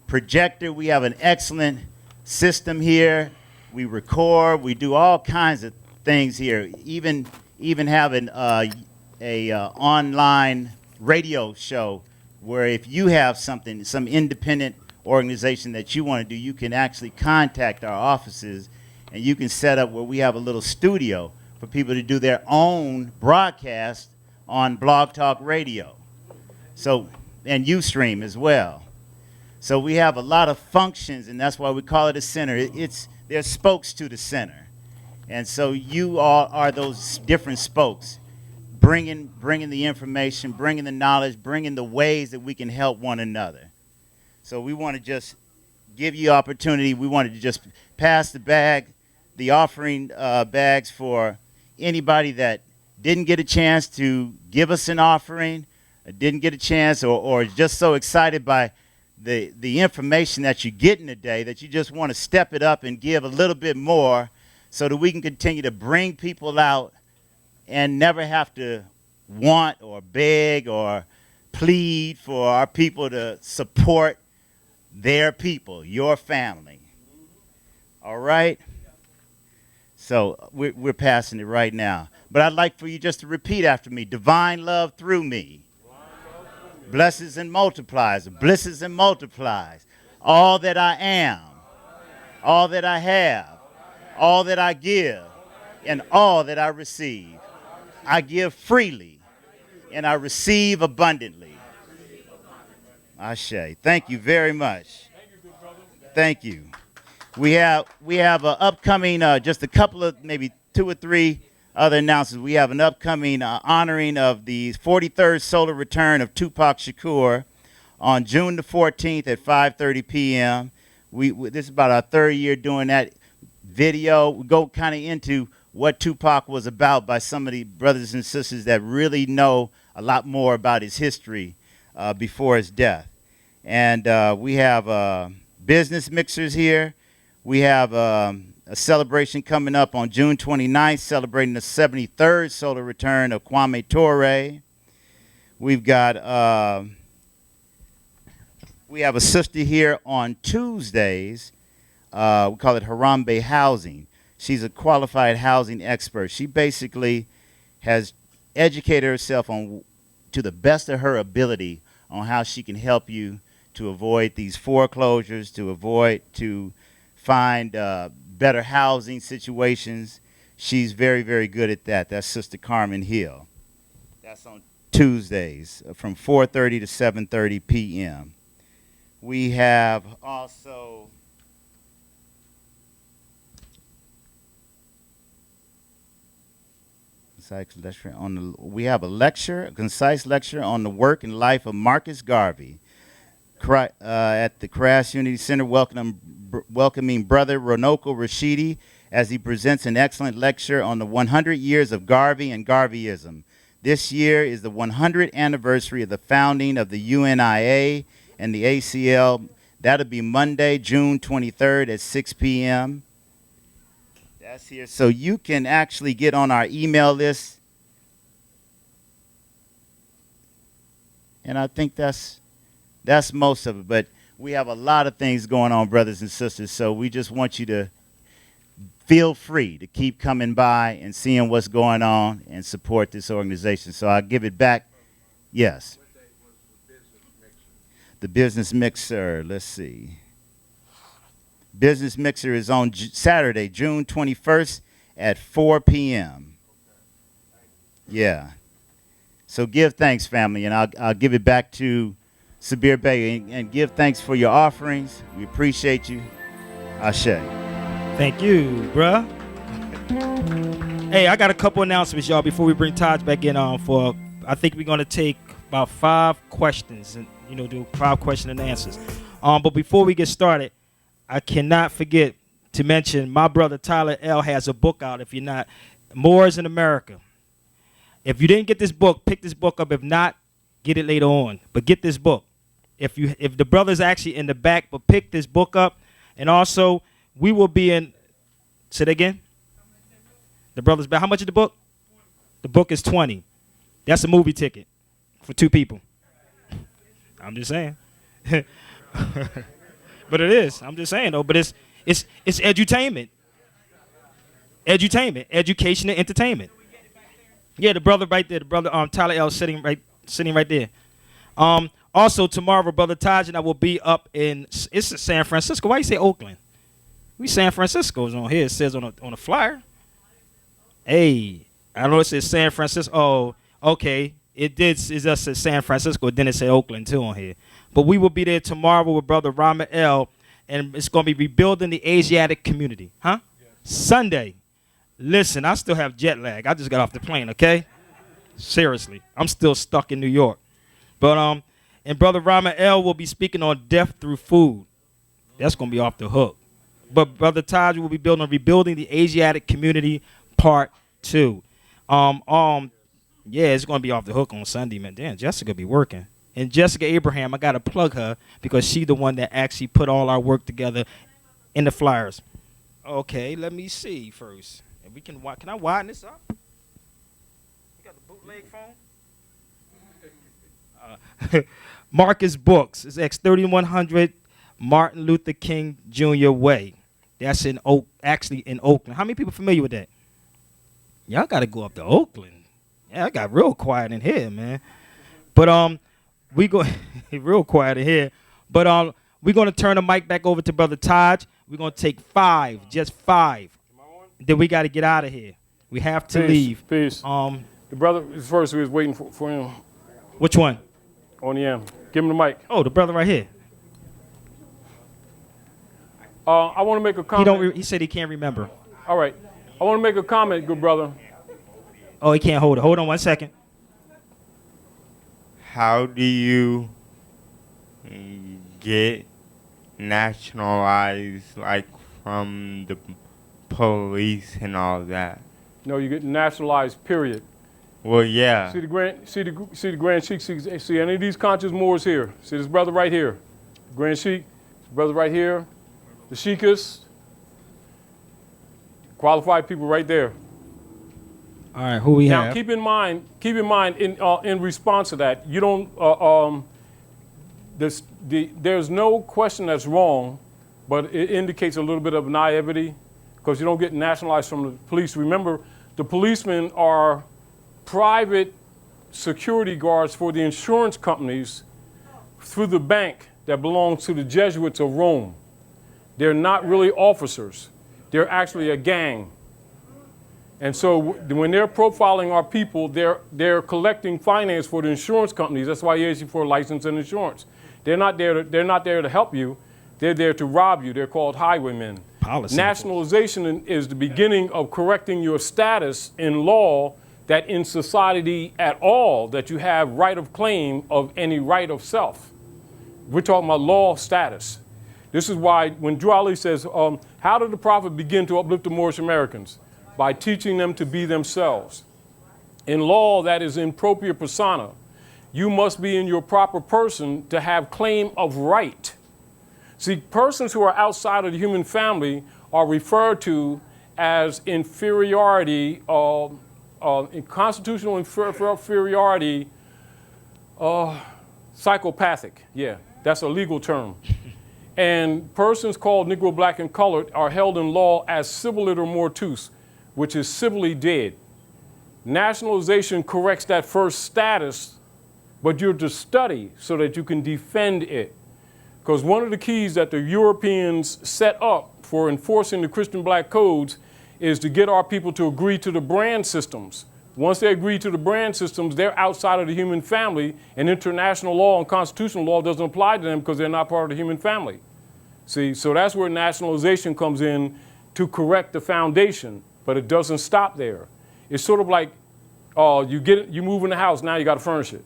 S5: Projector, we have an excellent system here. We record, we do all kinds of things here, even having a online radio show where if you have something, some independent organization that you want to do, you can actually contact our offices and you can set up where we have a little studio for people to do their own broadcast on Blog Talk Radio. So, and Ustream as well. So we have a lot of functions, and that's why we call it a center. There's spokes to the center. And so you all are those different spokes, bringing the information, bringing the knowledge, bringing the ways that we can help one another. So we want to just give you opportunity. We wanted to just pass the offering bags for anybody that didn't get a chance to give us an offering, didn't get a chance, or is just so excited by the information that you're getting today that you just want to step it up and give a little bit more so that we can continue to bring people out and never have to want or beg or plead for our people to support their people, your family. All right? So we're passing it right now. But I'd like for you just to repeat after me. Divine love through me. Blesses and multiplies. Blisses and multiplies. All that I am. All that I have. All that I give. And all that I receive. I give freely. And I receive abundantly. Ashe. Thank you very much. Thank you. We have upcoming just a couple of maybe 2 or 3 other announcements. We have an upcoming honoring of the 43rd solar return of Tupac Shakur on June the 14th at 5:30 p.m. This is about our third year doing that video. We go kind of into what Tupac was about by some of the brothers and sisters that really know a lot more about his history before his death. And we have business mixers here. We have a celebration coming up on June 29th, celebrating the 73rd solar return of Kwame Ture. We've got, we have a sister here on Tuesdays. We call it Harambe Housing. She's a qualified housing expert. She basically has educated herself on, to the best of her ability, on how she can help you to avoid these foreclosures, to find better housing situations. She's very, very good at that. That's Sister Carmen Hill. That's on Tuesdays from 4:30 to 7:30 p.m. We have also we have a concise lecture on the work and life of Marcus Garvey at the Crash Unity Center, welcoming Brother Ronoko Rashidi as he presents an excellent lecture on the 100 years of Garvey and Garveyism. This year is the 100th anniversary of the founding of the UNIA and the ACL. That'll be Monday, June 23rd at 6 p.m. That's here. So you can actually get on our email list. And I think that's most of it. But we have a lot of things going on, brothers and sisters. So we just want you to feel free to keep coming by and seeing what's going on and support this organization. So I'll give it back. Yes.
S6: What day was the business mixer?
S5: The business mixer, let's see. Business Mixer is on Saturday, June 21st at 4 p.m. Yeah. So give thanks, family, and I'll give it back to Sabir Bey, and give thanks for your offerings. We appreciate you. Ashe.
S1: Thank you, bruh. Hey, I got a couple announcements, y'all, before we bring Taj back in for, I think we're going to take about 5 questions and, do 5 question and answers. But before we get started, I cannot forget to mention my brother Tyler L. has a book out. If you're not, Moors in America. If you didn't get this book, pick this book up. If not, get it later on. But get this book. If the brother's actually in the back, but pick this book up. And also, we will be in. Say that again. The brother's back. How much is the book? The book is $20. That's a movie ticket for 2 people. I'm just saying. But it is. I'm just saying though. But it's edutainment. Edutainment. Education and entertainment. Yeah, the brother right there. The brother Tyler L. sitting right there. Also tomorrow, Brother Taj and I will be up in San Francisco. Why you say Oakland? We San Francisco's on here. It says on a flyer. Hey, I know it says San Francisco. Oh, okay. It just says San Francisco. Then it said Oakland too on here. But we will be there tomorrow with Brother Rama L. And it's going to be rebuilding the Asiatic community. Huh? Yeah. Sunday. Listen, I still have jet lag. I just got off the plane, okay? Seriously. I'm still stuck in New York. But and Brother Rama L. will be speaking on death through food. That's going to be off the hook. But Brother Taj will be rebuilding the Asiatic community part 2. Yeah, it's going to be off the hook on Sunday, man. Damn, Jessica be working. And Jessica Abraham, I got to plug her because she's the one that actually put all our work together in the flyers. Okay, let me see first. If we can I widen this up? You got the bootleg phone? Marcus Books. It's X3100 Martin Luther King Jr. Way. That's in Oakland. How many people familiar with that? Y'all got to go up to Oakland. Yeah, I got real quiet in here, man. But we go real quiet in here. But we're going to turn the mic back over to Brother Taj. We're going to take 5, just 5. Then we got to get out of here. We have to leave.
S2: Peace. The brother is first. We was waiting for him.
S1: Which one?
S2: On the end. Give him the mic.
S1: Oh, the brother right here.
S2: I want to make a comment.
S1: He said he can't remember.
S2: All right. I want to make a comment, good brother.
S1: Oh, he can't hold it. Hold on 1 second.
S7: How do you get nationalized, like from the police and all that?
S2: No, you get nationalized, period.
S7: Well, yeah.
S2: See the Grand Sheik, see any of these conscious Moors here? See this brother right here? Grand Sheik, this brother right here. The Sheikus. Qualified people right there.
S1: All right, who we
S2: Now,
S1: have?
S2: keep in mind, in response to that, you don't, there's no question that's wrong, but it indicates a little bit of naivety because you don't get nationalized from the police. Remember, the policemen are private security guards for the insurance companies through the bank that belongs to the Jesuits of Rome. They're not really officers. They're actually a gang. And so when they're profiling our people, they're collecting finance for the insurance companies. That's why he asks you for a license and insurance. They're not there to help you. They're there to rob you. They're called highwaymen.
S1: Policy.
S2: Nationalization is the beginning of correcting your status in law, that in society at all that you have right of claim of any right of self. We're talking about law status. This is why when Drew Ali says, how did the prophet begin to uplift the Moorish Americans? By teaching them to be themselves. In law, that is in propria persona. You must be in your proper person to have claim of right. See, persons who are outside of the human family are referred to as inferiority, in constitutional inferiority, psychopathic. Yeah, that's a legal term. And persons called Negro, Black, and Colored are held in law as civiliter mortuus, which is civilly dead. Nationalization corrects that first status, but you're to study so that you can defend it. Because one of the keys that the Europeans set up for enforcing the Christian black codes is to get our people to agree to the brand systems. Once they agree to the brand systems, they're outside of the human family, and international law and constitutional law doesn't apply to them because they're not part of the human family. See, so that's where nationalization comes in to correct the foundation, but it doesn't stop there. It's sort of like you move in the house, now you got to furnish it.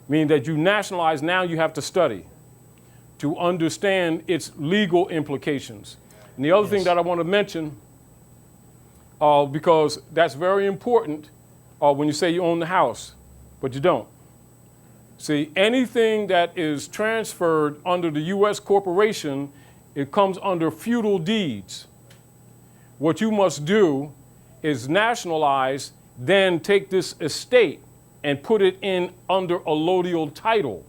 S2: Meaning that you nationalize, now you have to study to understand its legal implications. And the other thing that I want to mention, because that's very important when you say you own the house, but you don't. See, anything that is transferred under the U.S. corporation, it comes under feudal deeds. What you must do is nationalize, then take this estate and put it in under a allodial title,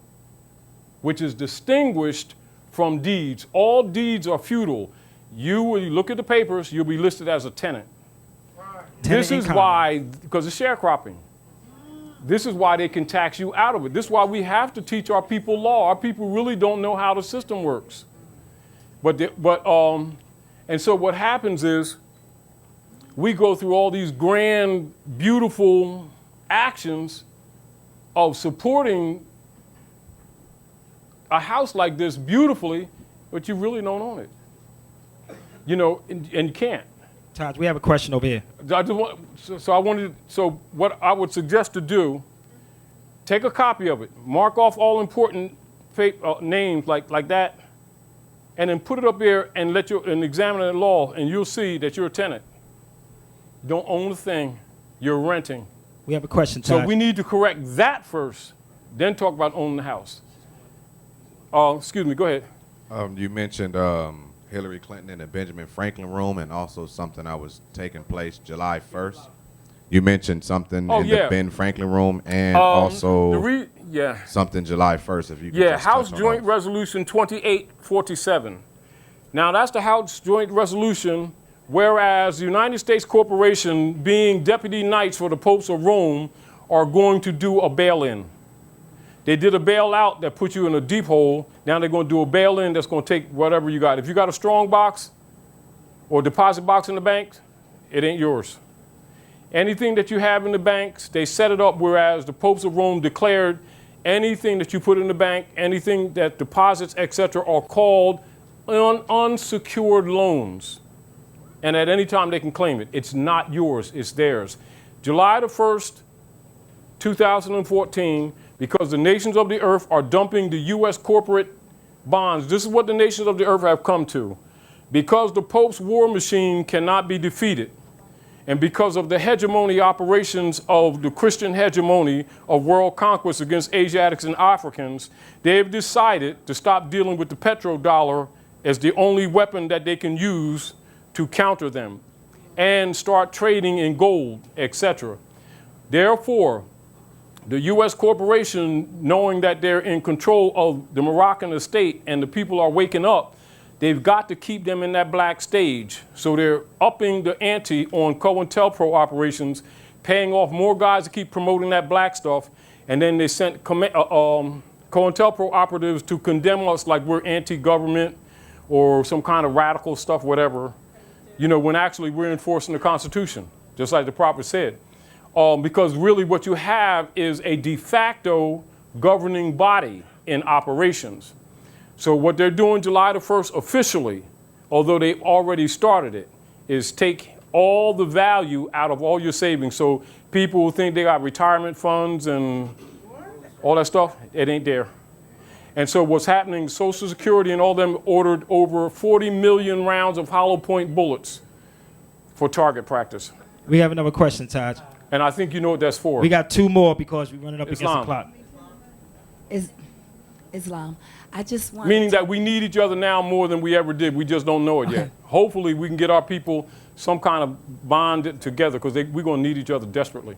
S2: which is distinguished from deeds. All deeds are feudal. When you look at the papers, you'll be listed as a tenant. This is why, because of sharecropping. This is why they can tax you out of it. This is why we have to teach our people law. Our people really don't know how the system works. And so what happens is we go through all these grand, beautiful actions of supporting a house like this beautifully, but you really don't own it. You know, and you can't.
S1: Taj, we have a question over here.
S2: So what I would suggest to do, take a copy of it, mark off all important names like that, and then put it up here and and examine the law, and you'll see that you're a tenant. You don't own a thing, you're renting.
S1: We have a question, Taj.
S2: So we need to correct that first, then talk about owning the house. Excuse me, go ahead.
S6: You mentioned Hillary Clinton in the Benjamin Franklin room, and also something that was taking place July 1st. You mentioned something in the Ben Franklin room, and also something July 1st. If you could just
S2: House
S6: touch on
S2: Joint
S6: those.
S2: Resolution 2847. Now that's the House Joint Resolution, whereas the United States Corporation, being deputy knights for the popes of Rome, are going to do a bail-in. They did a bailout that put you in a deep hole. Now they're going to do a bail-in that's going to take whatever you got. If you got a strong box or deposit box in the bank, it ain't yours. Anything that you have in the banks, they set it up whereas the popes of Rome declared anything that you put in the bank, anything that deposits, etc., are called unsecured loans. And at any time they can claim it. It's not yours, it's theirs. July the 1st, 2014, because the nations of the earth are dumping the U.S. corporate bonds. This is what the nations of the earth have come to. Because the Pope's war machine cannot be defeated, and because of the hegemony operations of the Christian hegemony of world conquest against Asiatics and Africans, they have decided to stop dealing with the petrodollar as the only weapon that they can use to counter them and start trading in gold, etc. Therefore, the U.S. corporation, knowing that they're in control of the Moroccan estate and the people are waking up, they've got to keep them in that black stage. So they're upping the ante on COINTELPRO operations, paying off more guys to keep promoting that black stuff. And then they sent COINTELPRO operatives to condemn us like we're anti-government or some kind of radical stuff, whatever, you know, when actually we're enforcing the Constitution, just like the prophet said. Because really what you have is a de facto governing body in operations. So what they're doing July the 1st officially, although they've already started it, is take all the value out of all your savings. So people who think they got retirement funds and all that stuff, it ain't there. And so what's happening, Social Security and all them ordered over 40 million rounds of hollow point bullets for target practice.
S1: We have another question, Taj.
S2: And I think you know what that's for.
S1: We got two more because we're running up
S2: Islam.
S1: against the clock.
S8: Islam. I just want
S2: Meaning that we need each other now more than we ever did. We just don't know it yet. Hopefully we can get our people some kind of bond together because we're going to need each other desperately.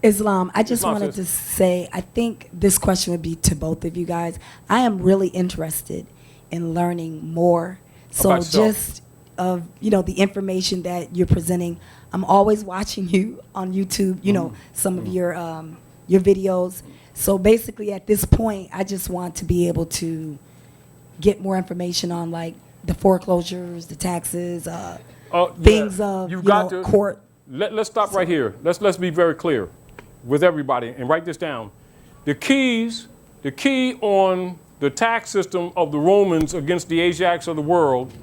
S8: Islam, I just
S2: Islam
S8: wanted
S2: says-
S8: to say, I think this question would be to both of you guys. I am really interested in learning more. So
S2: About yourself.
S8: just of, you know, the information that you're presenting. I'm always watching you on YouTube, you know, some of your videos. So basically at this point, I just want to be able to get more information on like the foreclosures, the taxes, things of,
S2: You've
S8: you
S2: got
S8: know,
S2: to-
S8: court.
S2: Let's stop right here. Let's be very clear with everybody and write this down. The key on the tax system of the Romans against the Asiatics of the world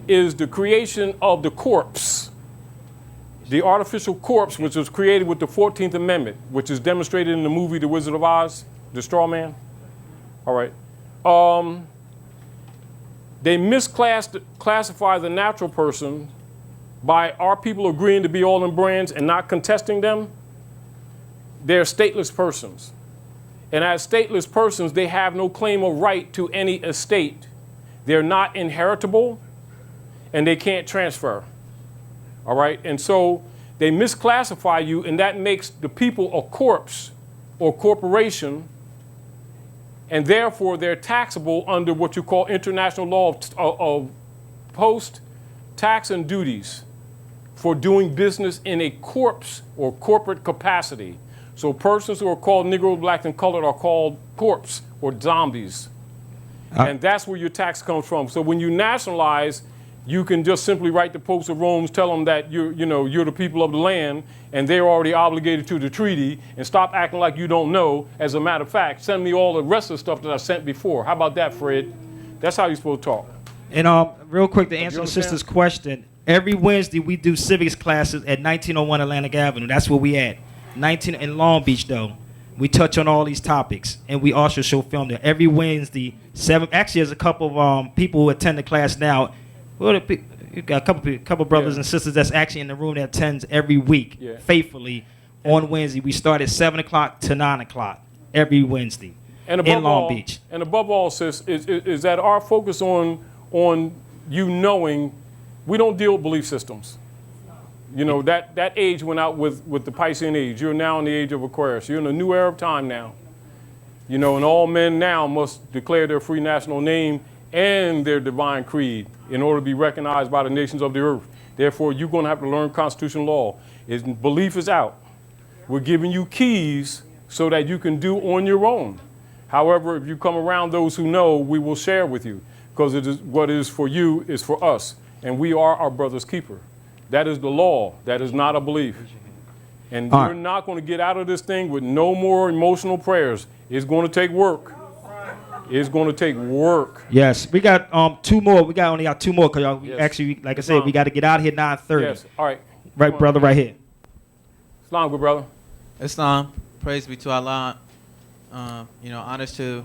S2: is the creation of the corpse, the artificial corpse, which was created with the 14th Amendment, which is demonstrated in the movie The Wizard of Oz, The Straw Man. All right. They misclassify the natural person by our people agreeing to be all in brands and not contesting them. They're stateless persons. And as stateless persons, they have no claim of right to any estate. They're not inheritable, and they can't transfer. All right? And so they misclassify you, and that makes the people a corpse or corporation, and therefore they're taxable under what you call international law of post-tax and duties for doing business in a corpse or corporate capacity. So persons who are called Negro, Black, and Colored are called corpse or zombies. And that's where your tax comes from. So when you nationalize, you can just simply write the Popes of Rome, tell them that you're the people of the land, and they're already obligated to the treaty, and stop acting like you don't know. As a matter of fact, send me all the rest of the stuff that I sent before. How about that, Fred? That's how you're supposed to talk.
S1: And real quick, to answer the sister's question, every Wednesday we do civics classes at 1901 Atlantic Avenue. That's where we at. 19 in Long Beach, though. We touch on all these topics, and we also show film there every Wednesday. Actually, there's a couple of people who attend the class now. Well, you got a couple brothers and sisters that's actually in the room that attends every week faithfully on Wednesday. We start at 7 o'clock to 9 o'clock every Wednesday in Long Beach.
S2: And above all, sis, is that our focus on you knowing we don't deal with belief systems. You know, that age went out with the Piscean age. You're now in the age of Aquarius. You're in a new era of time now. You know, and all men now must declare their free national name and their divine creed in order to be recognized by the nations of the earth. Therefore, you're going to have to learn constitutional law. Belief is out. We're giving you keys so that you can do on your own. However, if you come around those who know, we will share with you, because what is for you is for us, and we are our brother's keeper. That is the law. That is not a belief. And you're not going to get out of this thing with no more emotional prayers. It's going to take work. It's going to take work.
S1: Yes, we got two more. We only got two more because actually, like I said, we got to get out here 9:30.
S2: Yes. All right.
S1: Right, brother, right here.
S2: Islam, good brother.
S9: Islam, praise be to Allah. Honors to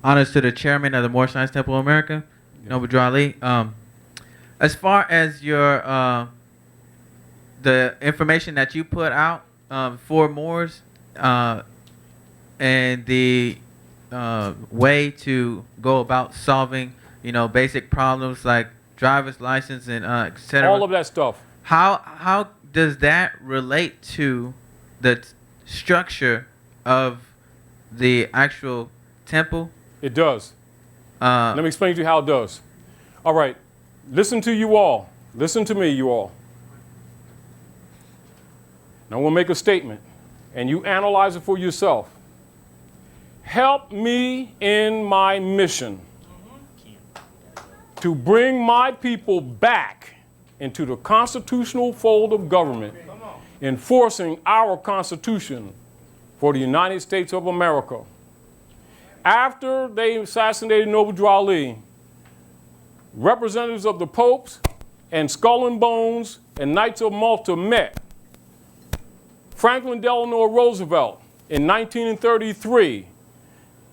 S9: the chairman of the Moorish Science Temple of America, Noble Drew Ali. As far as your the information that you put out for Moors and the way to go about solving, basic problems like driver's license and etc.
S2: All of that stuff.
S9: How does that relate to the structure of the actual temple?
S2: It does. Let me explain to you how it does. All right. Listen to you all. Listen to me, you all. Now we'll make a statement, and you analyze it for yourself. Help me in my mission to bring my people back into the constitutional fold of government, enforcing our Constitution for the United States of America. After they assassinated Noble Drew Ali, representatives of the popes and Skull and Bones and Knights of Malta met. Franklin Delano Roosevelt in 1933,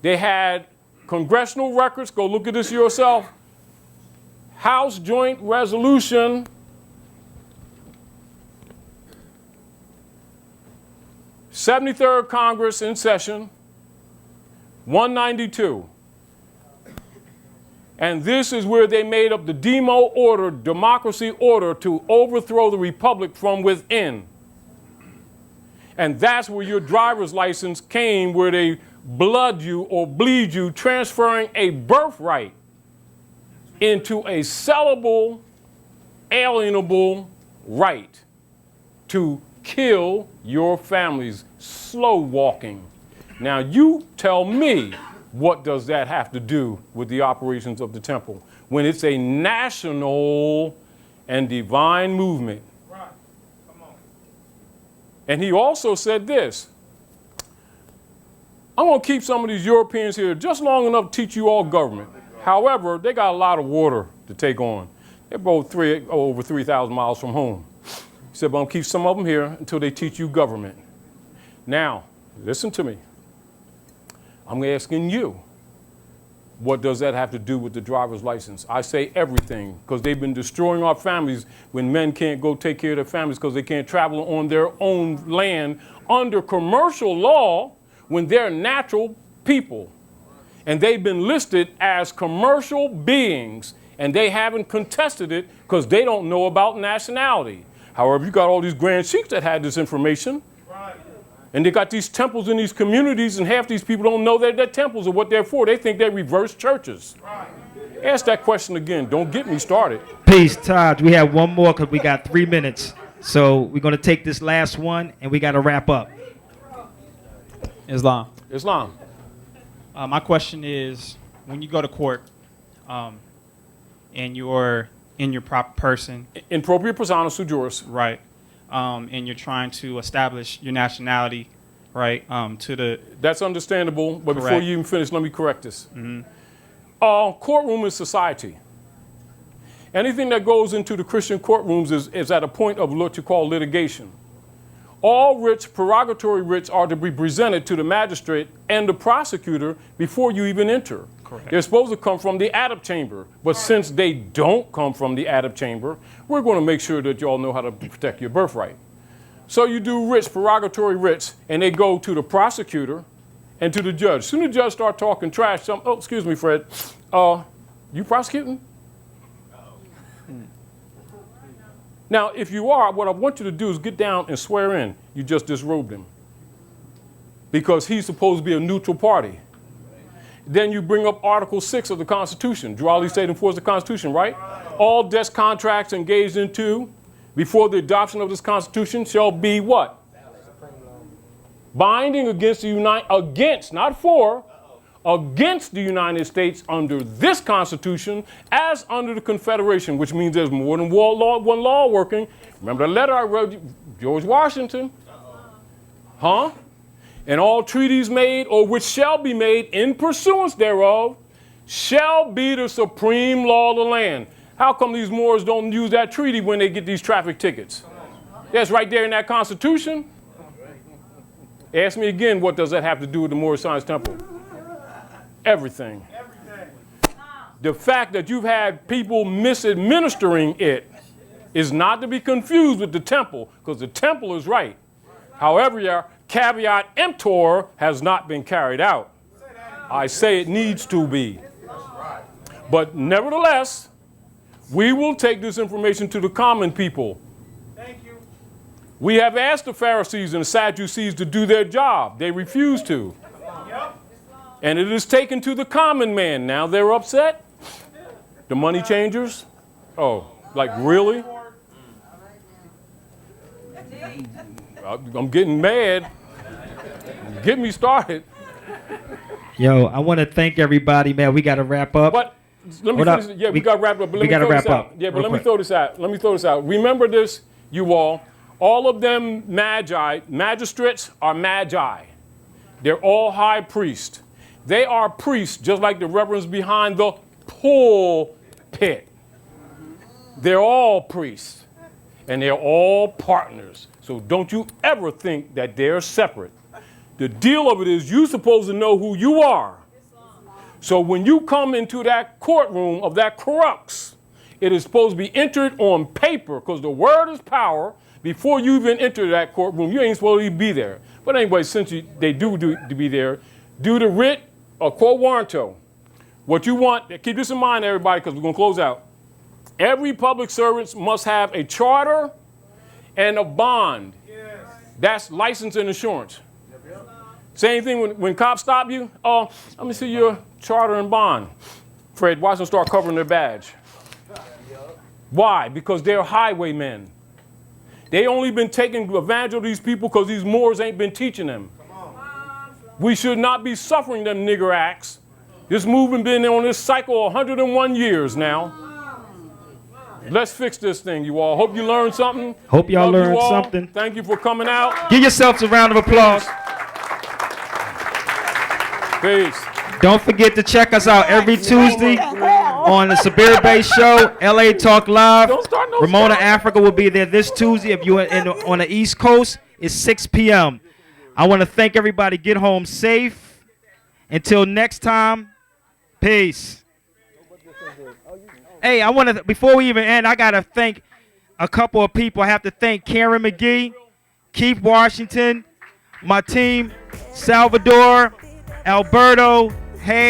S2: they had congressional records, go look at this yourself, House Joint Resolution 73rd Congress in session, 192. And this is where they made up the demo order, democracy order, to overthrow the republic from within. And that's where your driver's license came, where they blood you or bleed you, transferring a birthright into a sellable, alienable right to kill your families, slow walking. Now you tell me, what does that have to do with the operations of the temple when it's a national and divine movement? Right. Come on. And he also said this, I'm going to keep some of these Europeans here just long enough to teach you all government. However, they got a lot of water to take on. They're both over 3,000 miles from home. He said, but I'm going to keep some of them here until they teach you government. Now, listen to me. I'm asking you, what does that have to do with the driver's license? I say everything, because they've been destroying our families when men can't go take care of their families because they can't travel on their own land under commercial law when they're natural people. And they've been listed as commercial beings, and they haven't contested it because they don't know about nationality. However, you got all these grand sheiks that had this information. And they got these temples in these communities, and half these people don't know that they're temples or what they're for. They think they're reverse churches. Ask that question again. Don't get me started.
S1: Peace, Taj. We have one more because we got 3 minutes. So we're going to take this last one, and we got to wrap up.
S10: Islam.
S2: Islam.
S10: My question is, when you go to court and you're in your proper person.
S2: In propria persona sua juris.
S10: Right. And you're trying to establish your nationality, right, to the...
S2: That's understandable, but
S10: correct.
S2: Before you even finish, let me correct this.
S10: Mm-hmm.
S2: Courtroom is society. Anything that goes into the Christian courtrooms is at a point of what you call litigation. All writs, prerogatory writs, are to be presented to the magistrate and the prosecutor before you even enter.
S10: Correct.
S2: They're supposed to come from the adept chamber, but since they don't come from the adept chamber, we're going to make sure that y'all know how to protect your birthright. So you do writs, prerogatory writs, and they go to the prosecutor and to the judge. As soon as the judge start talking trash, oh, excuse me, Fred, you prosecuting? Now, if you are, what I want you to do is get down and swear in. You just disrobed him. Because he's supposed to be a neutral party. Then you bring up Article 6 of the Constitution. Drew Ali State enforce the Constitution, right? All desk contracts engaged into before the adoption of this Constitution shall be what? Binding against against the United States under this Constitution as under the Confederation, which means there's more than one law working. Remember the letter I wrote, George Washington? Huh? And all treaties made or which shall be made in pursuance thereof shall be the supreme law of the land. How come these Moors don't use that treaty when they get these traffic tickets? That's right there in that Constitution. Ask me again, what does that have to do with the Moorish Science Temple? Everything. The fact that you've had people misadministering it is not to be confused with the temple, because the temple is right. However, your caveat emptor has not been carried out. I say it needs to be. But nevertheless, we will take this information to the common people. We have asked the Pharisees and the Sadducees to do their job. They refuse to. And it is taken to the common man. Now they're upset. The money changers. Oh, like really? I'm getting mad. Get me started.
S1: Yo, I want to thank everybody, man. We got to wrap up.
S2: But let me finish. Yeah, we got to wrap up. But let me throw this out. Yeah, but let me throw this out. Let me throw this out. Remember this, you all. All of them magistrates are magi. They're all high priests. They are priests, just like the reverends behind the pulpit. They're all priests, and they're all partners. So don't you ever think that they're separate. The deal of it is you're supposed to know who you are. So when you come into that courtroom of that crux, it is supposed to be entered on paper, because the word is power. Before you even enter that courtroom, you ain't supposed to be there. But anyway, since they do to be there, do the writ or quo warranto. What you want, keep this in mind, everybody, because we're going to close out. Every public servant must have a charter and a bond. Yes. That's license and insurance. Same thing when cops stop you. Oh, let me see your charter and bond. Fred, watch them start covering their badge. Why? Because they're highwaymen. They only been taking advantage of these people because these Moors ain't been teaching them. We should not be suffering them nigger acts. This movement been on this cycle 101 years now. Let's fix this thing, you all. Hope you learned something.
S1: Hope y'all learned something.
S2: Thank you for coming out.
S1: Give yourselves a round of applause.
S2: Peace.
S1: Don't forget to check us out every Tuesday on the Sabir Bay Show, LA Talk Live. Ramona Africa will be there this Tuesday. If you're on the East Coast, it's 6 p.m. I want to thank everybody. Get home safe. Until next time, peace. Hey, I want to, before we even end, I got to thank a couple of people. I have to thank Karen McGee, Keith Washington, my team, Salvador, Alberto,